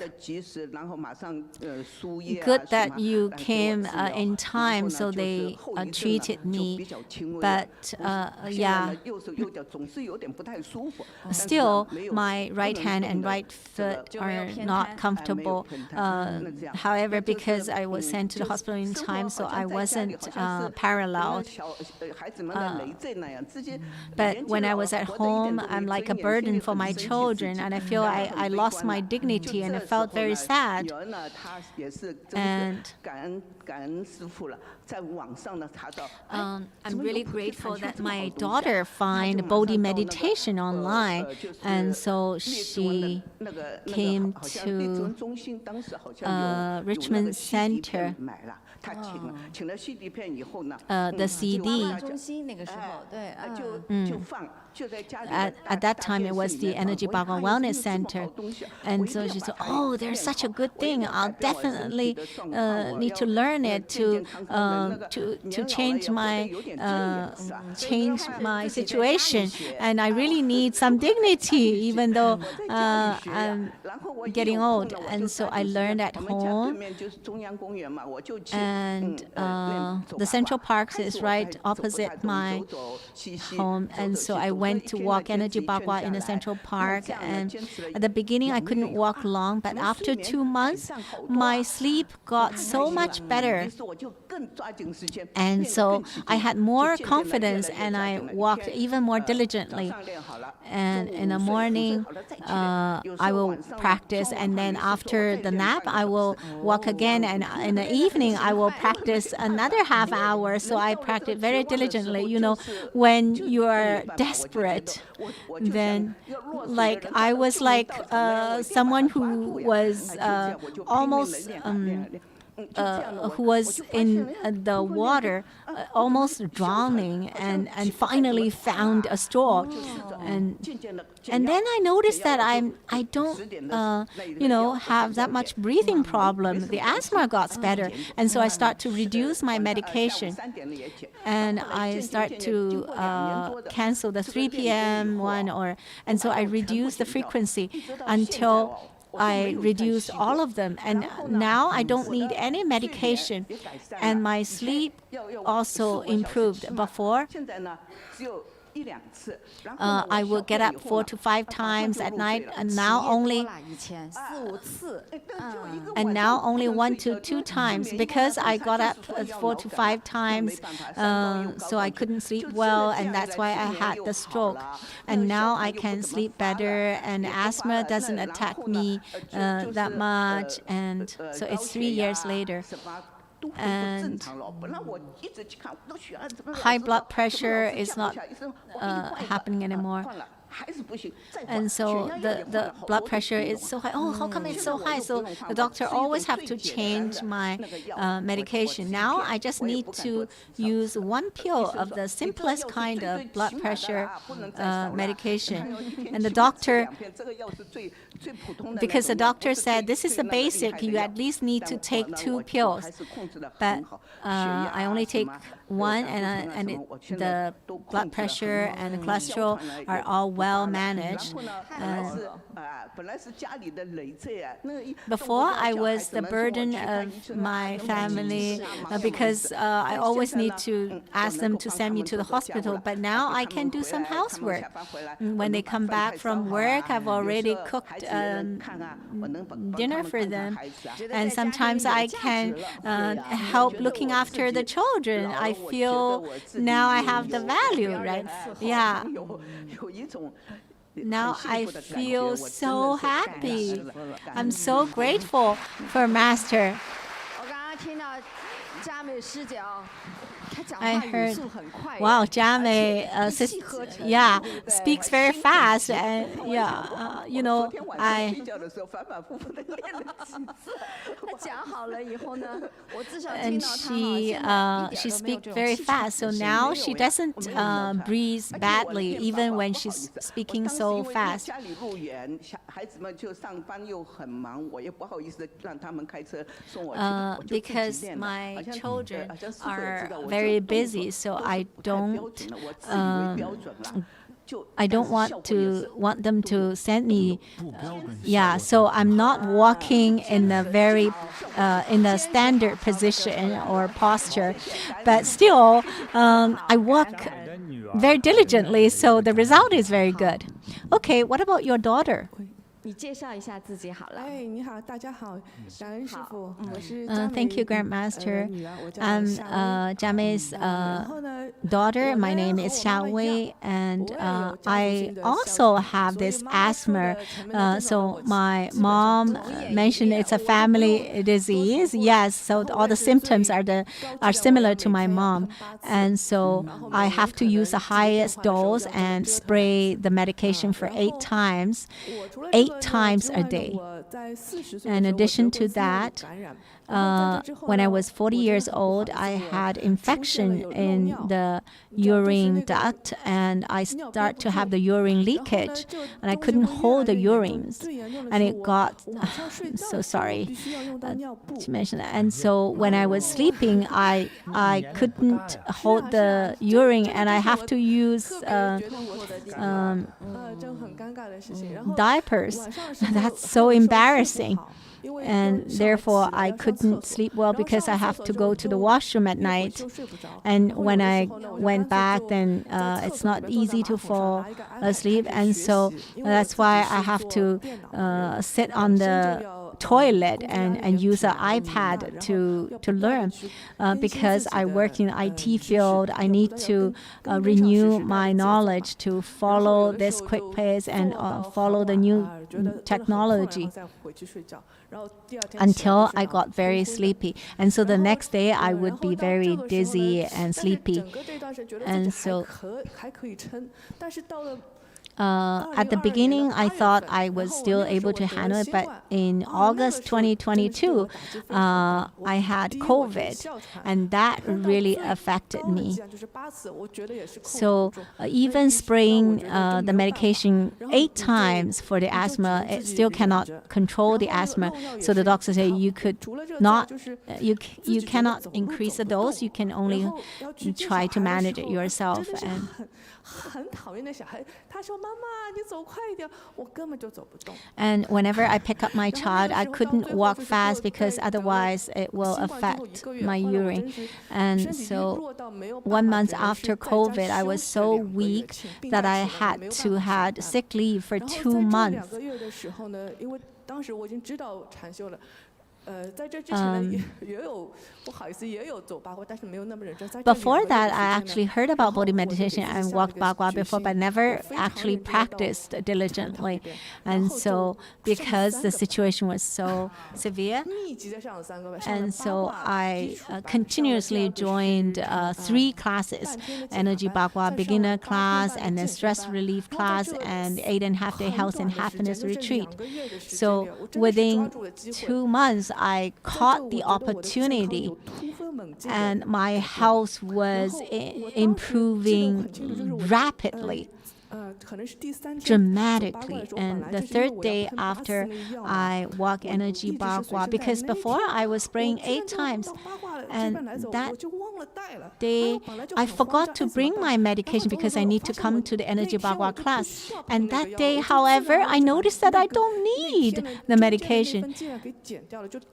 Good that you came in time, so they treated me. But still, my right hand and right foot are not comfortable. However, because I was sent to the hospital in time, so I wasn't paralleled. But when I was at home, I'm like a burden for my children, and I feel I lost my dignity, and I felt very sad. And I'm really grateful that my daughter found Bodhi meditation online, and so she came to Richmond Center. The CD. At that time, it was the Energy Bagua Wellness Center. And so she said, there's such a good thing. I'll definitely need to learn it to change my situation. And I really need some dignity, even though I'm getting old. And so I learned at home. And the Central Park is right opposite my home. And so I went went to walk Energy Bagua in the Central Park. And at the beginning, I couldn't walk long, but after 2 months, my sleep got so much better. And so I had more confidence, and I walked even more diligently. And in the morning, I will practice, and then after the nap, I will walk again, and in the evening, I will practice another half hour. So I practice very diligently. You know, when you are desperate, then like I was like someone who was almost who was in the water, almost drowning, and finally found a straw, and then I noticed that I don't have that much breathing problem. The asthma got better, and so I start to reduce my medication, and I start to cancel the 3 p.m. one, and so I reduce the frequency until I reduced all of them, and now I don't need any medication, and my sleep also improved. Before, I would get up 4 to 5 times at night, and now only 1 to 2 times, because I got up 4 to 5 times, so I couldn't sleep well, and that's why I had the stroke. And now I can sleep better, and asthma doesn't attack me that much, and so it's 3 years later. And high blood pressure is not happening anymore. And so the blood pressure is so high. Oh, how come it's so high? So the doctor always have to change my medication. Now I just need to use 1 pill of the simplest kind of blood pressure medication. And the doctor, because the doctor said this is the basic, you at least need to take 2 pills. But I only take 1, and the blood pressure and the cholesterol are all well managed. Before, I was the burden of my family because I always need to ask them to send me to the hospital. But now I can do some housework. When they come back from work, I've already cooked dinner for them. And sometimes I can help looking after the children. I feel now I have the value, right? Yeah. Now I feel so happy. I'm so grateful for Master. I heard, wow, Jamie, speaks very fast, and and she speaks very fast. So now she doesn't breathe badly, even when she's speaking so fast. Because my children are very busy, so I don't want them to send me. So I'm not walking in the very in the standard position or posture, but still I walk very diligently, so the result is very good. Okay, what about your daughter? 你介绍一下自己好了。哎，你好，大家好，感恩师傅，我是 Thank you, Grandmaster. I'm Jamie's daughter. My name is Xiaowei, and I also have this asthma. So my mom mentioned it's a family disease. Yes, so all the symptoms are similar to my mom, and so I have to use the highest dose and spray the medication for 8 times. 8 times a day. In addition to that, when I was 40 years old, I had infection in the urine duct, and I start to have the urine leakage, and I couldn't hold the urines, and it got so sorry to mention that. And so when I was sleeping, I couldn't hold the urine, and I have to use diapers. That's so embarrassing. and therefore I couldn't sleep well because I have to go to the washroom at night. And when I went back, then it's not easy to fall asleep, and so that's why I have to sit on the toilet and use an iPad to learn. Because I work in IT field, I need to renew my knowledge to follow this quick pace and follow the new technology until I got very sleepy. And so the next day I would be very dizzy and sleepy. And so at the beginning, I thought I was still able to handle it, but in August 2022, I had COVID, and that really affected me. So even spraying the medication 8 times for the asthma, it still cannot control the asthma. So the doctor said you cannot increase the dose. You can only try to manage it yourself. And whenever I pick up my child, I couldn't walk fast because otherwise it will affect my urine. And so 1 month after COVID, I was so weak that I had to have sick leave for 2 months. Before that, I actually heard about Bodhi meditation and walked Bagua before, but never actually practiced diligently. And so, because the situation was so severe, and so I continuously joined 3 classes: Energy Bagua beginner class, and then stress relief class, and 8.5-day health and happiness retreat. So within 2 months, I caught the opportunity, and my health was improving rapidly, dramatically. And the 3rd day after I walked Energy Bagua, because before I was spraying 8 times, and that day I forgot to bring my medication because I need to come to the Energy Bagua class. And that day, however, I noticed that I don't need the medication.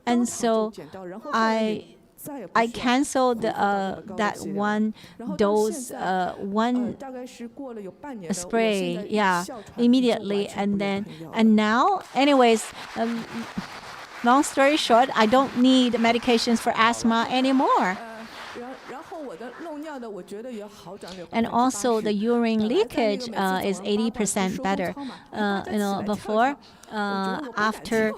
And so I canceled that 1 dose, 1 spray, immediately. And now, anyways, long story short, I don't need medications for asthma anymore. And also the urine leakage is 80% better. Before, after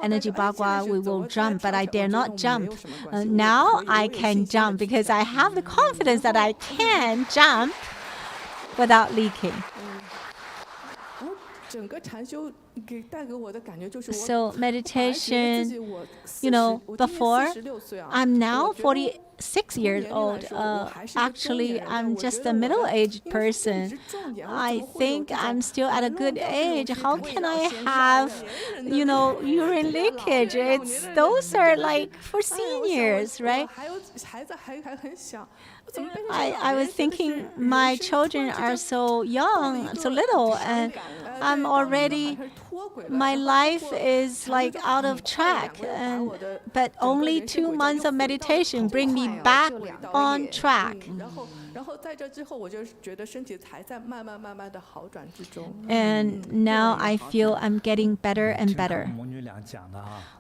Energy Bagua, we will jump, but I dare not jump. Now I can jump because I have the confidence that I can jump without leaking. So meditation, before, I'm now 46 years old. Actually, I'm just a middle-aged person. I think I'm still at a good age. How can I have, urine leakage? Those are like for seniors, right? I was thinking my children are so young, so little, and I'm already, my life is like out of track. But only 2 months of meditation bring me back on track. And now I feel I'm getting better and better.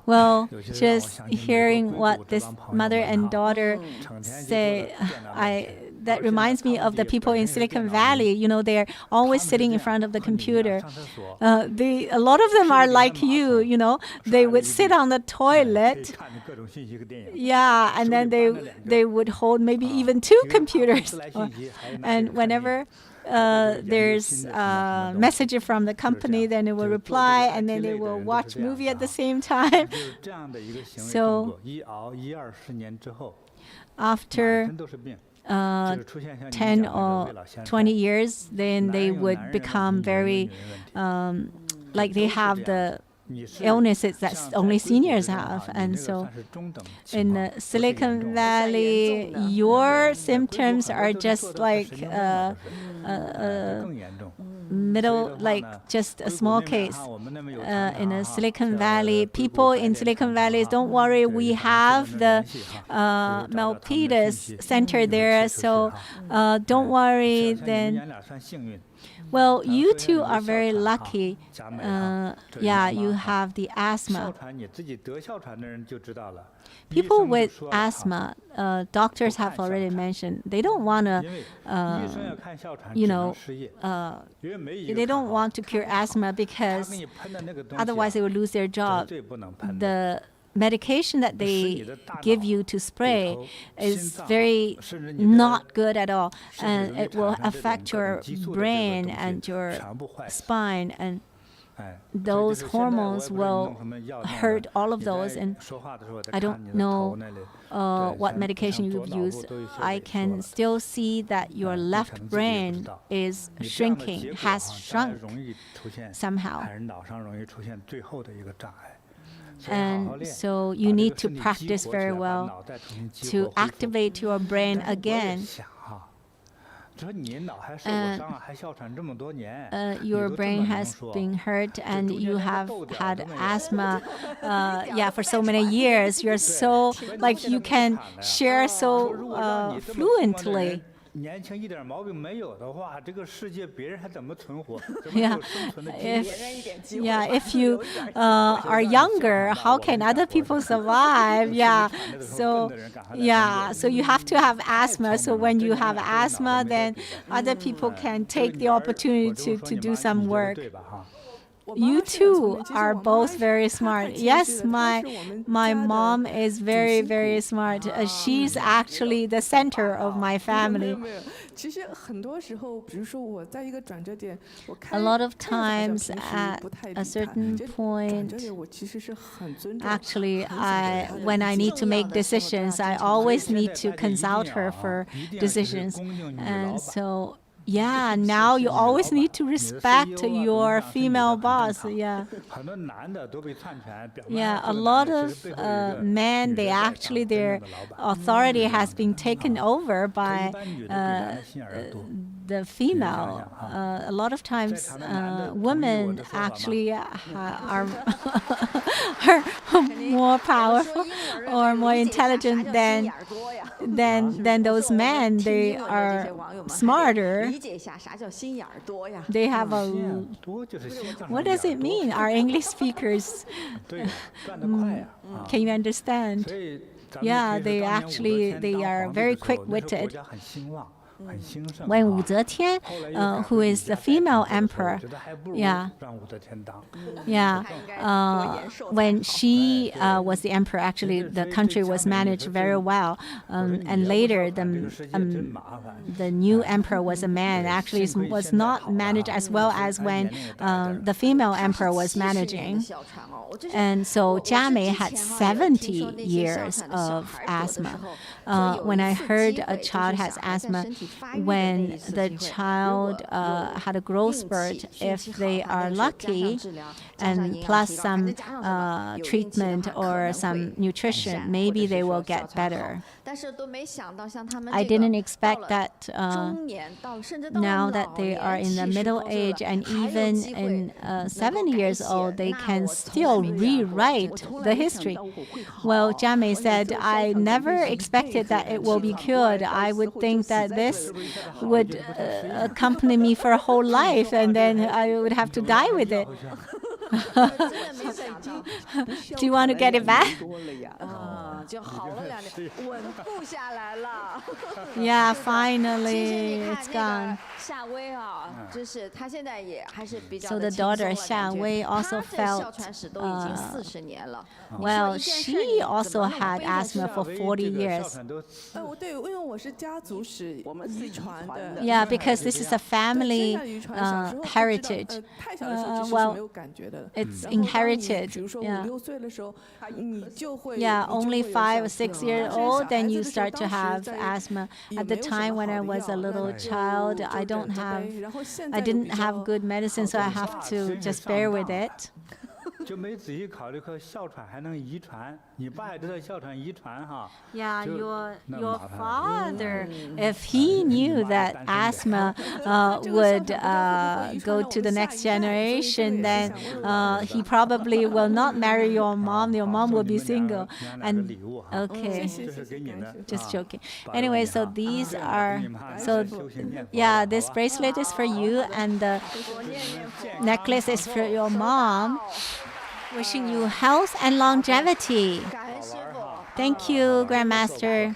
Well, just hearing what this mother and daughter say, that reminds me of the people in Silicon Valley. They're always sitting in front of the computer. A lot of them are like you, they would sit on the toilet. Yeah, and then they would hold maybe even 2 computers. And whenever there's a message from the company, then they will reply, and then they will watch movie at the same time. So after 10 or 20 years, then they would become very, like they have the illnesses that only seniors have. And so in Silicon Valley, your symptoms are just like middle, like just a small case in a Silicon Valley. People in Silicon Valley, don't worry, we have the Milpitas Center there, so don't worry then. Well, you two are very lucky. Yeah, you have the asthma. People with asthma, doctors have already mentioned, they don't want to, they don't want to cure asthma because otherwise they will lose their job. The medication that they give you to spray is very not good at all, and it will affect your brain and your spine, and those hormones will hurt all of those. And I don't know what medication you've used. I can still see that your left brain is shrinking, has shrunk somehow. And so you need to practice very well to activate your brain again. Your brain has been hurt and you have had asthma for so many years. You're so, like, you can share so fluently. If you are younger, how can other people survive? So you have to have asthma. So when you have asthma, then other people can take the opportunity to do some work. You two are both very smart. Yes, my mom is very, very smart. She's actually the center of my family. A lot of times at a certain point, actually, when I need to make decisions, I always need to consult her for decisions. And so now you always need to respect your female boss. A lot of men, their authority has been taken over by the female. A lot of times, women actually are more powerful or more intelligent than those men. They are smarter. They have a... What does it mean? Our English speakers, can you understand? They are very quick-witted. When Wu Zetian, who is the female emperor, when she was the emperor, actually the country was managed very well. And later, the new emperor was a man. Actually, was not managed as well as when the female emperor was managing. And so Jiamei had 70 years of asthma. When I heard a child has asthma, when the child had a growth spurt, if they are lucky, and plus some treatment or some nutrition, maybe they will get better. I didn't expect that now that they are in the middle age and even in 70 years old, they can still rewrite the history. Well, Jiamei said, I never expected that it will be cured. I would think that this would accompany me for a whole life, and then I would have to die with it. Do you want to get it back? Finally, it's gone. So the daughter Xia Wei also felt, she also had asthma for 40 years. Because this is a family heritage. It's inherited. Only 5 or 6 years old, then you start to have asthma. At the time when I was a little child, I didn't have good medicine, so I have to just bear with it. 就没仔细考虑过哮喘还能遗传。你爸也知道哮喘遗传哈。Yeah, your father, if he knew that asthma would go to the next generation, then he probably will not marry your mom. Your mom will be single. And okay, just joking. Anyway, so these are yeah, this bracelet is for you, and the necklace is for your mom. Wishing you health and longevity. Thank you, Grandmaster.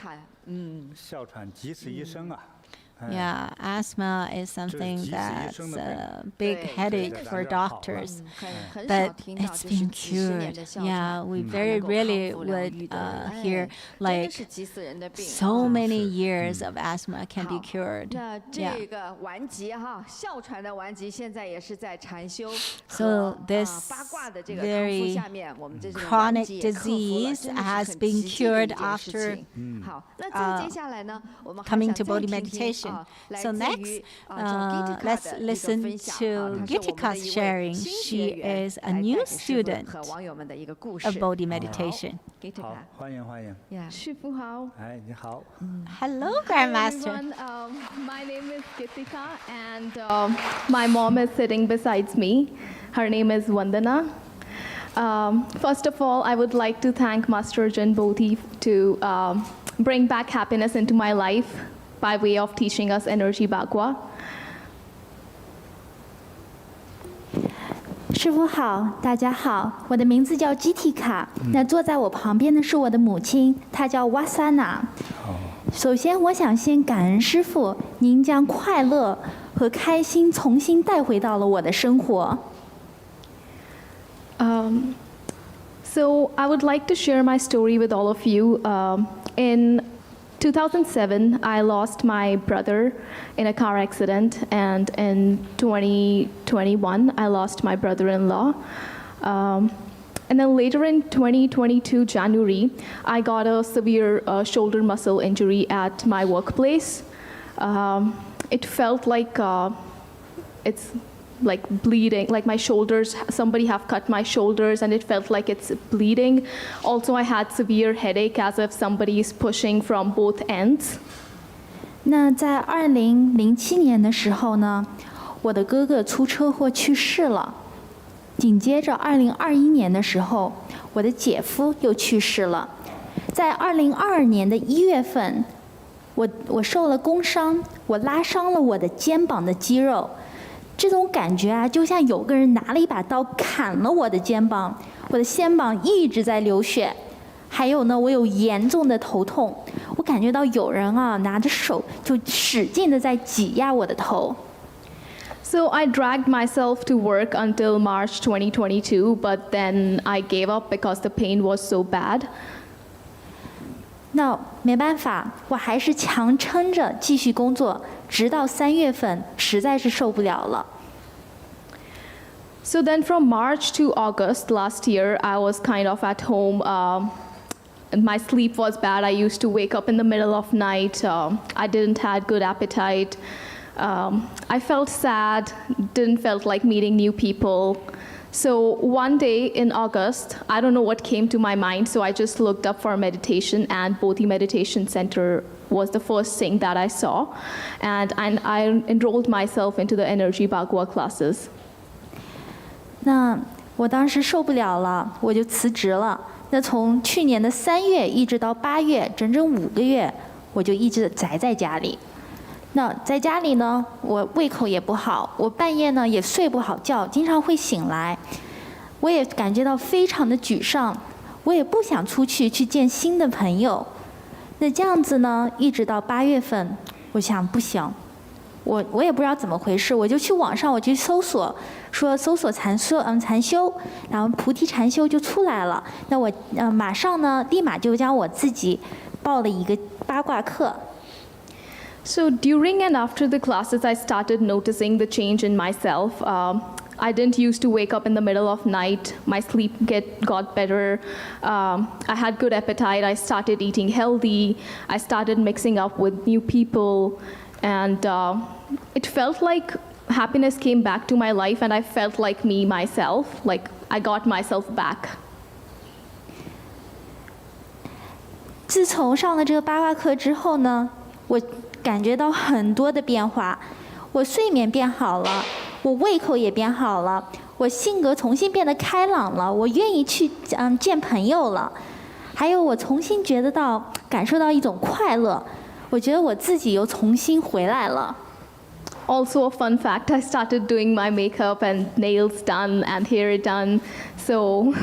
Yeah, asthma is something that's a big headache for doctors, but it's been cured. Yeah, we very rarely would hear like so many years of asthma can be cured. Yeah. So this very chronic disease has been cured after coming to Bodhi meditation. So next, let's listen to Gitika's sharing. She is a new student of Bodhi meditation. Hello, Grandmaster. My name is Gitika, and my mom is sitting beside me. Her name is Vandana. First of all, I would like to thank Master JinBodhi to bring back happiness into my life by way of teaching us Energy Bagua. 师父好，大家好，我的名字叫基提卡。那坐在我旁边的是我的母亲，她叫瓦萨娜。首先，我想先感恩师父，您将快乐和开心重新带回到了我的生活。So I would like to share my story with all of you. In 2007, I lost my brother in a car accident, and in 2021, I lost my brother-in-law. And then later in 2022, January, I got a severe shoulder muscle injury at my workplace. It felt like it's like bleeding, like my shoulders, somebody have cut my shoulders and it felt like it's bleeding. Also, I had severe headache as if somebody is pushing from both ends. 那在2007年的时候呢，我的哥哥出车祸去世了。紧接着2021年的时候，我的姐夫又去世了。在2022年的1月份，我受了工伤，我拉伤了我的肩膀的肌肉。这种感觉啊，就像有个人拿了一把刀砍了我的肩膀，我的肩膀一直在流血。还有呢，我有严重的头痛，我感觉到有人啊拿着手就使劲的在挤压我的头。So I dragged myself to work until March 2022, but then I gave up because the pain was so bad. 那没办法，我还是强撑着继续工作，直到3月份，实在是受不了了。So then from March to August last year, I was kind of at home. And my sleep was bad. I used to wake up in the middle of night. I didn't have good appetite. I felt sad, didn't felt like meeting new people. So one day in August, I don't know what came to my mind, so I just looked up for meditation, and Bodhi Meditation Center was the first thing that I saw. And I enrolled myself into the Energy Bagua classes. 那我当时受不了了，我就辞职了。那从去年的3月一直到8月，整整5个月，我就一直宅在家里。那在家里呢，我胃口也不好，我半夜呢也睡不好觉，经常会醒来。我也感觉到非常的沮丧，我也不想出去见新的朋友。那这样子呢，一直到8月份，我想不行，我也不知道怎么回事，我就去网上去搜索，说搜索禅修，然后菩提禅修就出来了。那我马上呢，立马就将我自己报了一个八卦课。So during and after the classes, I started noticing the change in myself. I didn't used to wake up in the middle of night. My sleep got better. I had good appetite. I started eating healthy. I started mixing up with new people. And it felt like happiness came back to my life, and I felt like me myself, like I got myself back. 自从上了这个八卦课之后呢，我感觉到很多的变化。我睡眠变好了，我胃口也变好了，我性格重新变得开朗了，我愿意去见朋友了，还有我重新感受到一种快乐。我觉得我自己又重新回来了。Also a fun fact, I started doing my makeup and nails done and hair done. So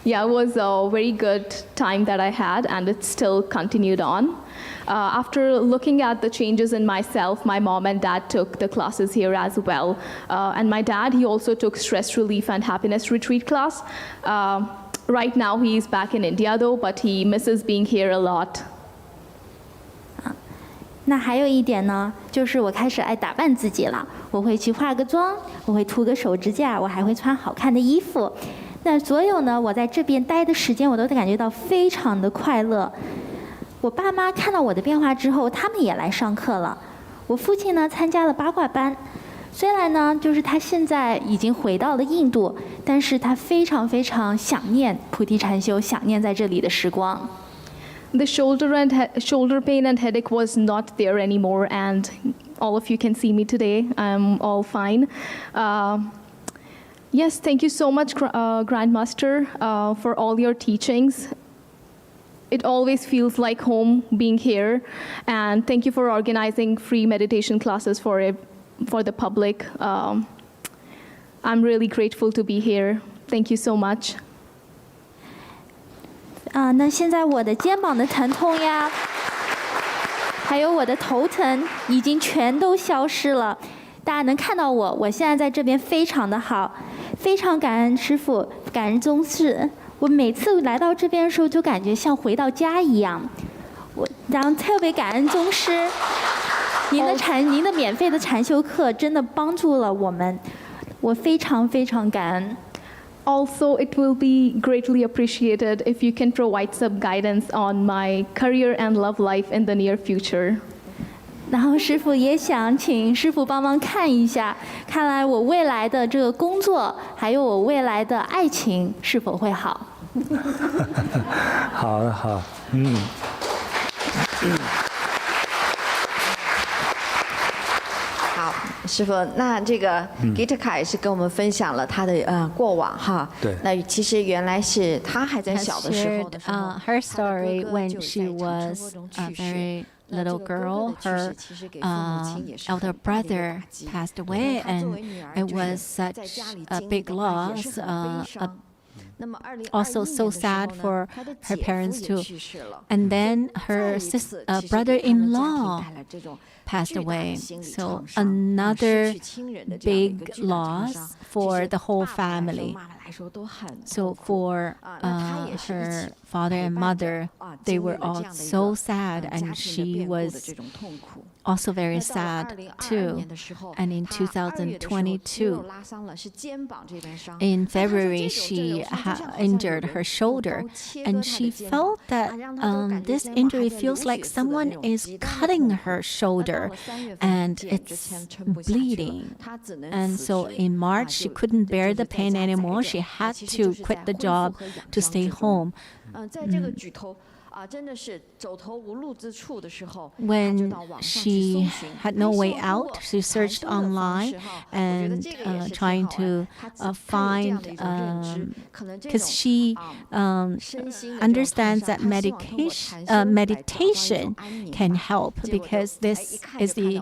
yeah, it was a very good time that I had, and it still continued on. After looking at the changes in myself, my mom and dad took the classes here as well. And my dad, he also took stress relief and happiness retreat class. Right now he's back in India though, but he misses being here a lot. 那还有一点呢，就是我开始爱打扮自己了。我会去化个妆，我会涂个手指甲，我还会穿好看的衣服。那所有呢，我在这边待的时间，我都感觉到非常的快乐。我爸妈看到我的变化之后，他们也来上课了。我父亲呢，参加了八卦班。虽然呢，就是他现在已经回到了印度，但是他非常非常想念菩提禅修，想念在这里的时光。The shoulder pain and headache was not there anymore, and all of you can see me today. I'm all fine. Yes, thank you so much, Grandmaster, for all your teachings. It always feels like home being here, and thank you for organizing free meditation classes for the public. I'm really grateful to be here. Thank you so much. 那现在我的肩膀的疼痛呀，还有我的头疼已经全都消失了。大家能看到我现在在这边非常的好，非常感恩师父，感恩宗师。我每次来到这边的时候，就感觉像回到家一样。然后特别感恩宗师，您的免费的禅修课真的帮助了我们，我非常非常感恩。Also, it will be greatly appreciated if you can provide some guidance on my career and love life in the near future. 然后师父也想请师父帮忙看一下，看来我未来的这个工作，还有我未来的爱情是否会好。好，好，师父，那这个吉特卡也是跟我们分享了他的过往哈。对。那其实原来是他还在小的时候的时候 her story when she was a very little girl, her elder brother passed away, and it was such a big loss. Also so sad for her parents too. And then her brother-in-law passed away. So another big loss for the whole family. So for her father and mother, they were all so sad, and she was also very sad too. And in 2022, in February, she injured her shoulder, and she felt that this injury feels like someone is cutting her shoulder, and it's bleeding. And so in March, she couldn't bear the pain anymore. She had to quit the job to stay home. When she had no way out, she searched online and trying to find, because she understands that meditation can help, because this is the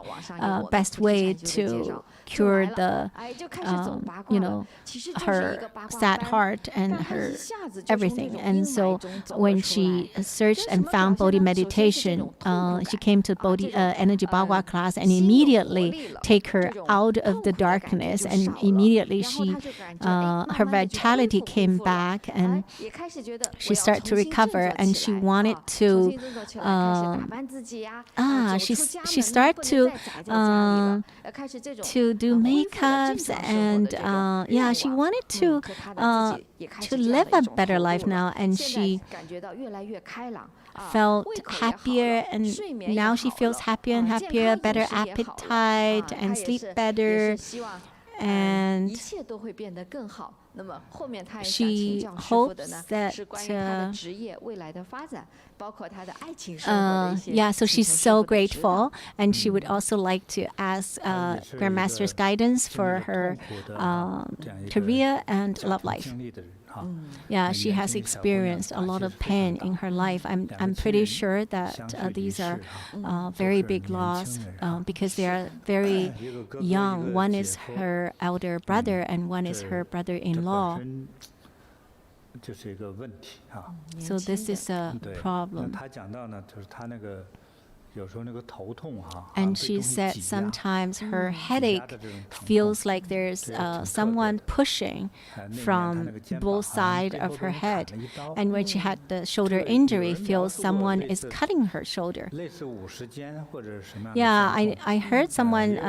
best way to cure the, her sad heart and her everything. And so when she searched and found Bodhi meditation, she came to Bodhi Energy Bagua class, and immediately take her out of the darkness, and immediately she, her vitality came back, and she started to recover, and she wanted to, she started to do makeups, and she wanted to live a better life now, and she felt happier, and now she feels happier and happier, better appetite and sleep better. And she hopes that yeah, so she's so grateful, and she would also like to ask Grandmaster's guidance for her career and love life. Yeah, she has experienced a lot of pain in her life. I'm pretty sure that these are very big loss because they are very young. One is her elder brother, and one is her brother-in-law. So this is a problem. And she said sometimes her headache feels like there's someone pushing from both sides of her head. And when she had the shoulder injury, feels someone is cutting her shoulder. Yeah, I heard someone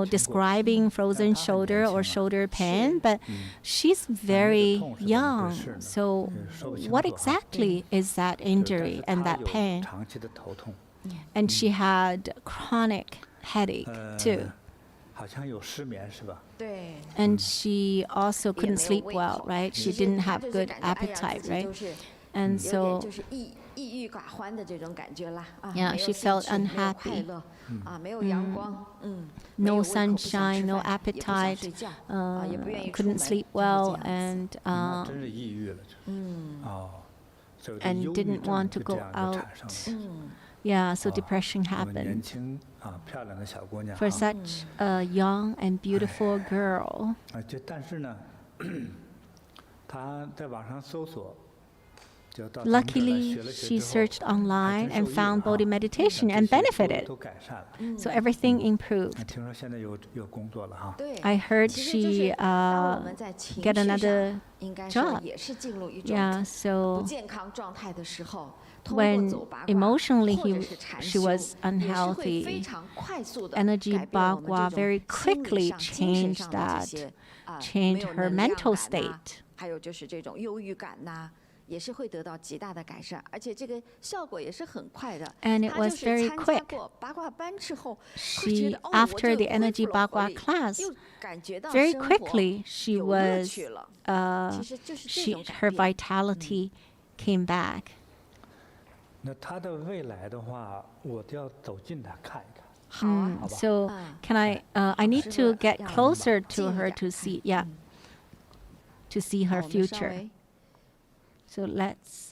describing frozen shoulder or shoulder pain, but she's very young. So what exactly is that injury and that pain? And she had chronic headache too. And she also couldn't sleep well, right? She didn't have good appetite, right? And so yeah, she felt unhappy. No sunshine, no appetite, couldn't sleep well, and didn't want to go out. Yeah, so depression happened for such a young and beautiful girl. Luckily, she searched online and found Bodhi meditation and benefited. So everything improved. I heard she get another job. Yeah, so when emotionally she was unhealthy, Energy Bagua very quickly changed that, changed her mental state. And it was very quick. She, after the Energy Bagua class, very quickly her vitality came back. So can I need to get closer to her to see, to see her future. So let's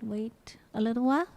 wait a little while.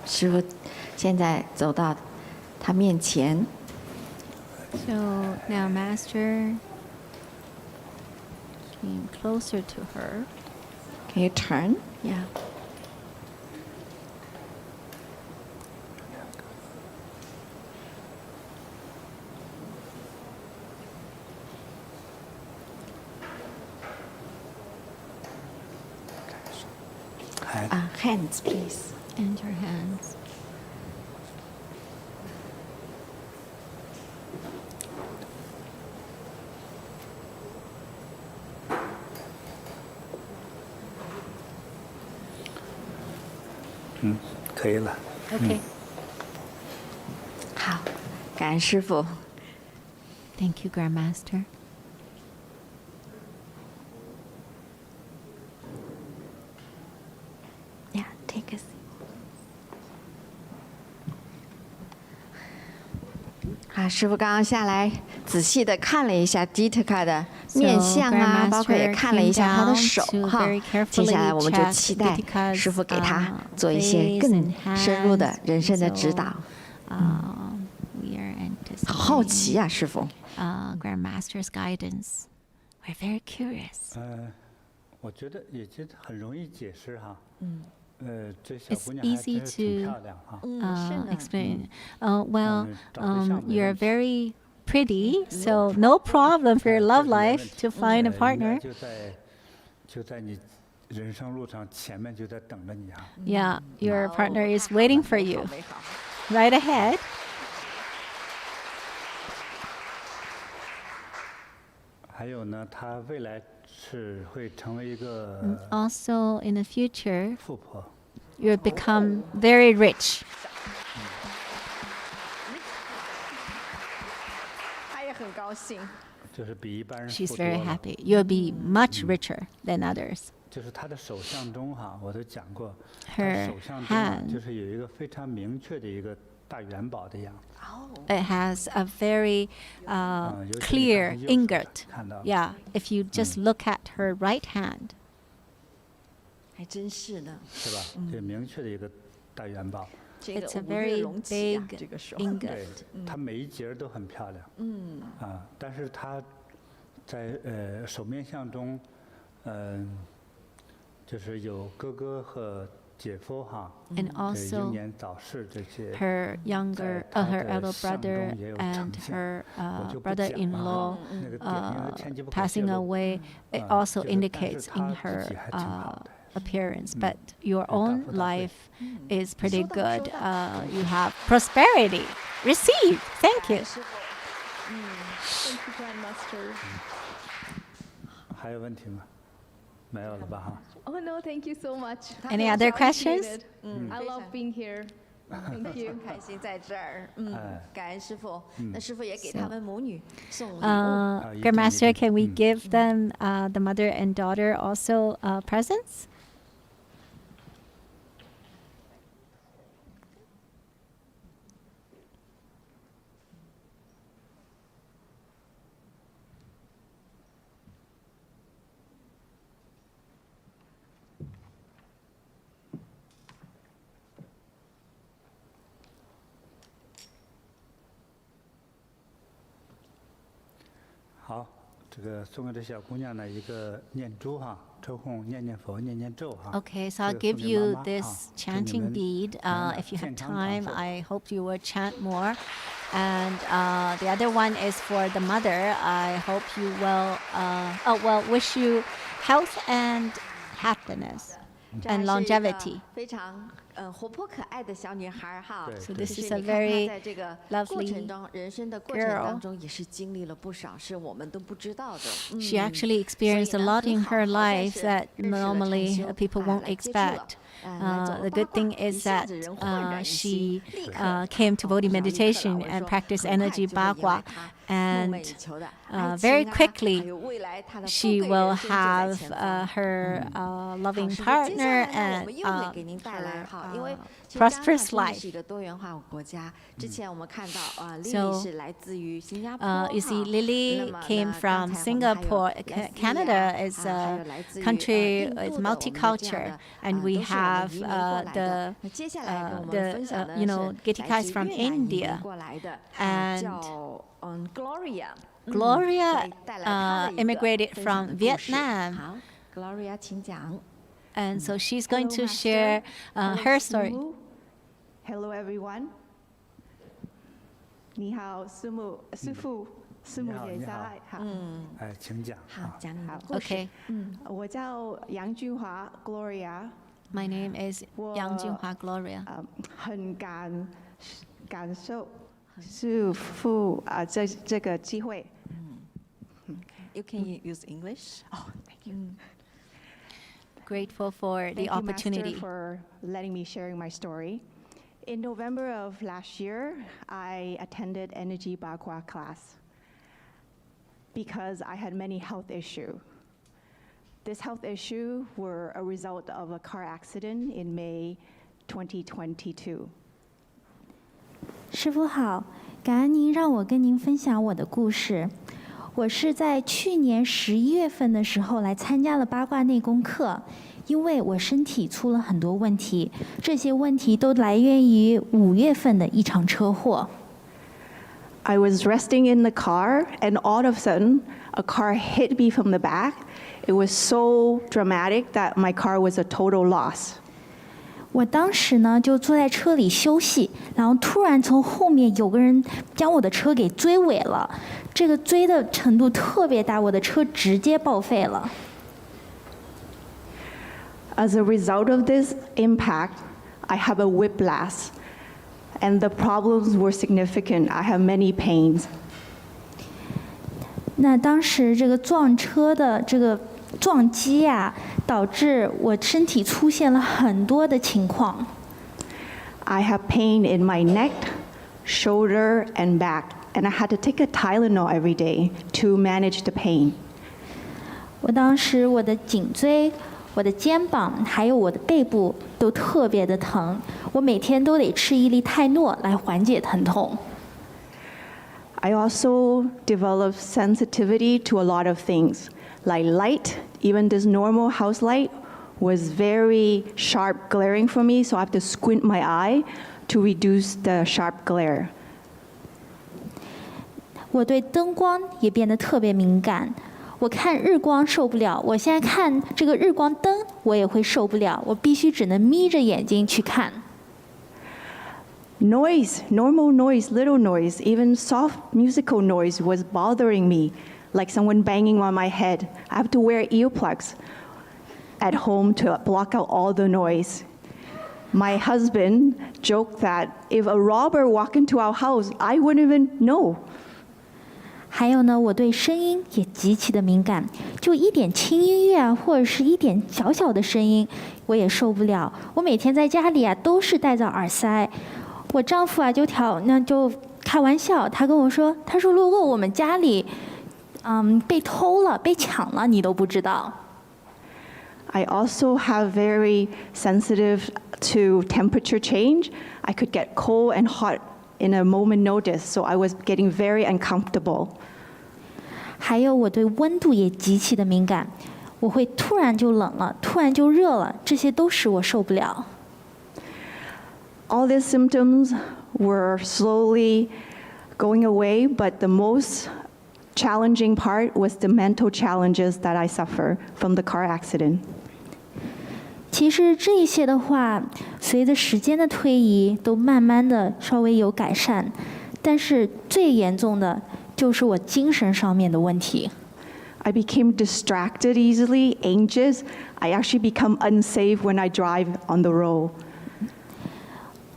So now Master came closer to her. Can you turn? Yeah. Hands, please. And your hands. Okay. 好，感恩师父。Thank you, Grandmaster. Yeah, take a seat. 啊，师父刚刚下来仔细的看了一下 Ditka 的面相啊，包括也看了一下他的手哈。接下来我们就期待师父给他做一些更深入的人生的指导。好好奇呀，师父。Grandmaster's guidance. We're very curious. 我觉得也就很容易解释哈。这小 It's 姑娘还 easy 真是挺 to 漂亮哈。explain. Well, you're very pretty, so no problem for your love life to find a partner. 就在你人生路上前面就在等着你哈。Yeah, your partner is waiting for you. Right ahead. 还有呢，她未来是会成为一个 Also, in the future, 富婆。you'll become very rich. 他也很高兴。就是比一般人 She's 富多 very 了。 happy. You'll be much richer than others. 就是她的手相中哈，我都讲过，她 Her 手相中啊 hand 就是有一个非常明确的一个大元宝的样子。It has a very 尤其是 clear 看右手 ingot. 看到了 Yeah, if you just look at her right hand. 还真是的。是吧？这明确的一个大元宝。这个 It's a 五月 very 隆起啊， big 这个手。 ingot. 对，它每一节都很漂亮。但是它在手面相中，就是有哥哥和姐夫哈， And 英 also 年早逝这些。 her younger, 在她 her 的 elder 相 brother 中也有 and 呈现。 her 我就不 brother-in-law 讲了哈那个典型的天机不可泄 passing 露。 away. It 嗯 also 就是但是 indicates 她 in 自 her 己还挺好的。 appearance, but your 大 own 富大贵。 life is pretty good. You have prosperity. Receive. Thank you. 师傅， Thank you, Grandmaster. 还有问题吗？没有了吧哈？ Oh no, thank you so much. Any other questions? I love being here. Thank you. 开心在这儿。感恩师傅。嗯那师傅也给他们母女送礼物。 Grandmaster, can we give them, the mother and daughter, also presents? "好，这个送给这小姑娘呢一个念珠哈，抽空念念佛，念念咒哈。 Okay, so I'll 这个 give 送给 you 妈妈 this 哈，祝你 chanting 们 bead. 能 If you have 健康长 time, 寿。 I hope you will chant more. And the other one is for the mother. I hope you will, wish you health and happiness 这 and 还是一个 longevity. 非常活泼可爱的小女孩哈。对 So 对 this 就是 is a 你看她 very 在这个过 lovely 程中，人生的过程 girl. 当中，也是经历了不少是我们都不知道的。 She actually experienced a lot in her life that normally people won't expect. The good thing is that she came to Bodhi meditation and practiced Energy Bagua, and very quickly she will have her loving partner and prosperous life. 是一个多元化国家。之前我们看到丽丽 So, 是来自于新加坡。 you see, Lily 那么呢 came 刚 from 才我们还有 Singapore. Leslie Canada 啊 is 还 a 有来自于 country 印度 is 的我们的这样 multiculture, 的 and we 都是我们 have 移民过来的 the 那接下来跟我们分享的是 Gitikai 来自 from 越南移民 India, 过来的 and 叫Gloria。 Gloria 带来她的一个 immigrated 分享 from 的故事 Vietnam. 好 ，Gloria，请讲。 And so she's Hello, going to Master. share Hello, her story. Sumu. Hello, everyone. 你好，师母，师父，师母姐你好在。好，哎，请讲。好，讲你的故事。 Okay, 我叫杨俊华 Gloria， my name is Yang Jinhua Gloria. 很感受师父这个机会。 You can use English. Oh, thank you. Grateful for the Thank you, Master, opportunity. for letting me sharing my story. In November of last year, I attended Energy Bagua class because I had many health issues. This health issue were a result of a car accident in May 2022. 师父好，感恩您让我跟您分享我的故事。我是在去年11月份的时候来参加了八卦内功课，因为我身体出了很多问题，这些问题都来源于5月份的一场车祸。I was resting in the car, and all of a sudden, a car hit me from the back. It was so dramatic that my car was a total loss. 我当时呢就坐在车里休息，然后突然从后面有个人将我的车给追尾了，这个追的程度特别大，我的车直接报废了。As a result of this impact, I have a whiplash, and the problems were significant. I have many pains. 那当时这个撞车的这个撞击啊，导致我身体出现了很多的情况。I have pain in my neck, shoulder, and back, and I had to take a Tylenol every day to manage the pain. 我当时我的颈椎、我的肩膀还有我的背部都特别的疼，我每天都得吃1粒泰诺来缓解疼痛。I also developed sensitivity to a lot of things, like light. Even this normal house light was very sharp glaring for me, so I have to squint my eye to reduce the sharp glare. 我对灯光也变得特别敏感，我看日光受不了，我现在看这个日光灯我也会受不了，我必须只能眯着眼睛去看。Noise, normal noise, little noise, even soft musical noise was bothering me, like someone banging on my head. I have to wear earplugs at home to block out all the noise. My husband joked that if a robber walked into our house, I wouldn't even know. 还有呢，我对声音也极其的敏感，就一点轻音乐啊，或者是一点小小的声音，我也受不了。我每天在家里啊，都是戴着耳塞。我丈夫啊就开玩笑，他跟我说，他说如果我们家里被偷了、被抢了，你都不知道。I also have very sensitive to temperature change. I could get cold and hot in a moment notice, so I was getting very uncomfortable. 还有我对温度也极其的敏感，我会突然就冷了，突然就热了，这些都使我受不了。All these symptoms were slowly going away, but the most challenging part was the mental challenges that I suffer from the car accident. 其实这一些的话，随着时间的推移，都慢慢的稍微有改善，但是最严重的就是我精神上面的问题。I became distracted easily, anxious. I actually become unsafe when I drive on the road.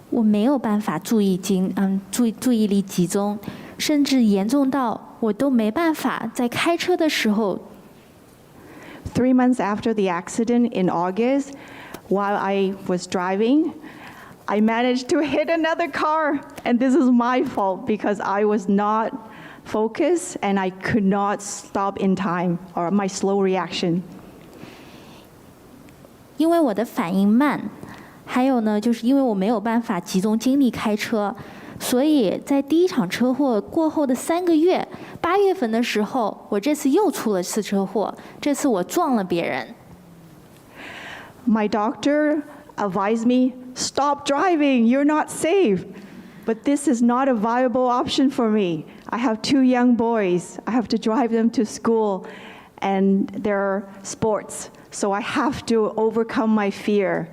我没有办法注意力集中，甚至严重到我都没办法在开车的时候。3 months after the accident in August, while I was driving, I managed to hit another car, and this is my fault because I was not focused and I could not stop in time, or my slow reaction. 因为我的反应慢。还有呢，就是因为我没有办法集中精力开车，所以在第一场车祸过后的3个月，8月份的时候，我这次又出了次车祸，这次我撞了别人。My doctor advised me, stop driving, you're not safe. But this is not a viable option for me. I have 2 young boys. I have to drive them to school and their sports. So I have to overcome my fear.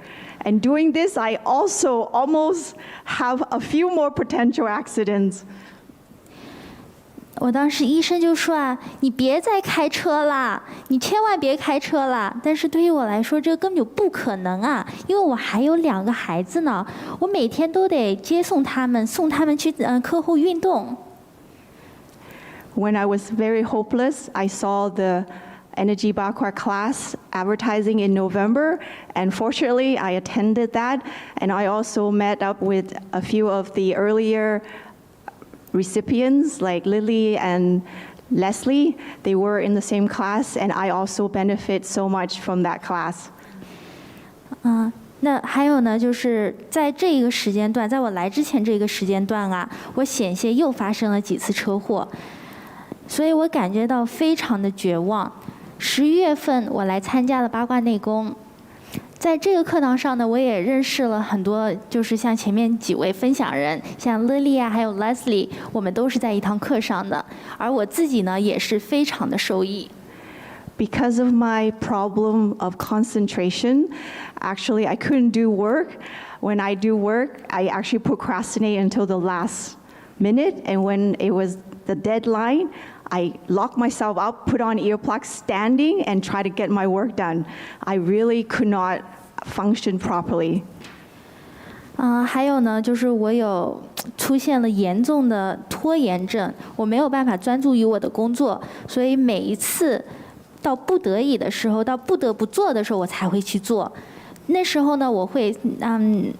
And doing this, I also almost have a few more potential accidents. 我当时医生就说啊，你别再开车啦，你千万别开车啦。但是对于我来说，这根本就不可能啊，因为我还有2个孩子呢，我每天都得接送他们，送他们去课后运动。When I was very hopeless, I saw the Energy Bagua class advertising in November, and fortunately I attended that, and I also met up with a few of the earlier recipients like Lily and Leslie. They were in the same class, and I also benefit so much from that class. 那还有呢，就是在这一个时间段，在我来之前这个时间段啊，我险些又发生了几次车祸，所以我感觉到非常的绝望。11月份我来参加了八卦内功，在这个课堂上呢，我也认识了很多，就是像前面几位分享人，像 Lily 啊，还有 Leslie， 我们都是在一堂课上的，而我自己呢也是非常的受益。Because of my problem of concentration, actually I couldn't do work. When I do work, I actually procrastinate until the last minute, and when it was the deadline, I lock myself up, put on earplugs, standing, and try to get my work done. I really could not function properly. 还有呢，就是我有出现了严重的拖延症，我没有办法专注于我的工作，所以每一次到不得已的时候，到不得不做的时候，我才会去做。那时候呢，我会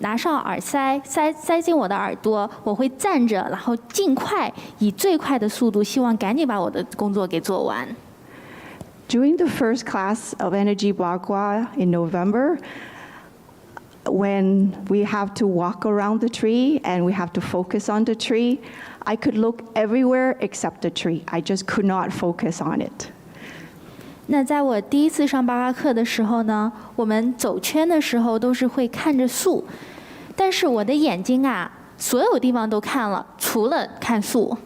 拿上耳塞，塞进我的耳朵，我会站着，然后尽快以最快的速度，希望赶紧把我的工作给做完。During the first class of Energy Bagua in November, when we have to walk around the tree and we have to focus on the tree, I could look everywhere except the tree. I just could not focus on it. 那在我第一次上巴巴课的时候呢，我们走圈的时候都是会看着树，但是我的眼睛啊，所有地方都看了，除了看树。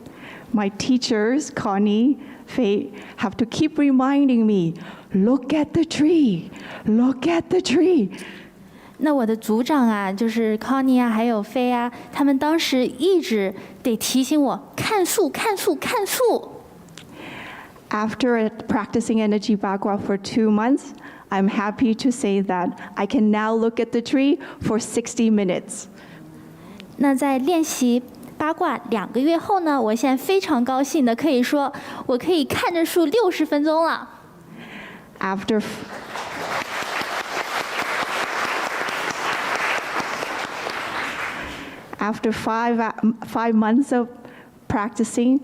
My teachers, Connie, Faye, have to keep reminding me, look at the tree, look at the tree. 那我的组长啊，就是 Connie 啊，还有飞啊，他们当时一直得提醒我看树，看树，看树。After practicing Energy Bagua for 2 months, I'm happy to say that I can now look at the tree for 60 minutes. 那在练习八卦2个月后呢，我现在非常高兴的可以说，我可以看着树60分钟了。After 5 months of practicing,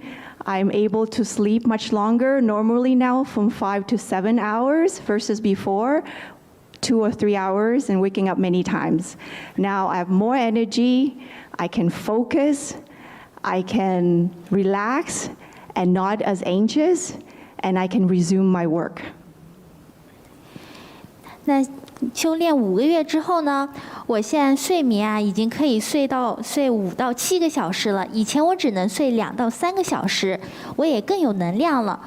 I'm able to sleep much longer, normally now from 5 to 7 hours versus before 2 or 3 hours and waking up many times. Now I have more energy, I can focus, I can relax and not as anxious, and I can resume my work. 那修炼5个月之后呢，我现在睡眠啊已经可以睡5到7个小时了。以前我只能睡2到3个小时，我也更有能量了。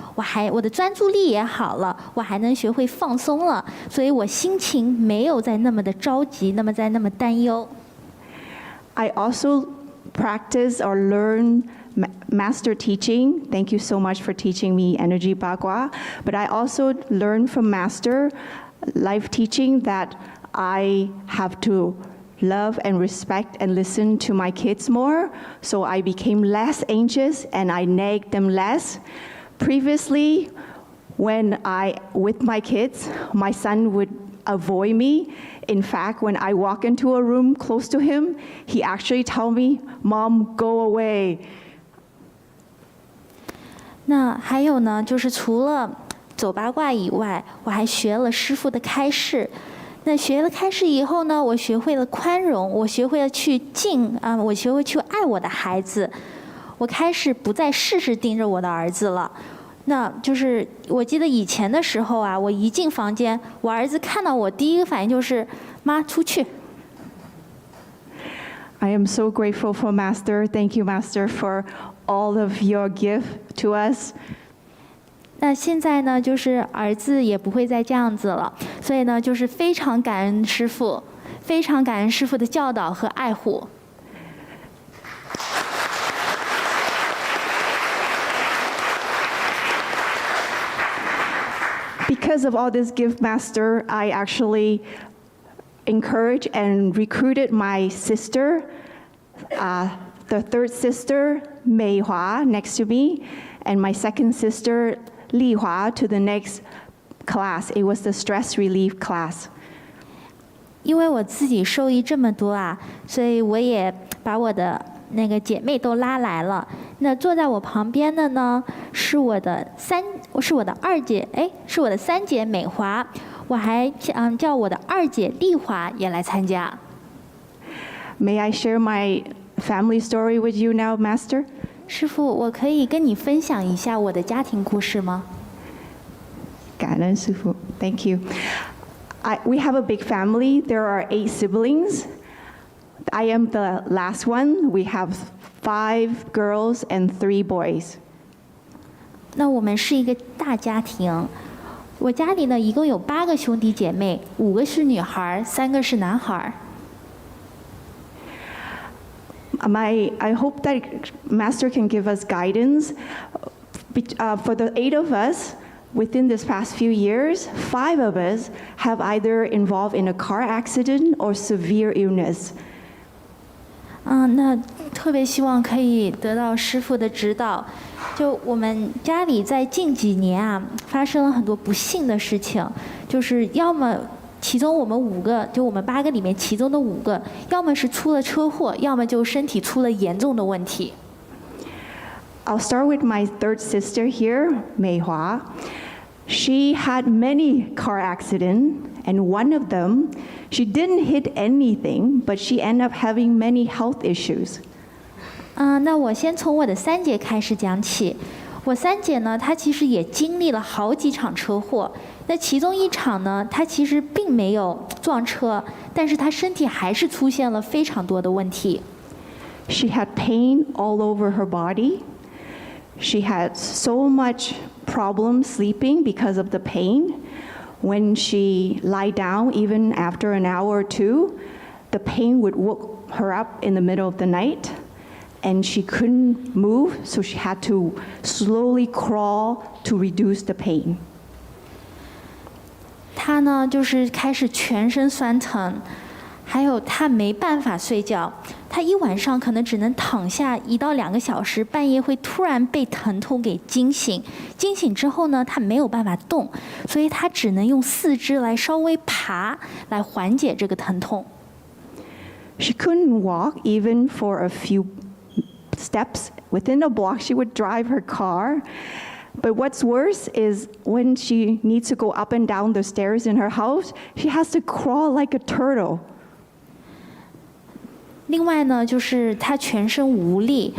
我的专注力也好了，我还能学会放松了，所以我心情没有再那么的着急，那么担忧。I also practice or learn master teaching. Thank you so much for teaching me Energy Bagua. But I also learned from master life teaching that I have to love and respect and listen to my kids more, so I became less anxious and I nagged them less. Previously, with my kids, my son would avoid me. In fact, when I walk into a room close to him, he actually tell me, "Mom, go away." 那还有呢，就是除了走八卦以外，我还学了师父的开示。那学了开示以后呢，我学会了宽容，我学会了去我学会去爱我的孩子。我开始不再事事盯着我的儿子了。那就是我记得以前的时候啊，我一进房间，我儿子看到我第一个反应就是妈出去。I am so grateful for Master. Thank you, Master, for all of your gift to us. 那现在呢，就是儿子也不会再这样子了，所以呢，就是非常感恩师父，非常感恩师父的教导和爱护。Because of all this gift, Master, I actually encouraged and recruited my sister, the third sister, Mei Hua, next to me, and my second sister, Li Hua, to the next class. It was the stress relief class. 因为我自己受益这么多啊，所以我也把我的那个姐妹都拉来了。那坐在我旁边的呢，是我的三姐美华，我还叫我的2姐丽华也来参加。May I share my family story with you now, Master? 师父，我可以跟你分享一下我的家庭故事吗？感恩师父 ，Thank you. We have a big family. There are 8 siblings. I am the last one. We have 5 girls and 3 boys. 那我们是一个大家庭，我家里呢一共有8个兄弟姐妹，5个是女孩，3个是男孩。I hope that Master can give us guidance. For the 8 of us, within this past few years, 5 of us have either involved in a car accident or severe illness. 那特别希望可以得到师父的指导。就我们家里在近几年啊，发生了很多不幸的事情，就是要么其中我们5个，就我们8个里面其中的5个，要么是出了车祸，要么就身体出了严重的问题。I'll start with my 3rd sister here, Mei Hua. She had many car accidents, and one of them, she didn't hit anything, but she ended up having many health issues. 那我先从我的3姐开始讲起。我3姐呢，她其实也经历了好几场车祸。那其中一场呢，她其实并没有撞车，但是她身体还是出现了非常多的问题。She had pain all over her body. She had so much problem sleeping because of the pain. When she lie down, even after an hour or 2, the pain would wake her up in the middle of the night, and she couldn't move, so she had to slowly crawl to reduce the pain. 她呢，就是开始全身酸疼，还有她没办法睡觉，她一晚上可能只能躺下1到2个小时，半夜会突然被疼痛给惊醒。惊醒之后呢，她没有办法动，所以她只能用4肢来稍微爬，来缓解这个疼痛。She couldn't walk even for a few steps. Within a block, she would drive her car. But what's worse is when she needs to go up and down the stairs in her house, she has to crawl like a turtle. 另外呢，就是她全身无力，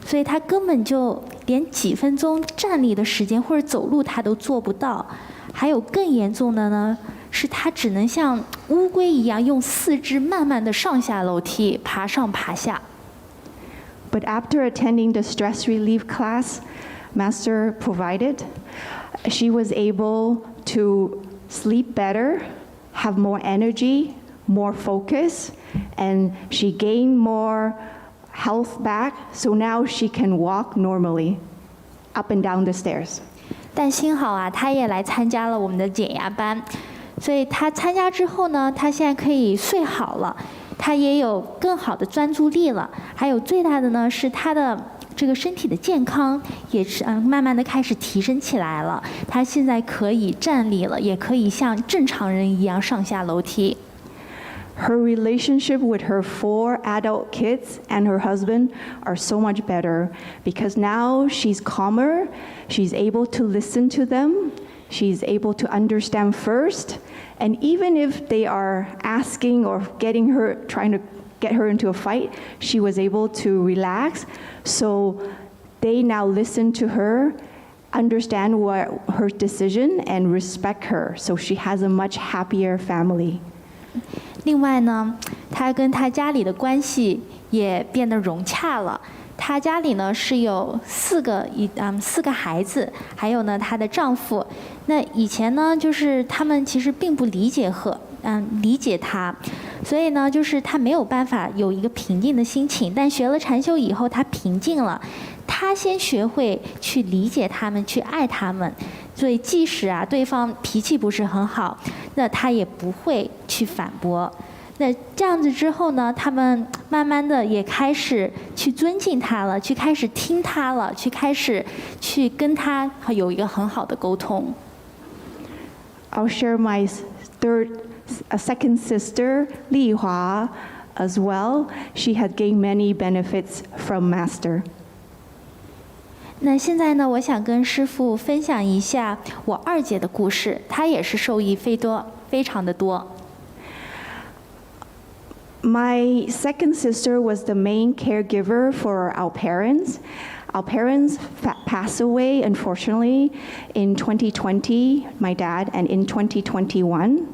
所以她根本就连几分钟站立的时间或者走路她都做不到。还有更严重的呢，是她只能像乌龟一样用4肢慢慢的上下楼梯，爬上爬下。But after attending the stress relief class Master provided, she was able to sleep better, have more energy, more focus, and she gained more health back, so now she can walk normally up and down the stairs. 但幸好啊，她也来参加了我们的减压班，所以她参加之后呢，她现在可以睡好了，她也有更好的专注力了，还有最大的呢是她的这个身体的健康也是慢慢的开始提升起来了。她现在可以站立了，也可以像正常人一样上下楼梯。Her relationship with her 4 adult kids and her husband are so much better because now she's calmer, she's able to listen to them, she's able to understand first, and even if they are asking or trying to get her into a fight, she was able to relax. So they now listen to her, understand her decision, and respect her. So she has a much happier family. 另外呢，她跟她家里的关系也变得融洽了。她家里呢是有4个孩子，还有呢她的丈夫。那以前呢，就是他们其实并不理解她，所以呢，就是她没有办法有一个平静的心情。但学了禅修以后，她平静了。她先学会去理解他们，去爱他们。所以即使对方脾气不是很好，那她也不会去反驳。那这样子之后呢，他们慢慢的也开始去尊敬他了，去开始听他了，开始去跟他有一个很好的沟通。I'll share my second sister, Li Hua, as well. She had gained many benefits from Master. 那现在呢，我想跟师父分享一下我2姐的故事，她也是受益非常的多。My second sister was the main caregiver for our parents. Our parents passed away, unfortunately, in 2020, my dad, and in 2021.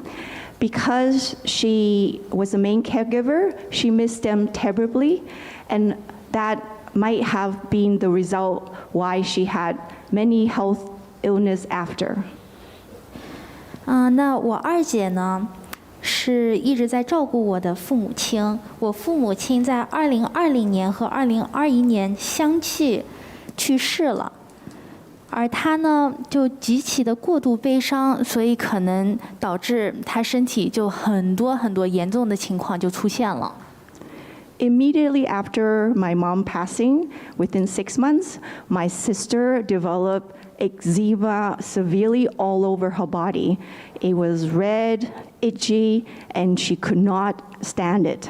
Because she was the main caregiver, she missed them terribly, and that might have been the result why she had many health illness after. 那我二姐呢，是一直在照顾我的父母亲。我父母亲在2020年和2021年相继去世了，而她呢就极其的过度悲伤，所以可能导致她身体就很多严重的情况就出现了。Immediately after my mom passing, within 6 months, my sister developed eczema severely all over her body. It was red, itchy, and she could not stand it.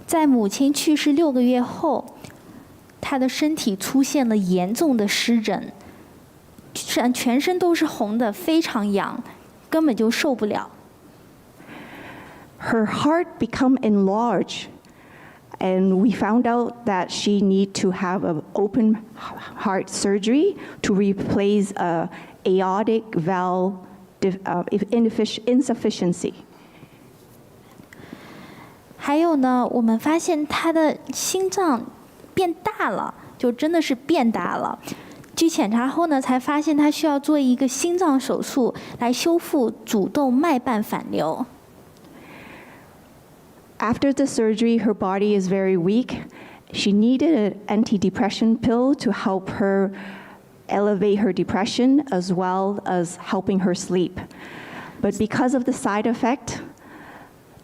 在母亲去世6个月后，她的身体出现了严重的湿疹，全身都是红的，非常痒，根本就受不了。Her heart became enlarged, and we found out that she need to have an open heart surgery to replace a aortic valve insufficiency. 还有呢，我们发现她的心脏变大了，就真的是变大了。去检查后呢，才发现她需要做一个心脏手术来修复主动脉瓣反流。After the surgery, her body is very weak. She needed an antidepressant pill to help her elevate her depression as well as helping her sleep. But because of the side effect,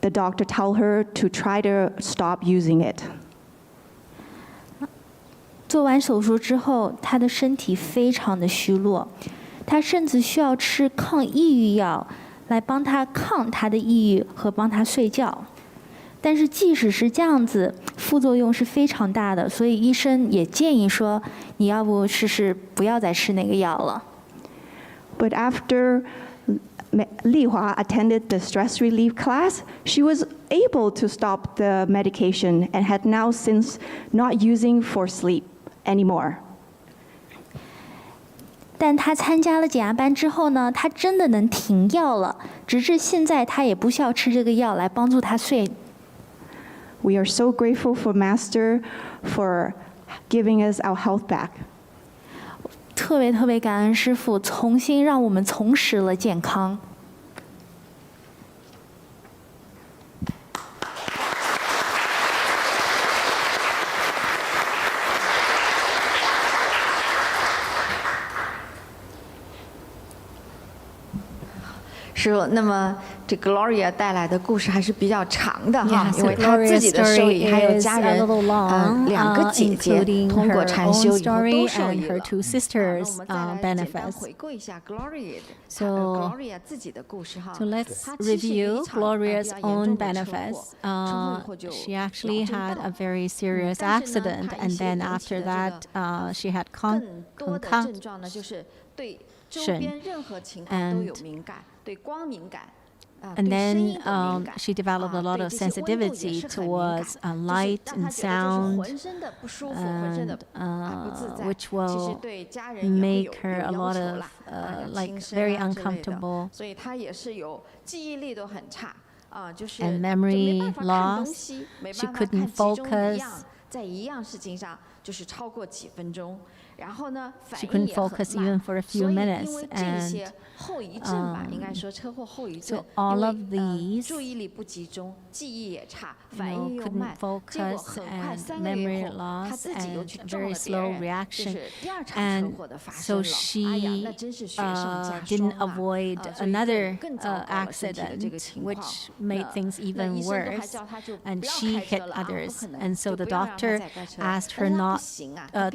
the doctor told her to try to stop using it. 做完手术之后，她的身体非常的虚弱，她甚至需要吃抗抑郁药来帮她抗她的抑郁和帮她睡觉。但是即使是这样子，副作用是非常大的，所以医生也建议说，你要不试试不要再吃那个药了。But after Li Hua attended the stress relief class, she was able to stop the medication and had now since not using for sleep anymore. 但她参加了减压班之后呢，她真的能停药了，直至现在她也不需要吃这个药来帮助她睡。We are so grateful for Master for giving us our health back. 特别感恩师父，重新让我们重拾了健康。师傅，那么这 Gloria 带来的故事还是比较长的哈，因为她自己的受益，还有家人2个姐姐通过禅修以后都受益了。那我们再来简单回顾一下 Gloria 自己的故事哈。So let's review Gloria's own benefits. She actually had a very serious accident, and then after that, she had concussion. And then she developed a lot of sensitivity towards light and sound, and, which will make her a lot of very uncomfortable. And memory loss. She couldn't focus. She couldn't focus even for a few minutes, and so all of these, couldn't focus and memory loss and very slow reaction, and so she didn't avoid another accident, which made things even worse, and she hit others, and so the doctor asked her not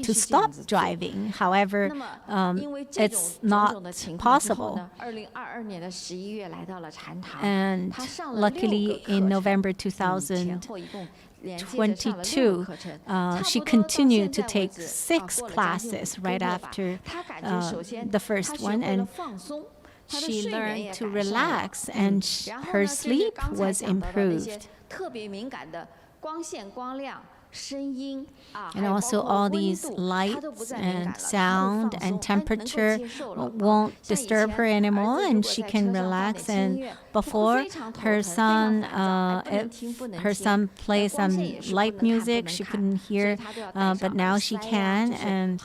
to stop driving. However, it's not possible. And luckily, in November 2022, she continued to take 6 classes right after the first one, and she learned to relax, and her sleep was improved. And also all these lights and sound and temperature won't disturb her anymore, and she can relax. And before, her son, if her son plays some light music, she couldn't hear, but now she can, and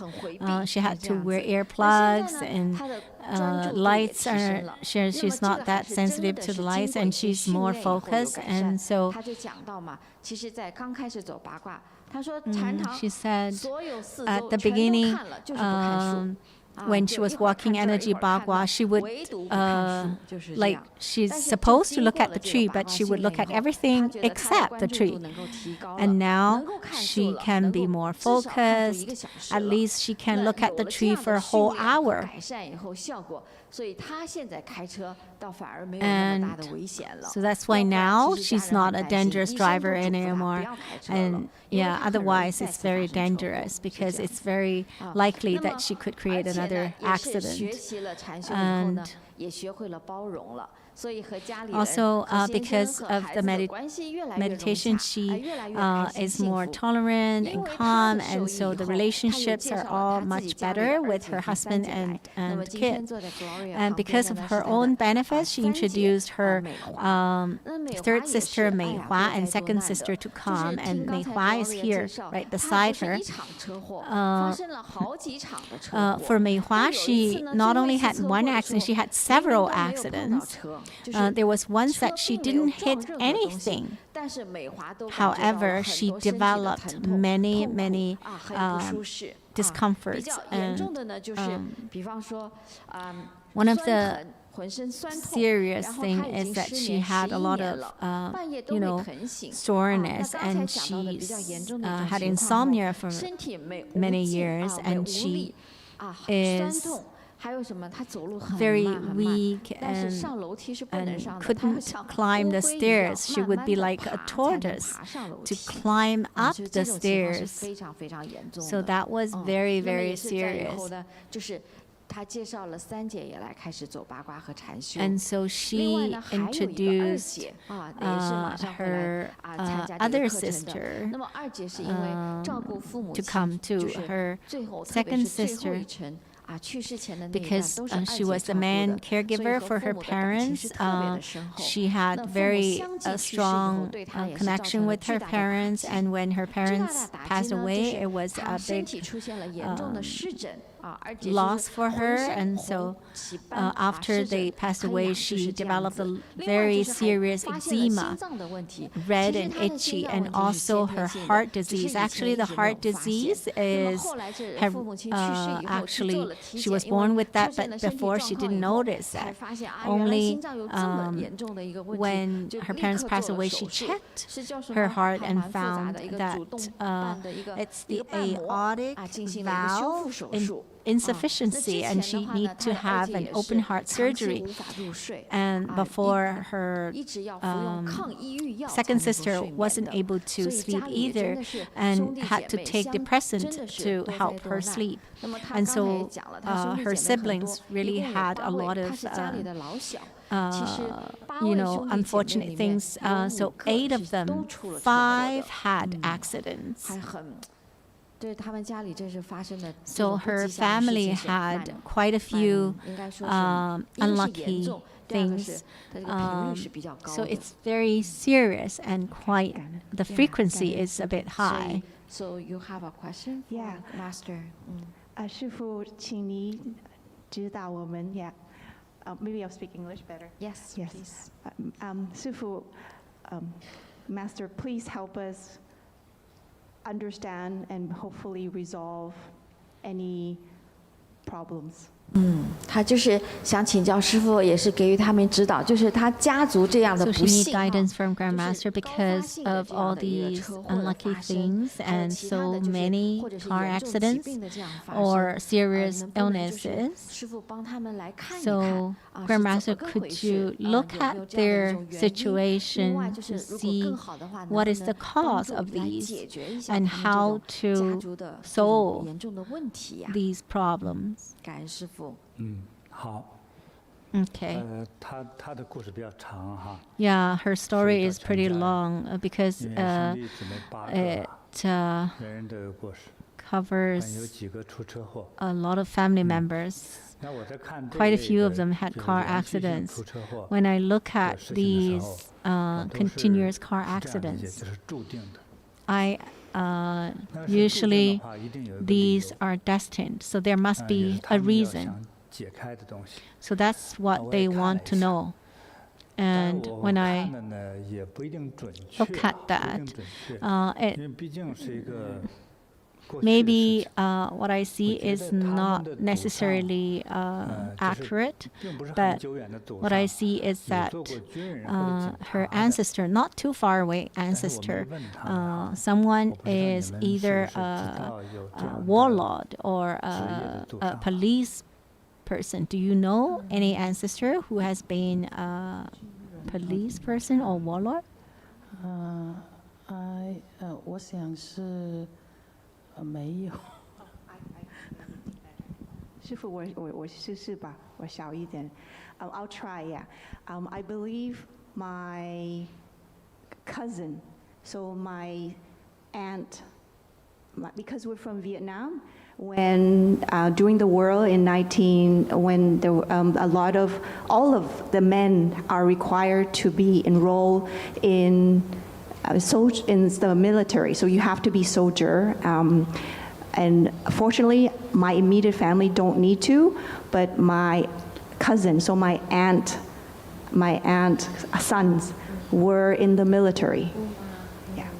she had to wear earplugs, and lights are, she's not that sensitive to the lights, and she's more focused. And so she said at the beginning, when she was walking Energy Bagua, she would, like, she's supposed to look at the tree, but she would look at everything except the tree. And now she can be more focused. At least she can look at the tree for a whole hour. And so that's why now she's not a dangerous driver anymore. And yeah, otherwise it's very dangerous because it's very likely that she could create another accident. And also, because of the meditation, she is more tolerant and calm, and so the relationships are all much better with her husband and kids. And because of her own benefits, she introduced her third sister Mei Hua and second sister to come, and Mei Hua is here right beside her. For Mei Hua, she not only had one accident, she had several accidents. There was once that she didn't hit anything. However, she developed many discomforts. And one of the serious thing is that she had a lot of, soreness, and she had insomnia for many years, and she is very weak and couldn't climb the stairs. She would be like a tortoise to climb up the stairs. So that was very, very serious. And so she introduced her other sister to come to her second sister, because she was the main caregiver for her parents. She had very strong connection with her parents, and when her parents passed away, it was a big loss for her. And so after they passed away, she developed a very serious eczema, red and itchy, and also her heart disease. Actually, the heart disease is actually, she was born with that, but before she didn't notice that. Only when her parents passed away, she checked her heart and found that it's the aortic valve insufficiency, and she needs to have an open heart surgery. And before, her second sister wasn't able to sleep either, and had to take depressant to help her sleep. And so her siblings really had a lot of unfortunate things. So 8 of them, 5 had accidents. So her family had quite a few unlucky things. So it's very serious, and quite the frequency is a bit high. So you have a question? Yeah, Master. 师父，请你指导我们 Yeah, maybe I'll speak English better. Yes, Yes. please. 师父, Master, please help us understand and hopefully resolve any problems. 他就是想请教师父，也是给予他们指导，就是他家族这样的 So 不 she needs 幸 guidance from Grandmaster because of all these unlucky things and so many car accidents or serious illnesses. So Grandmaster, could you look at their situation to see what is the cause of these and how to solve these problems? 感恩师父。好。 Okay. 她的故事比较长哈。 Yeah, her story is pretty long because covers a lot of family members. Quite a few of them had car accidents. When I look at these continuous car accidents, I usually these are destined, so there must be a reason. So that's what they want to know. And when I look at that, maybe what I see is not necessarily accurate, but what I see is that her ancestor, not too far away ancestor, someone is either a warlord or a police person. Do you know any ancestor who has been a police person or warlord? 我想是没有。师傅，我试试吧，我小一点。I'll try, yeah. I believe my cousin, so my aunt, because we're from Vietnam, when during the war in when there all of the men are required to be enrolled in the military, so you have to be soldier. And fortunately, my immediate family don't need to, but my cousin, so my aunt's sons were in the military. Yeah.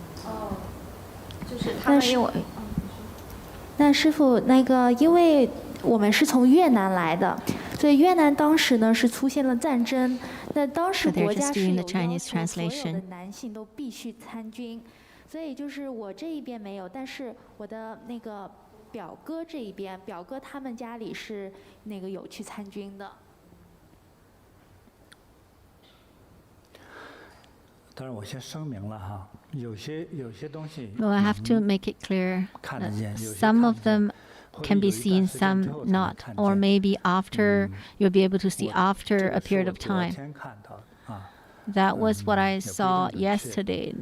那师傅，那个因为我们是从越南来的，所以越南当时呢是出现了战争。那当时国家是有要求所有的男性都必须参军，所以就是我这一边没有，但是我的那个表哥这一边，表哥他们家里是那个有去参军的。当然，我先声明了哈，有些东西。Well, I have to make it clear. Some of them can be seen, some not, or maybe after you'll be able to see after a period of time. That was what I saw yesterday.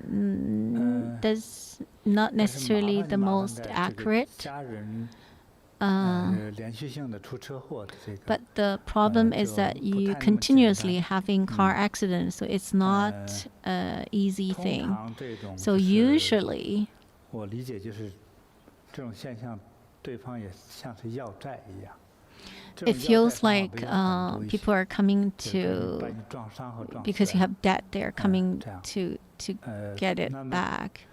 That's not necessarily the most accurate. But the problem is that you continuously having car accidents, so it's not an easy thing. So usually, it feels like people are coming to, because you have debt, they're coming to get it back.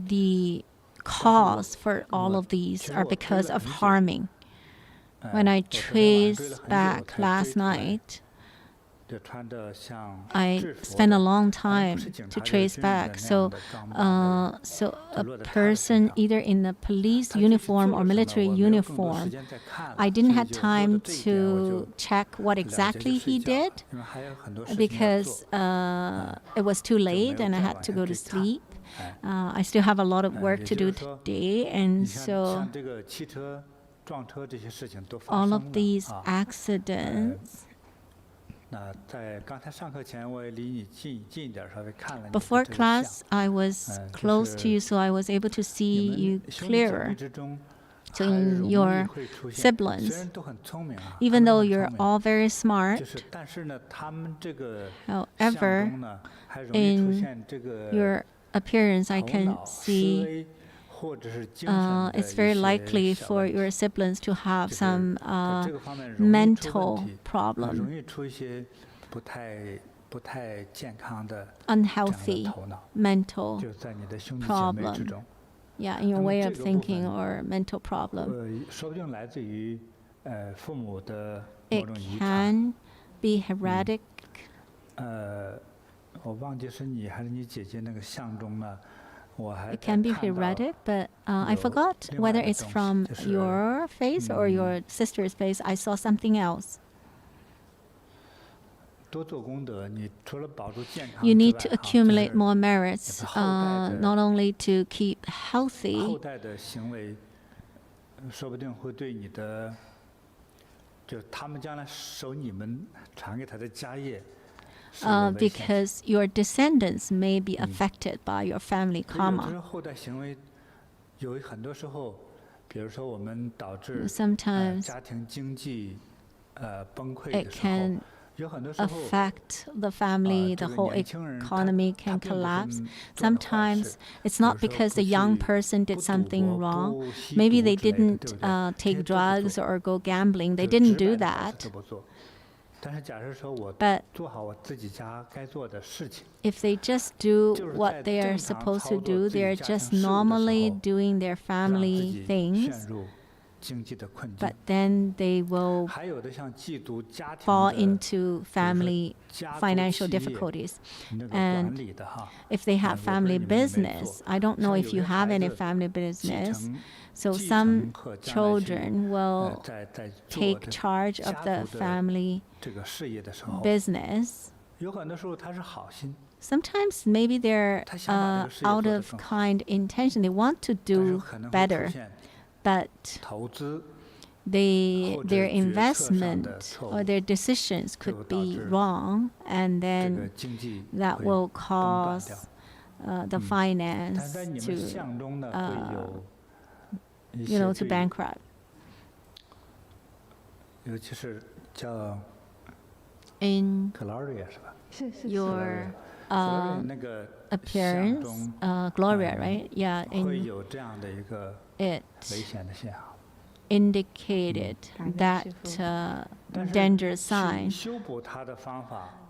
The cause for all of these are because of harming. When I traced back last night, I spent a long time to trace back. So a person either in a police uniform or military uniform, I didn't have time to check what exactly he did because it was too late and I had to go to sleep. I still have a lot of work to do today, and so all of these accidents. Before class, I was close to you, so I was able to see you clearer. So in your siblings, even though you're all very smart, however, in your appearance, I can see it's very likely for your siblings to have some mental problem, unhealthy mental problem. Yeah, in your way of thinking or mental problem. It can be heretic. It can be heretic, but I forgot whether it's from your face or your sister's face. I saw something else. You need to accumulate more merits, not only to keep healthy, because your descendants may be affected by your family karma. Sometimes it can affect the family, the whole economy can collapse. Sometimes it's not because the young person did something wrong. Maybe they didn't take drugs or go gambling. They didn't do that. But if they just do what they are supposed to do, they're just normally doing their family things, but then they will fall into family financial difficulties. And if they have family business, I don't know if you have any family business, so some children will take charge of the family business. Sometimes maybe they're out of kind intention. They want to do better, but their investment or their decisions could be wrong, and that will cause the finance to to bankrupt. In your appearance, Gloria, right? Yeah, it indicated that danger sign.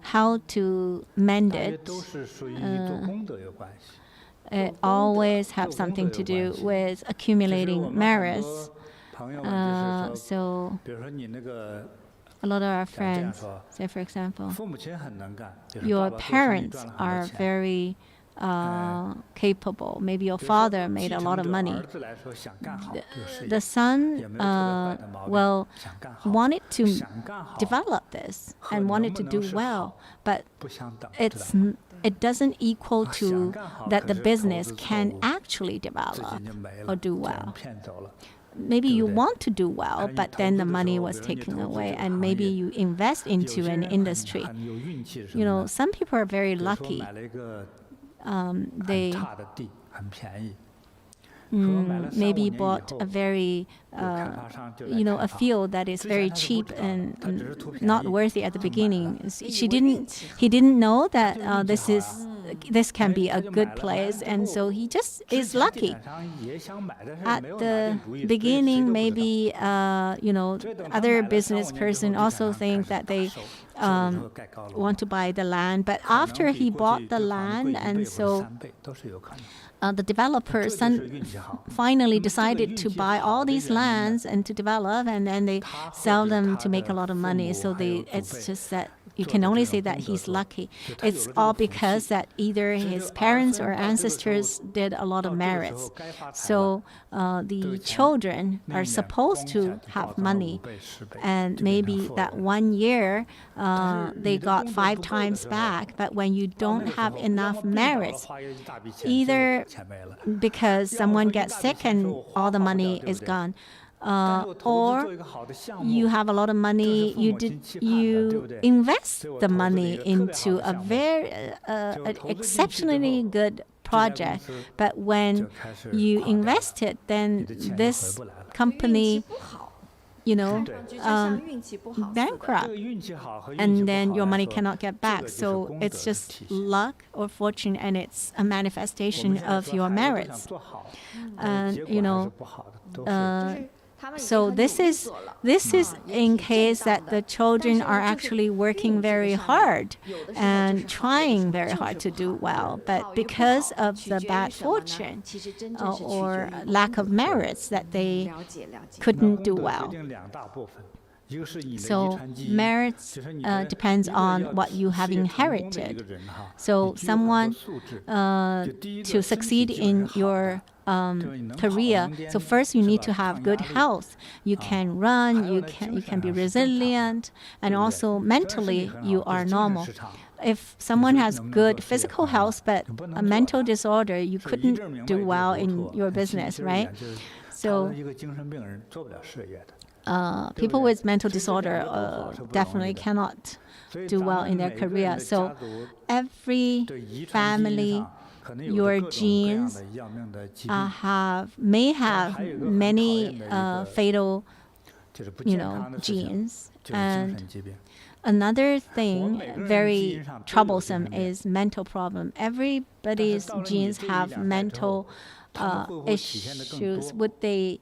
How to mend it, it always have something to do with accumulating merits. So a lot of our friends, say for example, your parents are very capable. Maybe your father made a lot of money. The son wanted to develop this and wanted to do well, but it doesn't equal to that the business can actually develop or do well. Maybe you want to do well, but then the money was taken away, and maybe you invest into an industry. Some people are very lucky. They maybe bought a very, a field that is very cheap and not worthy at the beginning. He didn't know that this can be a good place, and so he just is lucky. At the beginning, maybe other business person also think that they want to buy the land, but after he bought the land, and so the developer finally decided to buy all these lands and to develop, and then they sell them to make a lot of money. So it's just that you can only say that he's lucky. It's all because that either his parents or ancestors did a lot of merits. So the children are supposed to have money, and maybe that 1 year they got 5 times back. But when you don't have enough merits, either because someone gets sick and all the money is gone, or you have a lot of money, you invest the money into a very exceptionally good project, but when you invest it, then this company bankrupt, and then your money cannot get back. So it's just luck or fortune, and it's a manifestation of your merits. And so this is in case that the children are actually working very hard and trying very hard to do well, but because of the bad fortune or lack of merits, that they couldn't do well. So merits depends on what you have inherited. So someone to succeed in your career, so first you need to have good health. You can run, you can be resilient, and also mentally you are normal. If someone has good physical health but a mental disorder, you couldn't do well in your business, right? So people with mental disorder definitely cannot do well in their career. So every family, your genes may have many fatal, genes. And another thing very troublesome is mental problem. Everybody's genes have mental issues. Would they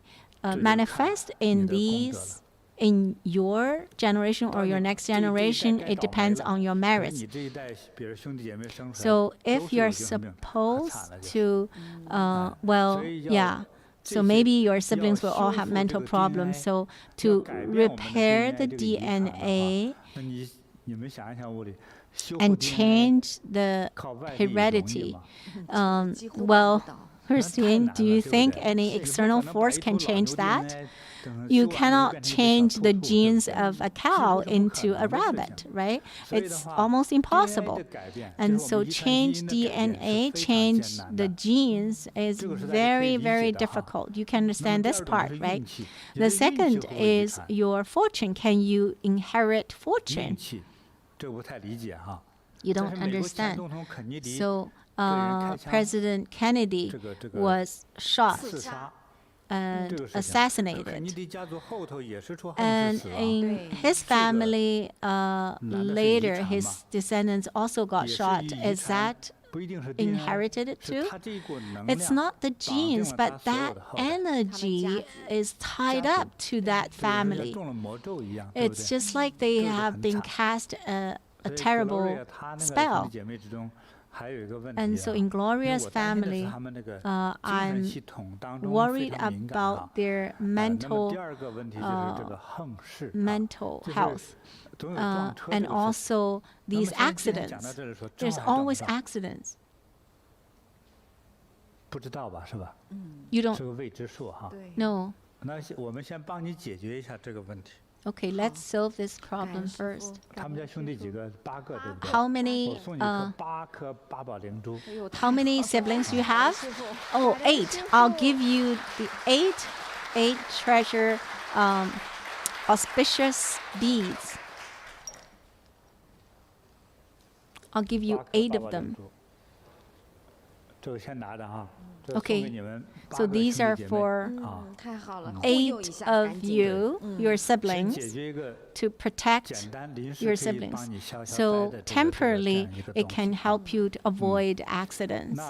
manifest in these in your generation or your next generation? It depends on your merits. So if you're supposed to, so maybe your siblings will all have mental problems. So to repair the DNA and change the heredity, Christine, do you think any external force can change that? You cannot change the genes of a cow into a rabbit, right? It's almost impossible. And so change DNA, change the genes is very, very difficult. You can understand this part, right? The second is your fortune. Can you inherit fortune? You don't understand. So President Kennedy was shot and assassinated. And in his family, later his descendants also got shot. Is that inherited too? It's not the genes, but that energy is tied up to that family. It's just like they have been cast a terrible spell. And so in Gloria's family, I'm worried about their mental health. And also these accidents. There's always accidents. You don't. No. Okay, let's solve this problem first. How many siblings you have? Oh, 8. I'll give you the 8 treasure auspicious beads. I'll give you 8 of them. Okay, so these are for 8 of you, your siblings, to protect your siblings. So temporarily, it can help you to avoid accidents.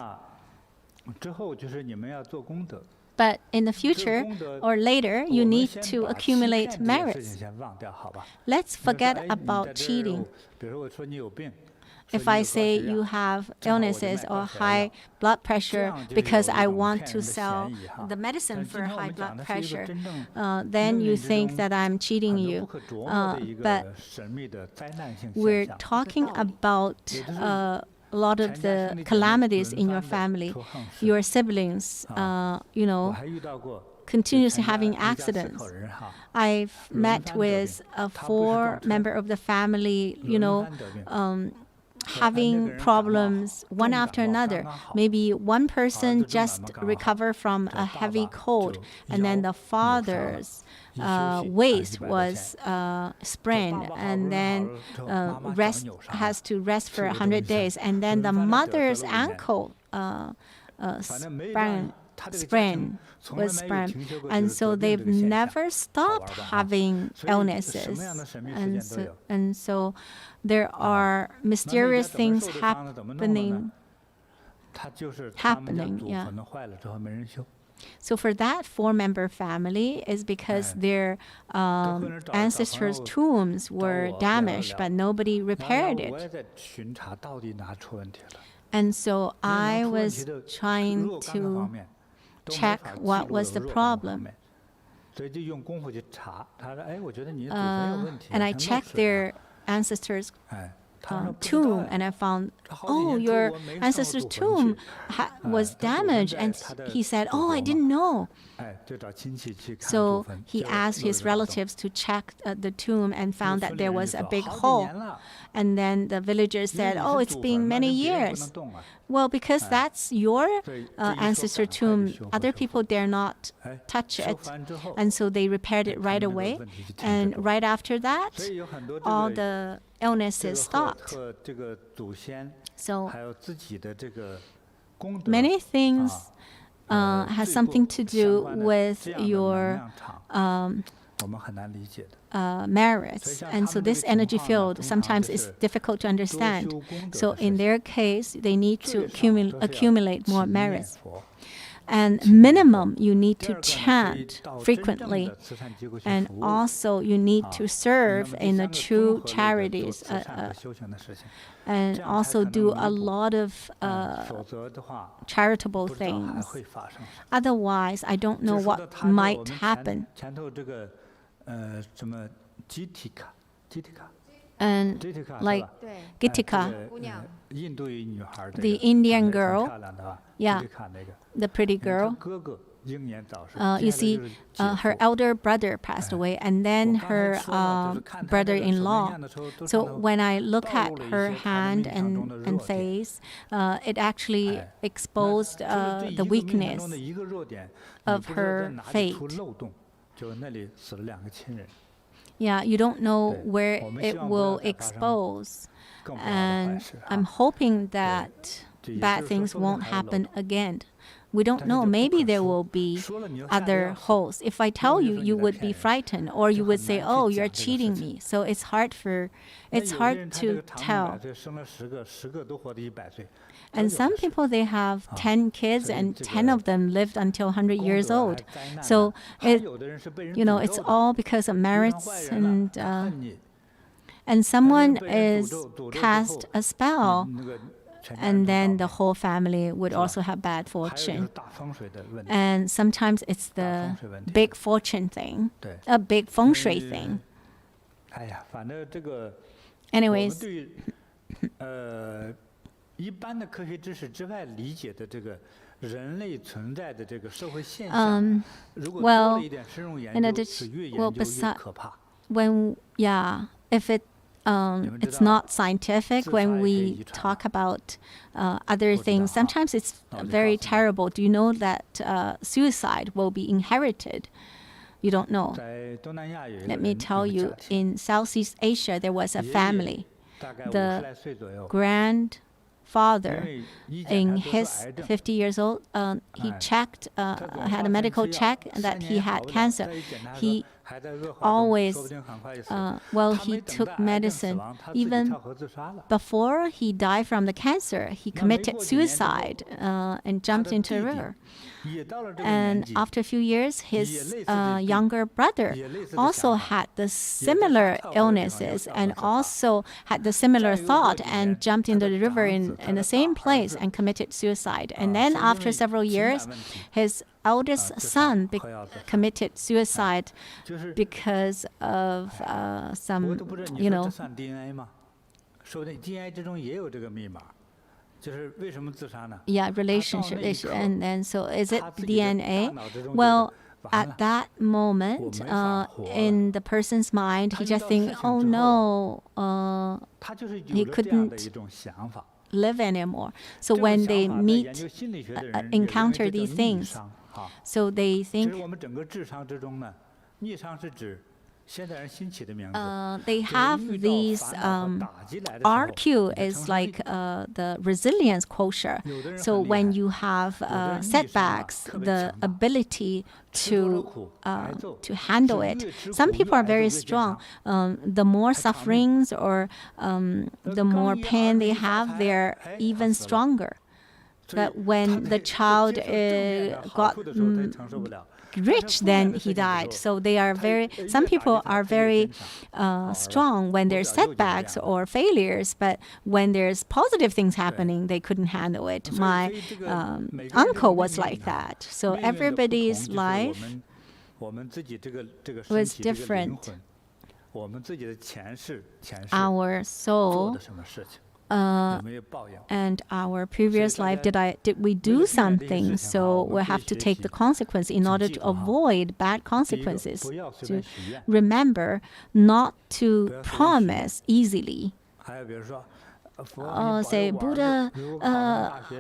But in the future or later, you need to accumulate merits. Let's forget about cheating. If I say you have illnesses or high blood pressure because I want to sell the medicine for high blood pressure, then you think that I'm cheating you. But we're talking about a lot of the calamities in your family. Your siblings, continuously having accidents. I've met with a 4 member of the family, having problems one after another. Maybe one person just recovered from a heavy cold, and then the father's waist was sprained, and then has to rest for 100 days, and then the mother's ankle sprain, and so they've never stopped having illnesses, and so there are mysterious things happening. Yeah. So for that 4-member family is because their ancestors' tombs were damaged, but nobody repaired it. And so I was trying to check what was the problem. And I checked their ancestors' tomb, and I found, oh, your ancestor's tomb was damaged. And he said, oh, I didn't know. So he asked his relatives to check the tomb and found that there was a big hole. And then the villagers said, oh, it's been many years. Well, because that's your ancestor tomb, other people dare not touch it. And so they repaired it right away. And right after that, all the illnesses stopped. So many things has something to do with your merits. And so this energy field sometimes is difficult to understand. So in their case, they need to accumulate more merits. And minimum, you need to chant frequently. And also, you need to serve in the true charities. And also do a lot of charitable things. Otherwise, I don't know what might happen. And like Gitika, the Indian girl, yeah, the pretty girl. You see, her elder brother passed away, and then her brother-in-law. So when I look at her hand and face, it actually exposed the weakness of her fate. Yeah, you don't know where it will expose. And I'm hoping that bad things won't happen again. We don't know. Maybe there will be other holes. If I tell you, you would be frightened, or you would say, "Oh, you're cheating me." So it's hard to tell. And some people, they have 10 kids, and 10 of them lived until 100 years old. So it's all because of merits, and someone is cast a spell. And then the whole family would also have bad fortune. And sometimes it's the big fortune thing, a big feng shui thing. Anyways, if it's not scientific when we talk about other things. Sometimes it's very terrible. Do you know that suicide will be inherited? You don't know. Let me tell you, in Southeast Asia, there was a family. The grandfather, in his 50 years old, he checked, had a medical check that he had cancer. He always, he took medicine. Even before he died from the cancer, he committed suicide and jumped into a river. And after a few years, his younger brother also had the similar illnesses and also had the similar thought and jumped into the river in the same place and committed suicide. And then after several years, his eldest son committed suicide because of some, relationship issue. And then, so is it DNA? Well, at that moment, in the person's mind, he just thinks, oh no, he couldn't live anymore. So when they encounter these things, so they think they have these RQ is like the resilience quotient. So when you have setbacks, the ability to handle it. Some people are very strong. The more sufferings or the more pain they have, they're even stronger. But when the child got rich, then he died. So they are some people are very strong when there's setbacks or failures, but when there's positive things happening, they couldn't handle it. My uncle was like that. So everybody's life was different. our soul and our previous life, did we do something? So we have to take the consequence in order to avoid bad consequences. To remember not to promise easily. Say, Buddha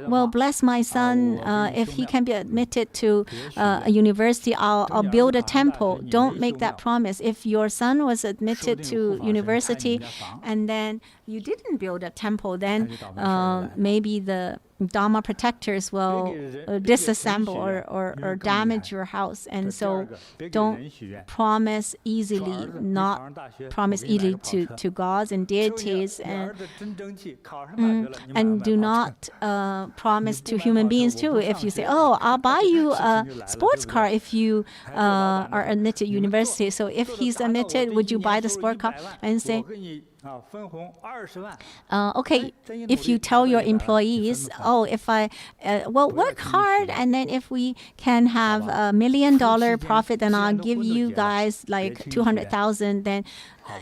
will bless my son if he can be admitted to a university. I'll build a temple. Don't make that promise. If your son was admitted to university and then you didn't build a temple, then maybe the Dharma protectors will disassemble or damage your house. And so don't promise easily, not promise easily to gods and deities. And do not promise to human beings too. If you say, oh, I'll buy you a sports car if you are admitted to university. So if he's admitted, would you buy the sports car? And say, okay, if you tell your employees, oh, if I, work hard, and then if we can have $1 million profit, then I'll give you guys like 200,000. Then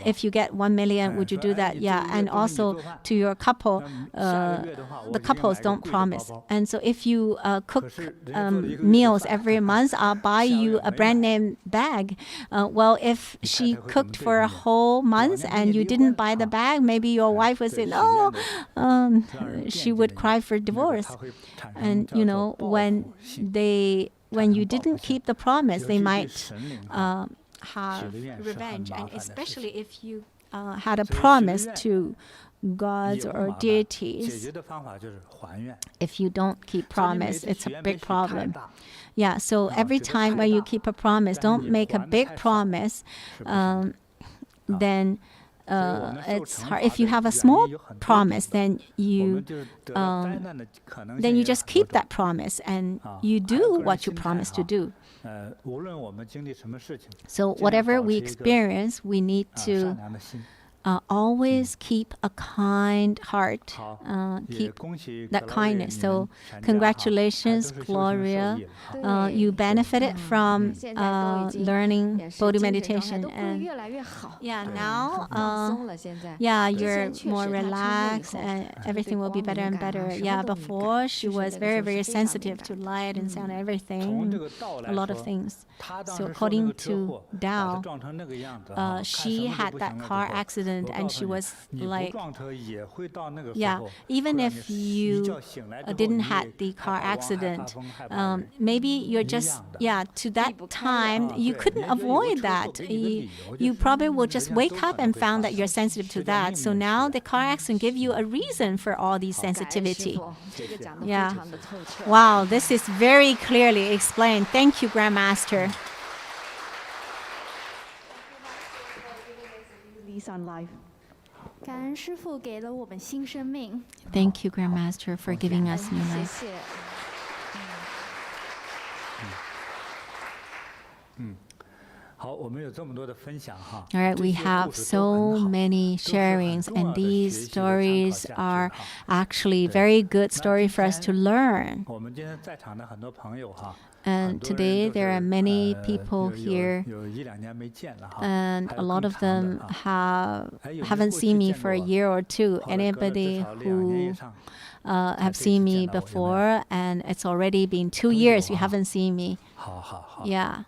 if you get 1 million, would you do that? Yeah. And also to your couple, the couples don't promise. And so if you cook meals every month, I'll buy you a brand name bag. Well, if she cooked for a whole month and you didn't buy the bag, maybe your wife would say no. She would cry for divorce. And you know, when you didn't keep the promise, they might have revenge, and especially if you had a promise to gods or deities. If you don't keep promise, it's a big problem. Yeah, so every time when you keep a promise, don't make a big promise, then it's hard. If you have a small promise, then you just keep that promise and you do what you promised to do. So whatever we experience, we need to always keep a kind heart, keep that kindness. So congratulations, Gloria. You benefited from learning Bodhi meditation. And yeah, now you're more relaxed and everything will be better and better. Yeah, before she was very, very sensitive to light and sound and everything, a lot of things. So according to Tao, she had that car accident and she was like, even if you didn't have the car accident, maybe you're just, to that time, you couldn't avoid that. You probably will just wake up and found that you're sensitive to that. So now the car accident give you a reason for all these sensitivity. Yeah. Wow, this is very clearly explained. Thank you, Grandmaster. On life. Thank you, Grandmaster, for giving us new life. All right, we have so many sharings, and these stories are actually very good story for us to learn. And today there are many people here, and a lot of them haven't seen me for a year or two. Anybody who have seen me before, and it's already been 2 years you haven't seen me. Yeah.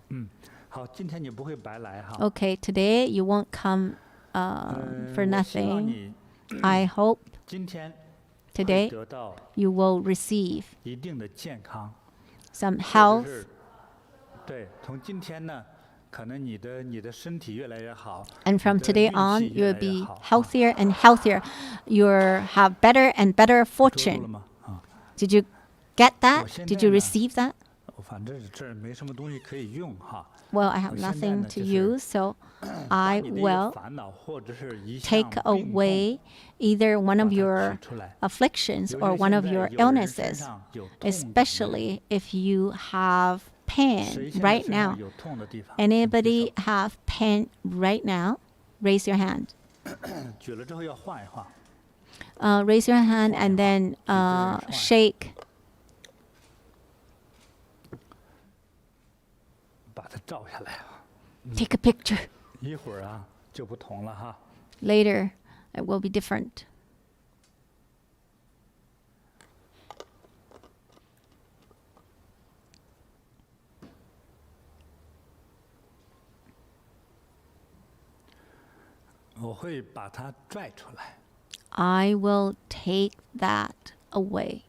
Okay, today you won't come for nothing. I hope today you will receive some health. And from today on, you will be healthier and healthier. You'll have better and better fortune. Did you get that? Did you receive that? Well, I have nothing to use, so I will take away either one of your afflictions or one of your illnesses, especially if you have pain right now. Anybody have pain right now? Raise your hand. Raise your hand and then shake. Take a picture. Later, it will be different. I will take that away.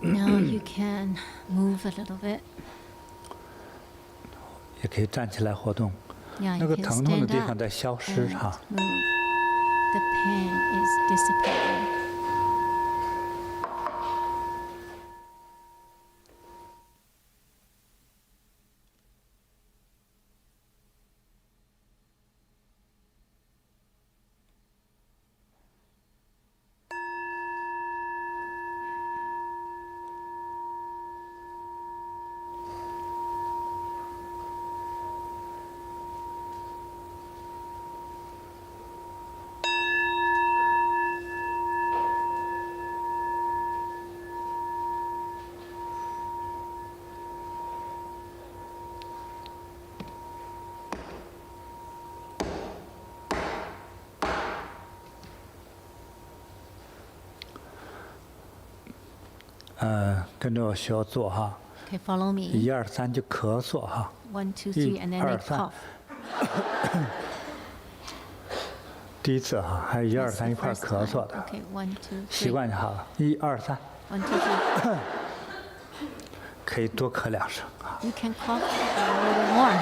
Now you can move a little bit. 也可以站起来活动。 Yeah, 那 you 个 can 疼痛的 stand 地方 up 在消失 and 哈。 move. The pain is dissipating. 跟着我学我做哈。Okay, follow me. 1、2、3就咳嗽哈。1, 2, 3, and then they cough. 第一次哈，还有1、2、3一块咳嗽的。Okay, 1, 2, 3. 习惯就好了。1、2、3。1, 2, 3. 可以多咳2声啊。You can cough a little bit more.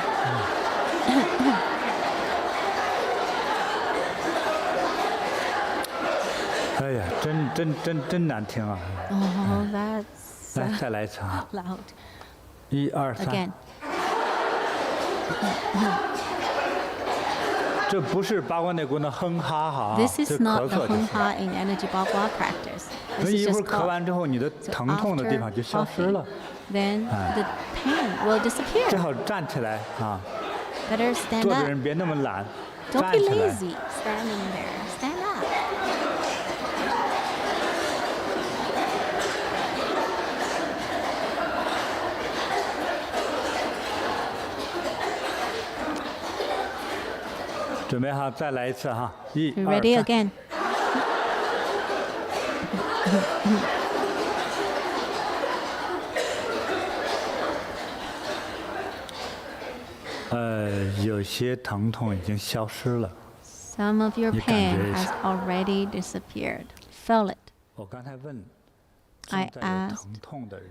哎呀，真难听啊！ Oh, that's 来，再来一次啊！ loud. 1、2、3。 Again. 这不是八卦内功的哼哈哈啊， This 这 is not 咳 the 嗽就 hung 是。 ha in Energy Bagua practice. 所 This 以 is 一会儿 just 咳 cough. 完之后，你的 So 疼痛的地方就消失 after 了。 Then the pain will 最 disappear. 好站起来啊！ Better stand 坐的 up. 人别那么懒， Don't 站 be 起来。 lazy standing there. Stand up. 准备好，再来一次哈！1、 You 2、 ready 3。 again? 有些疼痛已经消失了。 Some of your 你感 pain 觉一 has 下。 already disappeared. Feel it. 我刚才问， I 正在有 asked 疼痛的人，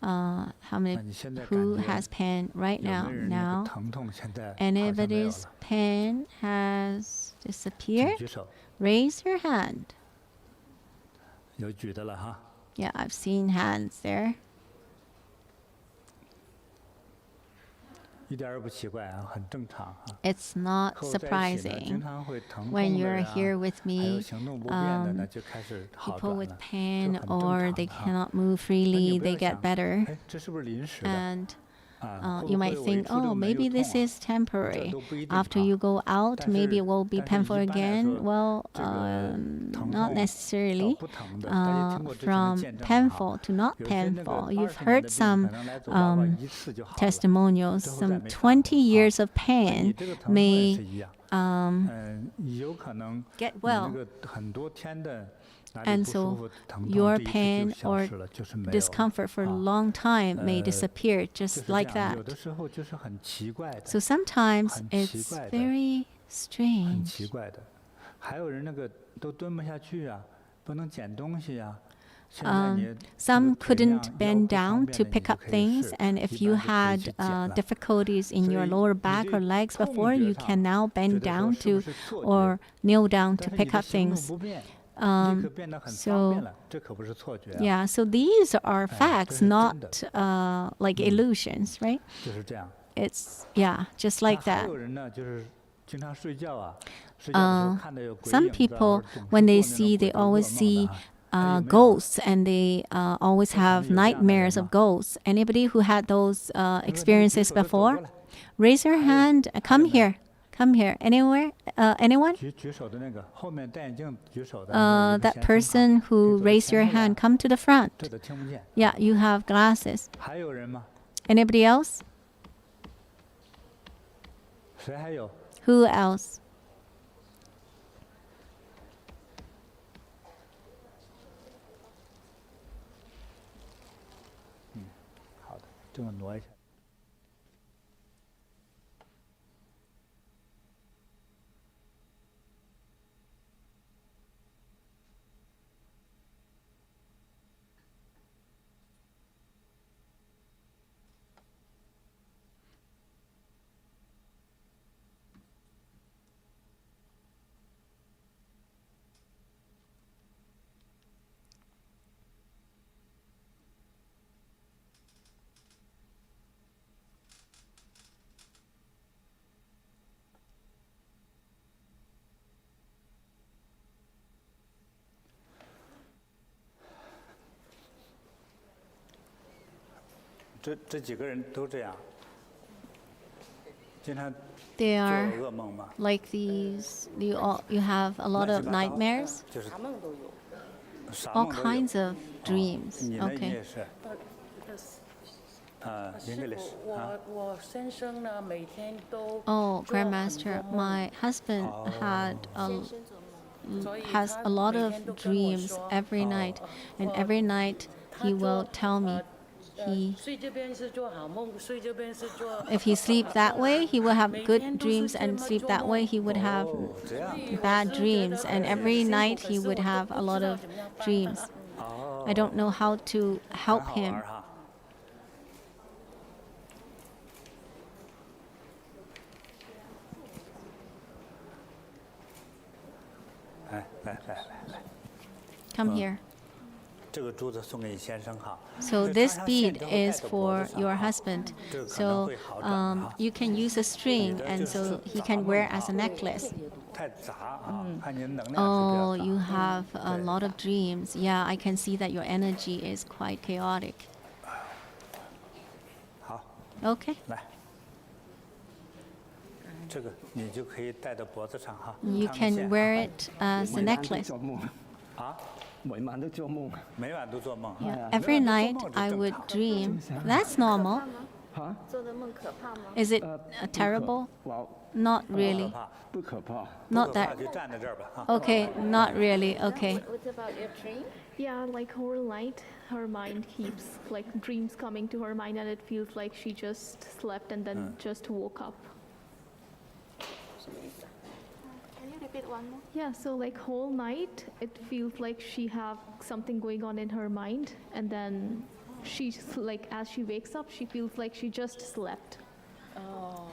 how many 那你现在 who 感觉 has pain right 有 now? 没有人那个 Now, 疼痛现在好像没有 anybody's 了？ pain has 请 disappeared? 举手， Raise your hand. 有举的了哈。 Yeah, I've seen hands there. 一点儿也不奇怪啊，很正常啊。 It's not 和我在一起呢，经 surprising. 常会疼痛 When 的 you're 人啊， here with 还有 me, 行动不便的呢，就开始好 people 转 with 了， pain 这很 or 正 they 常啊。 cannot move 那你 freely, 不要 they get 想， better. 哎，这是不是临时的？ And 啊，会 you 不 might 会我一 think, 出这 oh, 个门又 maybe 痛 this 啊？ is temporary. 这都不一定 After 啊。 you go out, 但 maybe 是 it will be 但是 painful 一般来 again. 说， Well, 这个疼 not 痛 necessarily 不疼的，大家听过之前的 from 见证吗？ painful to not 有些那个 painful. 20 You've 年 heard 的病 some 可能来走八卦一次就好了， testimonials, 之后再 some 没看过 20 years of 那你 pain 这个疼痛也是 may 一样， um, 有可能 get 你那 well. 个很多天的哪里 And 不舒 so 服、疼 your 痛，第一次 pain 就消 or 失了，就是没有了。 discomfort for a 啊， long time may 呃， disappear 就 just 是这 like 样， that. 有的时候就是很奇怪的， So sometimes 很奇 it's 怪的， very 很奇 strange. 怪的。还有人那个都蹲不下去啊，不能捡东西啊。现在你那个 Some 腿那样 couldn't 腰 bend 不方 down 便 to 的，你 pick 就 up 可以 things, 试， and 一 if 般 you 就可以 had 去捡了。 difficulties in 所 your 以 lower 你 back 这 or legs 痛 before, 觉 you 上 can now 觉 bend 得说 down 是不 to 是错觉， or kneel down 但 to 是你 pick 的 up 行动 things. 不便，立 Um, 刻变得很方 so 便了，这可不是错觉啊， yeah, so these are 哎，这 facts, 是真 not 的， like illusions, right? 就是这样。 It's yeah, just 那 like 还 that. 有人呢，就是经常睡觉啊，睡觉的时候看到有鬼 Some 影子啊，或 people, 者总是 when they 做那种 see, 鬼 they 都噩 always 梦的 see 啊，还有没有啊？ ghosts, and they always 在场 have 里有这样的人 nightmares of 吗？ ghosts. Anybody who had those 那个举 experiences 手的走 before? 过来， Raise your 还有 hand. 还 Come 有没有？ here. Come here. Anywhere? Anyone? 举手的那个，后面戴眼镜举手的那个，你们 That 先生好， person 可以 who 走到 raised 前 your 头来 hand, 啊， come to the front. 这都听不见。 Yeah, you have glasses. 还有人吗？ Anybody else? 谁还有？ Who else? 好的，这么挪一下。这几个人都这样，经常 They 做 are 噩梦嘛， like these. You have a lot 乱 of 七八糟， nightmares, 就是啥 all 梦都有。 kinds of 哦， dreams. 你呢？你 Okay. 也是？English 啊？我先生呢每天都 Oh, 做很 Grandmaster, 多梦， my husband had 所以 has 他 a lot 每 of 天都跟我 dreams 说， every night, and every night he will tell me. 睡这边是做好梦，睡这边是做。 If he sleep that way, he will have good dreams, and sleep that way, he would have bad dreams. And every night, he would have a lot of dreams. I don't know how to help him. Come here. So this bead is for your husband. So you can use a string, and so he can wear as a necklace. Oh, you have a lot of dreams. Yeah, I can see that your energy is quite chaotic. Okay. You can wear it as a necklace. Yeah. Every night I would dream. That's normal. Is it terrible? Not really. Not that. Okay, not really. Okay. What about your dream? Yeah, like whole night, her mind keeps like dreams coming to her mind, and it feels like she just slept and then just woke up. Can you repeat one more? Yeah, so like whole night, it feels like she have something going on in her mind, and then she's like, as she wakes up, she feels like she just slept. Oh.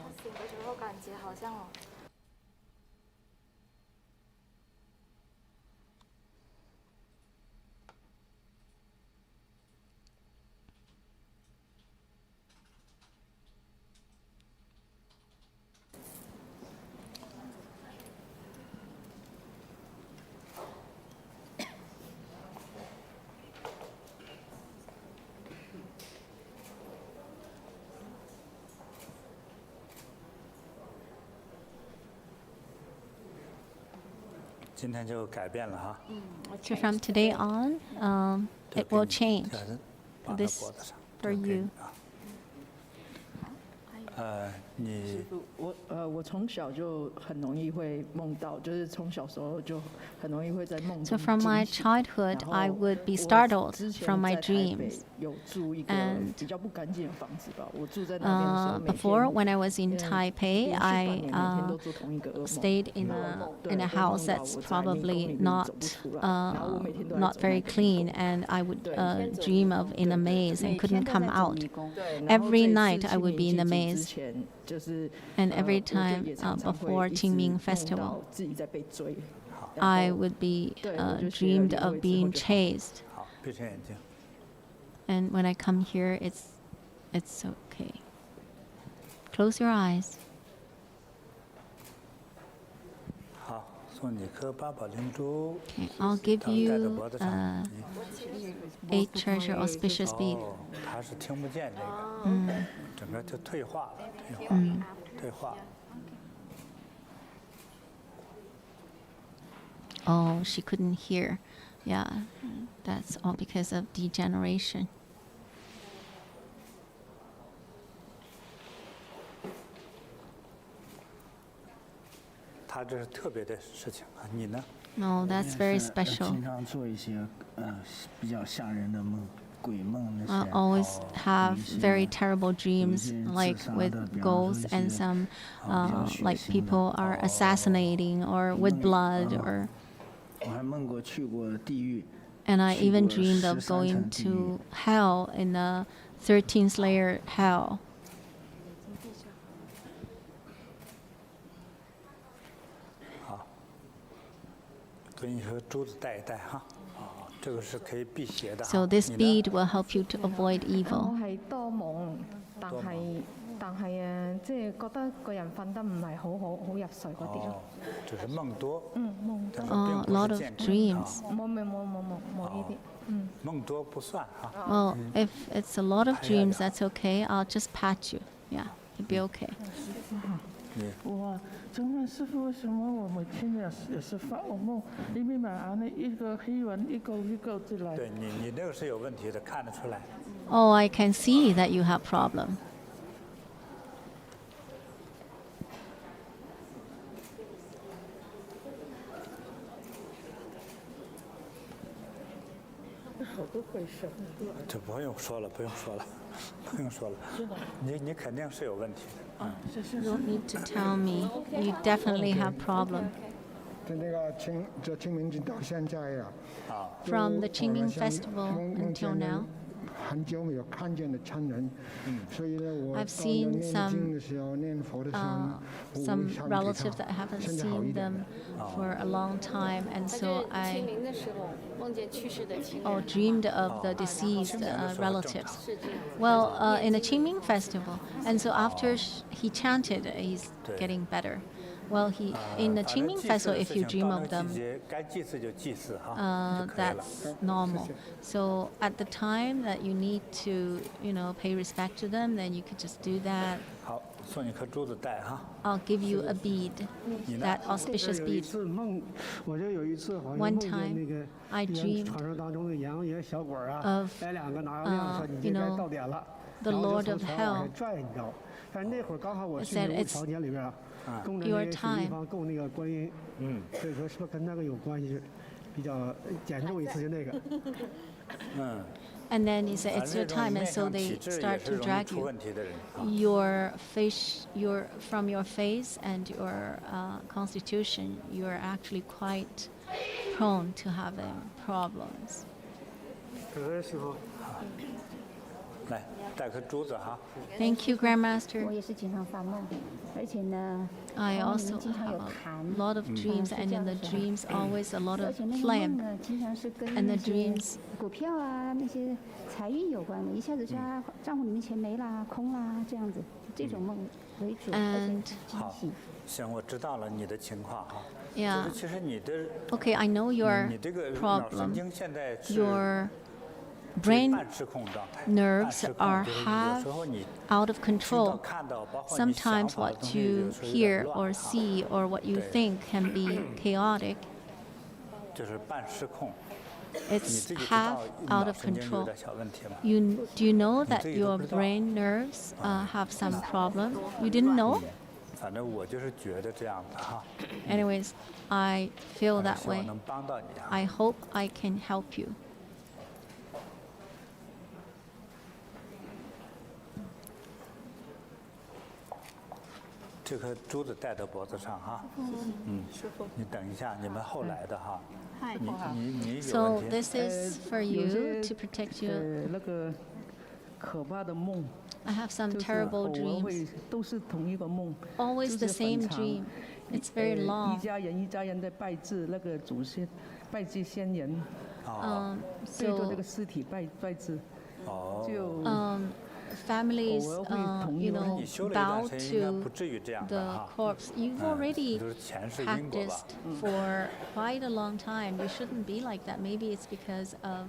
So from today on, it will change. This for you. 师傅，我从小就很容易会梦到，就是从小时候就很容易会在梦中 So from my childhood, I would be startled from my dreams. And before, when I was in Taipei, I stayed in a house that's probably not very clean, and I would dream of in a maze and couldn't come out. Every night, I would be in the maze. And every time before Qingming festival, I would be dreamed of being chased. And when I come here, it's okay. Close your eyes. Okay, I'll give you 8 treasure auspicious bead. Oh, she couldn't hear. Yeah, that's all because of degeneration. No, that's very special. I always have very terrible dreams, like with ghosts and some, like people are assassinating or with blood, or. And I even dreamed of going to hell in the 13th layer hell. So this bead will help you to avoid evil. A lot of dreams. Well, if it's a lot of dreams, that's okay. I'll just pat you. Yeah, it'll be okay. 哇，请问师傅，为什么我每天也是发噩梦？里面眼呢一个黑纹一个一个进来。对你那个是有问题的，看得出来。Oh, I can see that you have problem. 这不用说了，不用说了，不用说了，你肯定是有问题的。You don't need to tell me. You definitely have problem. From the Qingming festival until now, I've seen some relatives that haven't seen them for a long time, and so I dreamed of the deceased relatives. Well, in the Qingming festival, and so after he chanted, he's getting better. Well, in the Qingming festival, if you dream of them, that's normal. So at the time that you need to, pay respect to them, then you could just do that. I'll give you a bead, that auspicious bead. One time, I dreamed of, the Lord of Hell. It said it's your time. And then he said, it's your time, and so they start to drag you. From your face and your constitution, you're actually quite prone to having problems. Thank you, Grandmaster. I also have a lot of dreams, and in the dreams, always a lot of flame. And the dreams. And yeah. Okay, I know your problem. Your brain nerves are half out of control. Sometimes what you hear or see or what you think can be chaotic. It's half out of control. Do you know that your brain nerves have some problem? You didn't know? Anyways, I feel that way. I hope I can help you. So this is for you to protect you. I have some terrible dreams. Always the same dream. It's very long. Families, bow to the corpse. You've already practiced for quite a long time. You shouldn't be like that. Maybe it's because of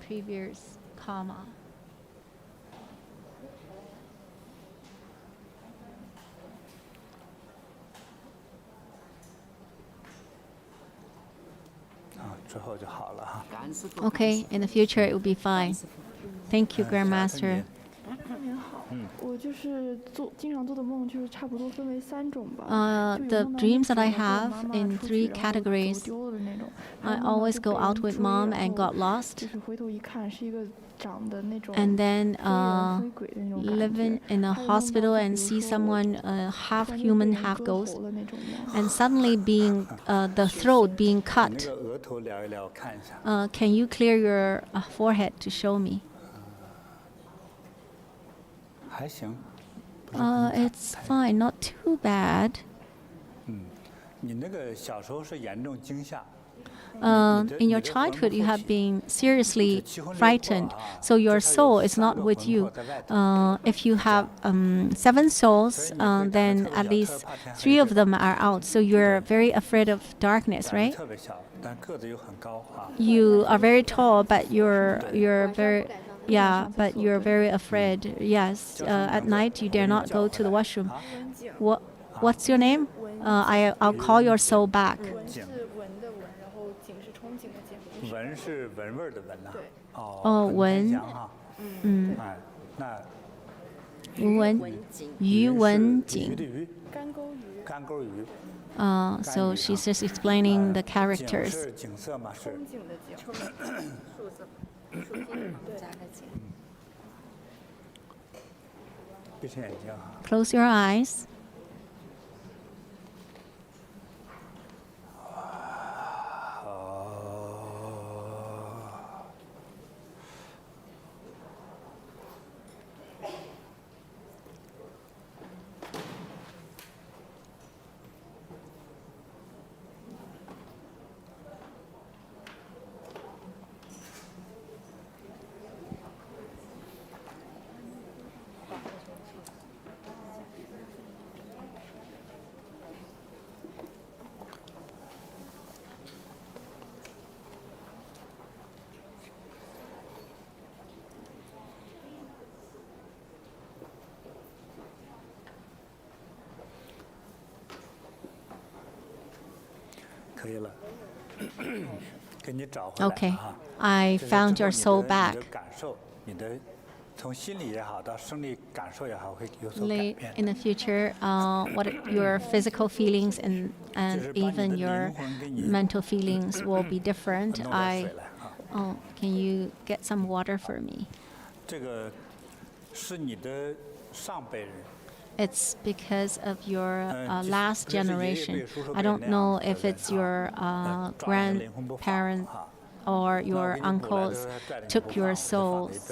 previous karma. Okay, in the future it will be fine. Thank you, Grandmaster. The dreams that I have in 3 categories. I always go out with mom and got lost. And then living in a hospital and see someone half human, half ghost. And suddenly being the throat being cut. Can you clear your forehead to show me? It's fine, not too bad. In your childhood, you have been seriously frightened, so your soul is not with you. If you have 7 souls, then at least 3 of them are out, so you're very afraid of darkness, right? You are very tall, but you're very... Yeah, but you're very afraid. Yes, at night you dare not go to the washroom. What's your name? I'll call your soul back. Oh, Wen. Wen. Yu Wen Jing. So she's just explaining the characters. Close your eyes. Okay, I found your soul back. In the future, what your physical feelings and even your mental feelings will be different. Can you get some water for me? It's because of your last generation. I don't know if it's your grandparent or your uncles took your souls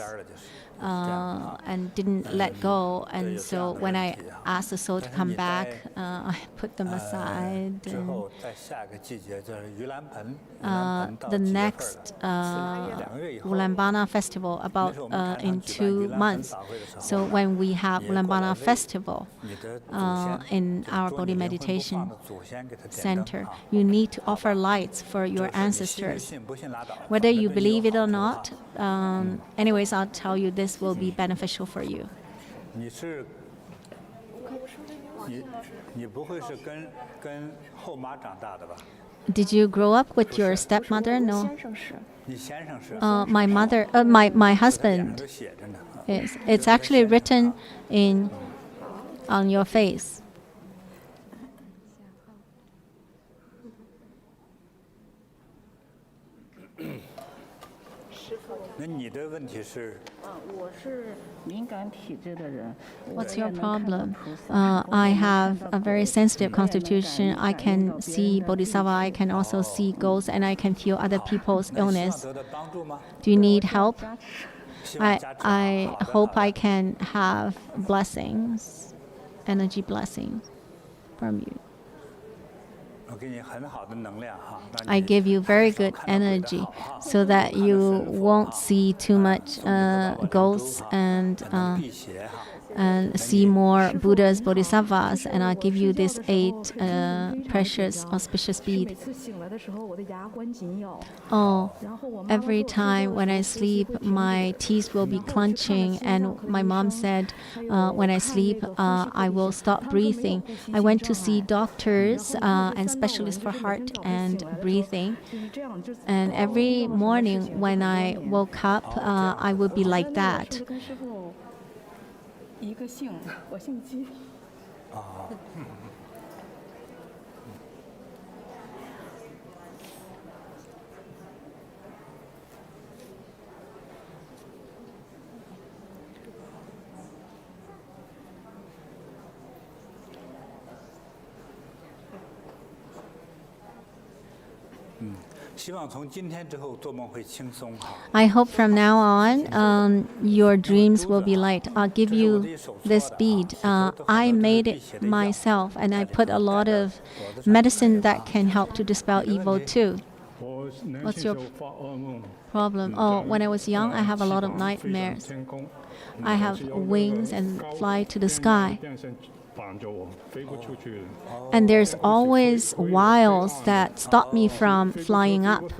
and didn't let go. And so when I asked the soul to come back, I put them aside. And the next Ulaanbaatar festival about in 2 months. So when we have Ulaanbaatar festival in our Bodhi meditation center, you need to offer lights for your ancestors. Whether you believe it or not, anyways, I'll tell you this will be beneficial for you. Did you grow up with your stepmother? No. My mother, my husband. Yes, it's actually written on your face. What's your problem? I have a very sensitive constitution. I can see bodhisattva, I can also see ghosts, and I can feel other people's illness. Do you need help? I hope I can have blessings, energy blessings from you. I give you very good energy so that you won't see too much ghosts and see more Buddhas, Bodhisattvas, and I'll give you this 8 precious auspicious bead. Every time when I sleep, my teeth will be clenching, and my mom said when I sleep, I will stop breathing. I went to see doctors and specialists for heart and breathing, and every morning when I woke up, I would be like that. I hope from now on your dreams will be light. I'll give you this bead. I made it myself, and I put a lot of medicine that can help to dispel evil too. What's your problem? When I was young, I have a lot of nightmares. I have wings and fly to the sky. And there's always wiles that stop me from flying up.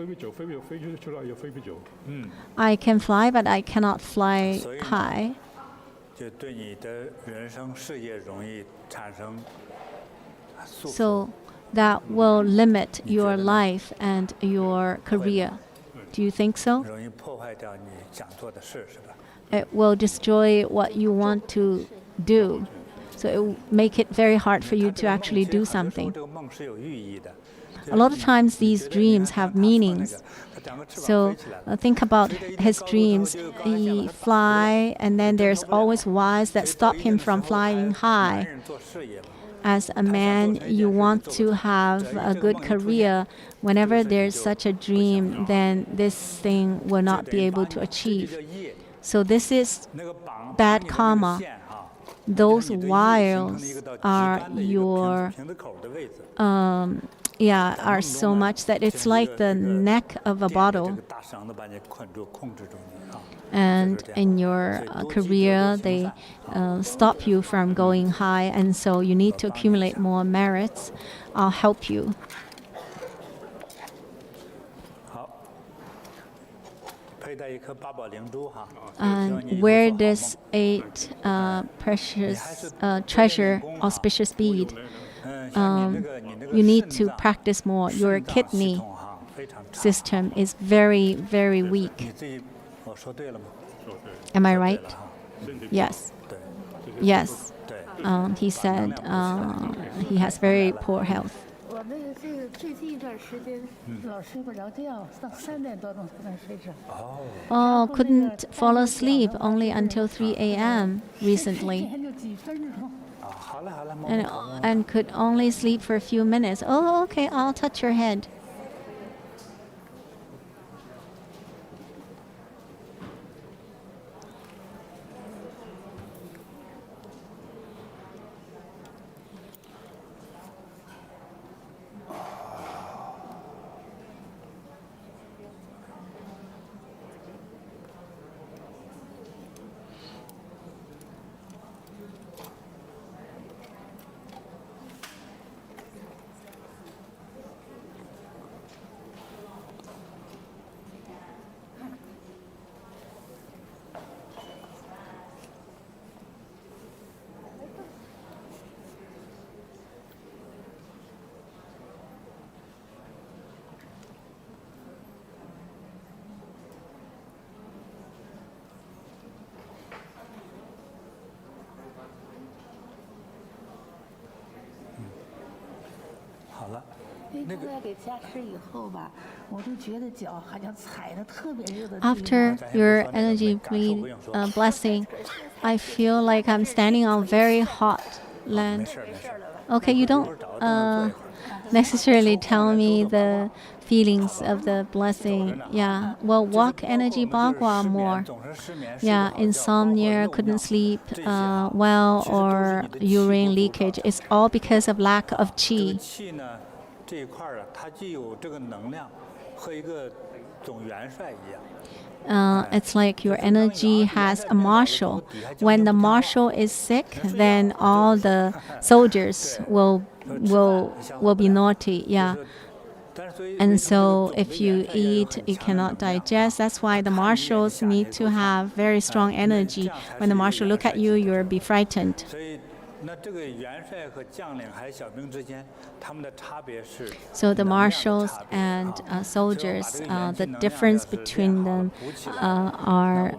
I can fly, but I cannot fly high. So that will limit your life and your career. Do you think so? It will destroy what you want to do. So it will make it very hard for you to actually do something. A lot of times these dreams have meanings. So think about his dreams. He fly, and then there's always wires that stop him from flying high. As a man, you want to have a good career. Whenever there's such a dream, then this thing will not be able to achieve. So this is bad karma. Those wires are your are so much that it's like the neck of a bottle. And in your career, they stop you from going high, and so you need to accumulate more merits. I'll help you. And wear this 8 precious treasure auspicious bead. You need to practice more. Your kidney system is very, very weak. Am I right? Yes. Yes. He said he has very poor health. Oh, couldn't fall asleep only until 3 a.m. recently. And could only sleep for a few minutes. Oh, okay, I'll touch your head. After your energy blessing, I feel like I'm standing on very hot land. Okay, you don't necessarily tell me the feelings of the blessing. Yeah, well, walk Energy Bagua more. Yeah, insomnia, couldn't sleep well, or urine leakage. It's all because of lack of qi. It's like your energy has a marshal. When the marshal is sick, then all the soldiers will be naughty. Yeah. And so if you eat, you cannot digest. That's why the marshals need to have very strong energy. When the marshal look at you, you'll be frightened. So the marshals and soldiers, the difference between them are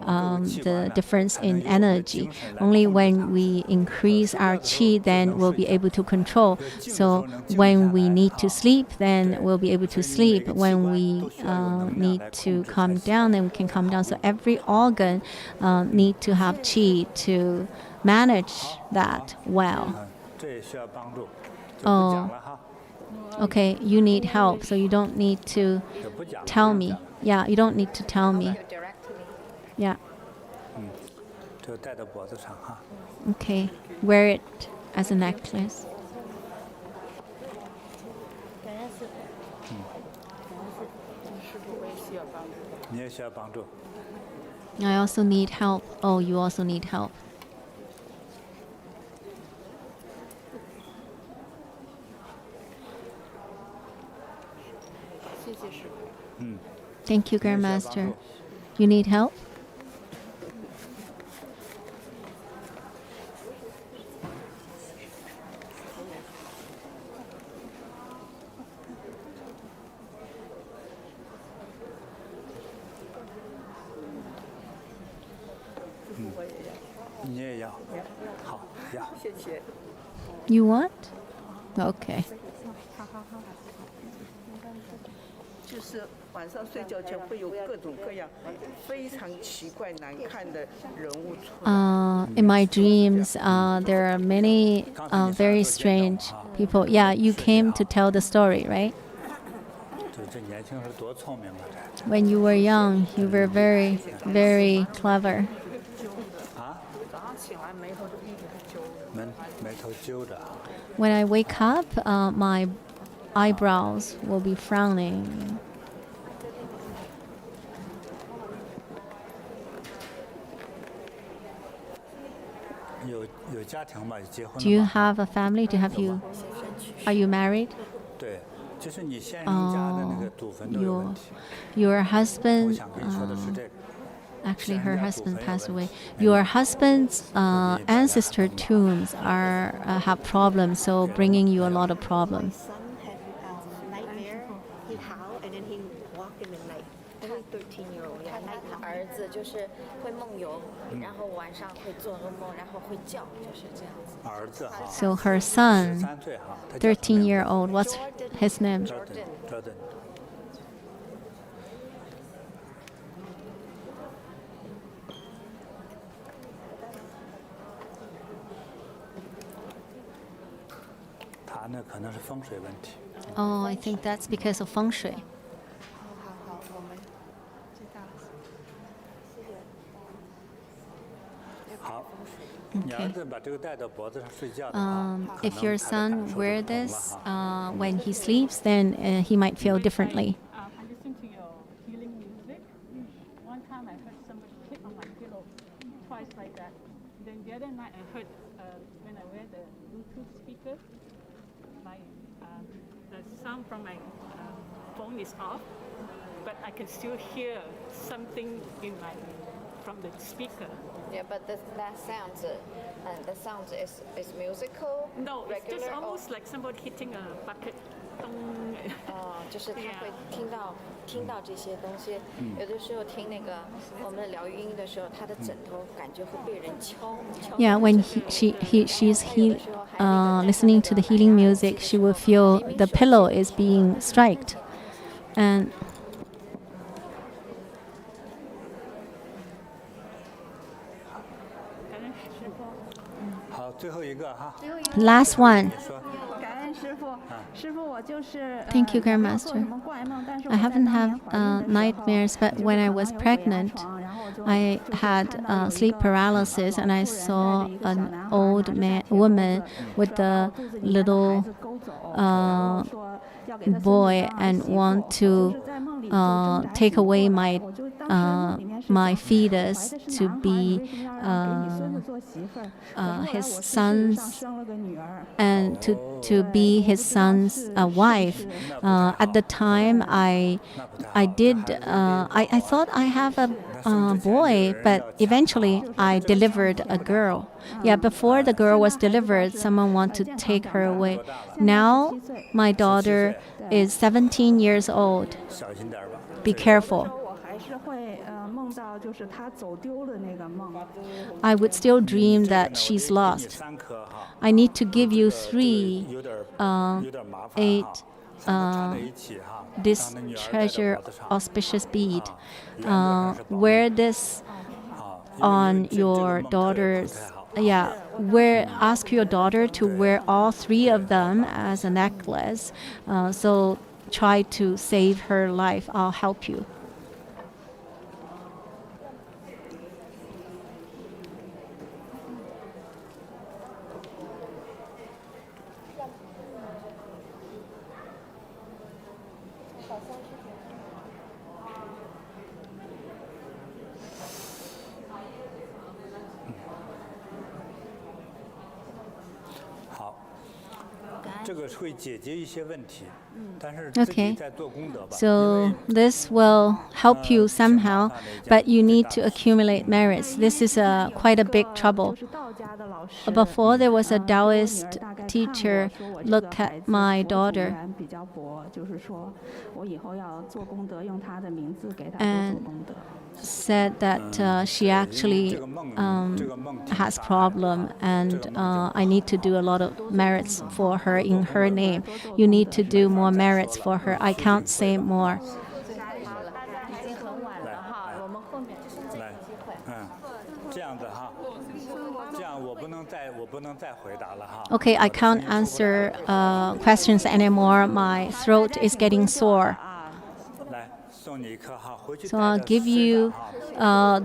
the difference in energy. Only when we increase our qi, then we'll be able to control. So when we need to sleep, then we'll be able to sleep. When we need to calm down, then we can calm down. So every organ need to have qi to manage that well. Oh, okay, you need help, so you don't need to tell me. Yeah, you don't need to tell me. Yeah. Okay, wear it as a necklace. I also need help. Oh, you also need help. Thank you, Grandmaster. You need help? You want? Okay. 就是晚上睡觉前会有各种各样非常奇怪难看的人物出来。In my dreams, there are many very strange people. Yeah, you came to tell the story, right? 这年轻时多聪明啊！ When you were young, you were very, very clever. 啊？早上起来眉头都一直揪着。眉头揪着。When I wake up, my eyebrows will be frowning. Do you have a family? Are you married? Your husband, actually her husband passed away. Your husband's ancestor tombs have problems, so bringing you a lot of problems. So her son, 13-year-old, what's his name? Jordan. Oh, I think that's because of feng shui. Okay. If your son wears this when he sleeps, then he might feel differently. I listen to your healing music. One time I heard somebody hit on my pillow twice like that. Then the other night I heard when I wear the Bluetooth speaker, the sound from my phone is off, but I can still hear something from the speaker. Yeah, but that sound is musical. No, it's just almost like somebody hitting a bucket. 就是他会听到这些东西，有的时候听那个我们的疗愈音的时候，他的枕头感觉会被人敲。Yeah, when she's listening to the healing music, she will feel the pillow is being striked, and last one. Thank you, Grandmaster. I haven't had nightmares, but when I was pregnant, I had sleep paralysis, and I saw an old woman with a little boy and want to take away my fetus to be his son's and to be his son's wife. At the time, I thought I have a boy, but eventually I delivered a girl. Yeah, before the girl was delivered, someone wanted to take her away. Now my daughter is 17 years old. Be careful. I would still dream that she's lost. I need to give you 8 this treasure auspicious bead. Wear this on your daughter's. Yeah, ask your daughter to wear all 3 of them as a necklace. So try to save her life. I'll help you. Okay. So this will help you somehow, but you need to accumulate merits. This is quite a big trouble. Before there was a Taoist teacher look at my daughter and said that she actually has problem, and I need to do a lot of merits for her in her name. You need to do more merits for her. I can't say more. Okay, I can't answer questions anymore. My throat is getting sore. So I'll give you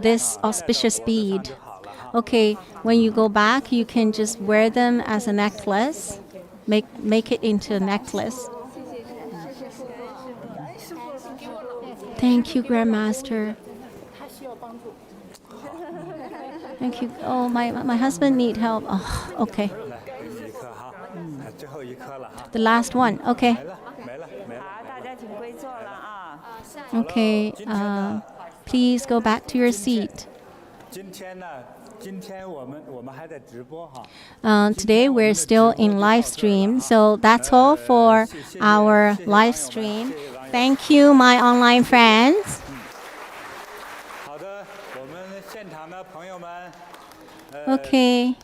this auspicious bead. Okay, when you go back, you can just wear them as a necklace. Make it into a necklace. Thank you, Grandmaster. Thank you. Oh, my husband needs help. Oh, okay. The last one. Okay. Okay. Please go back to your seat. Today we're still in live stream, so that's all for our live stream. Thank you, my online friends. Okay.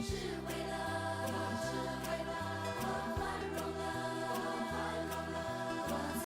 是为了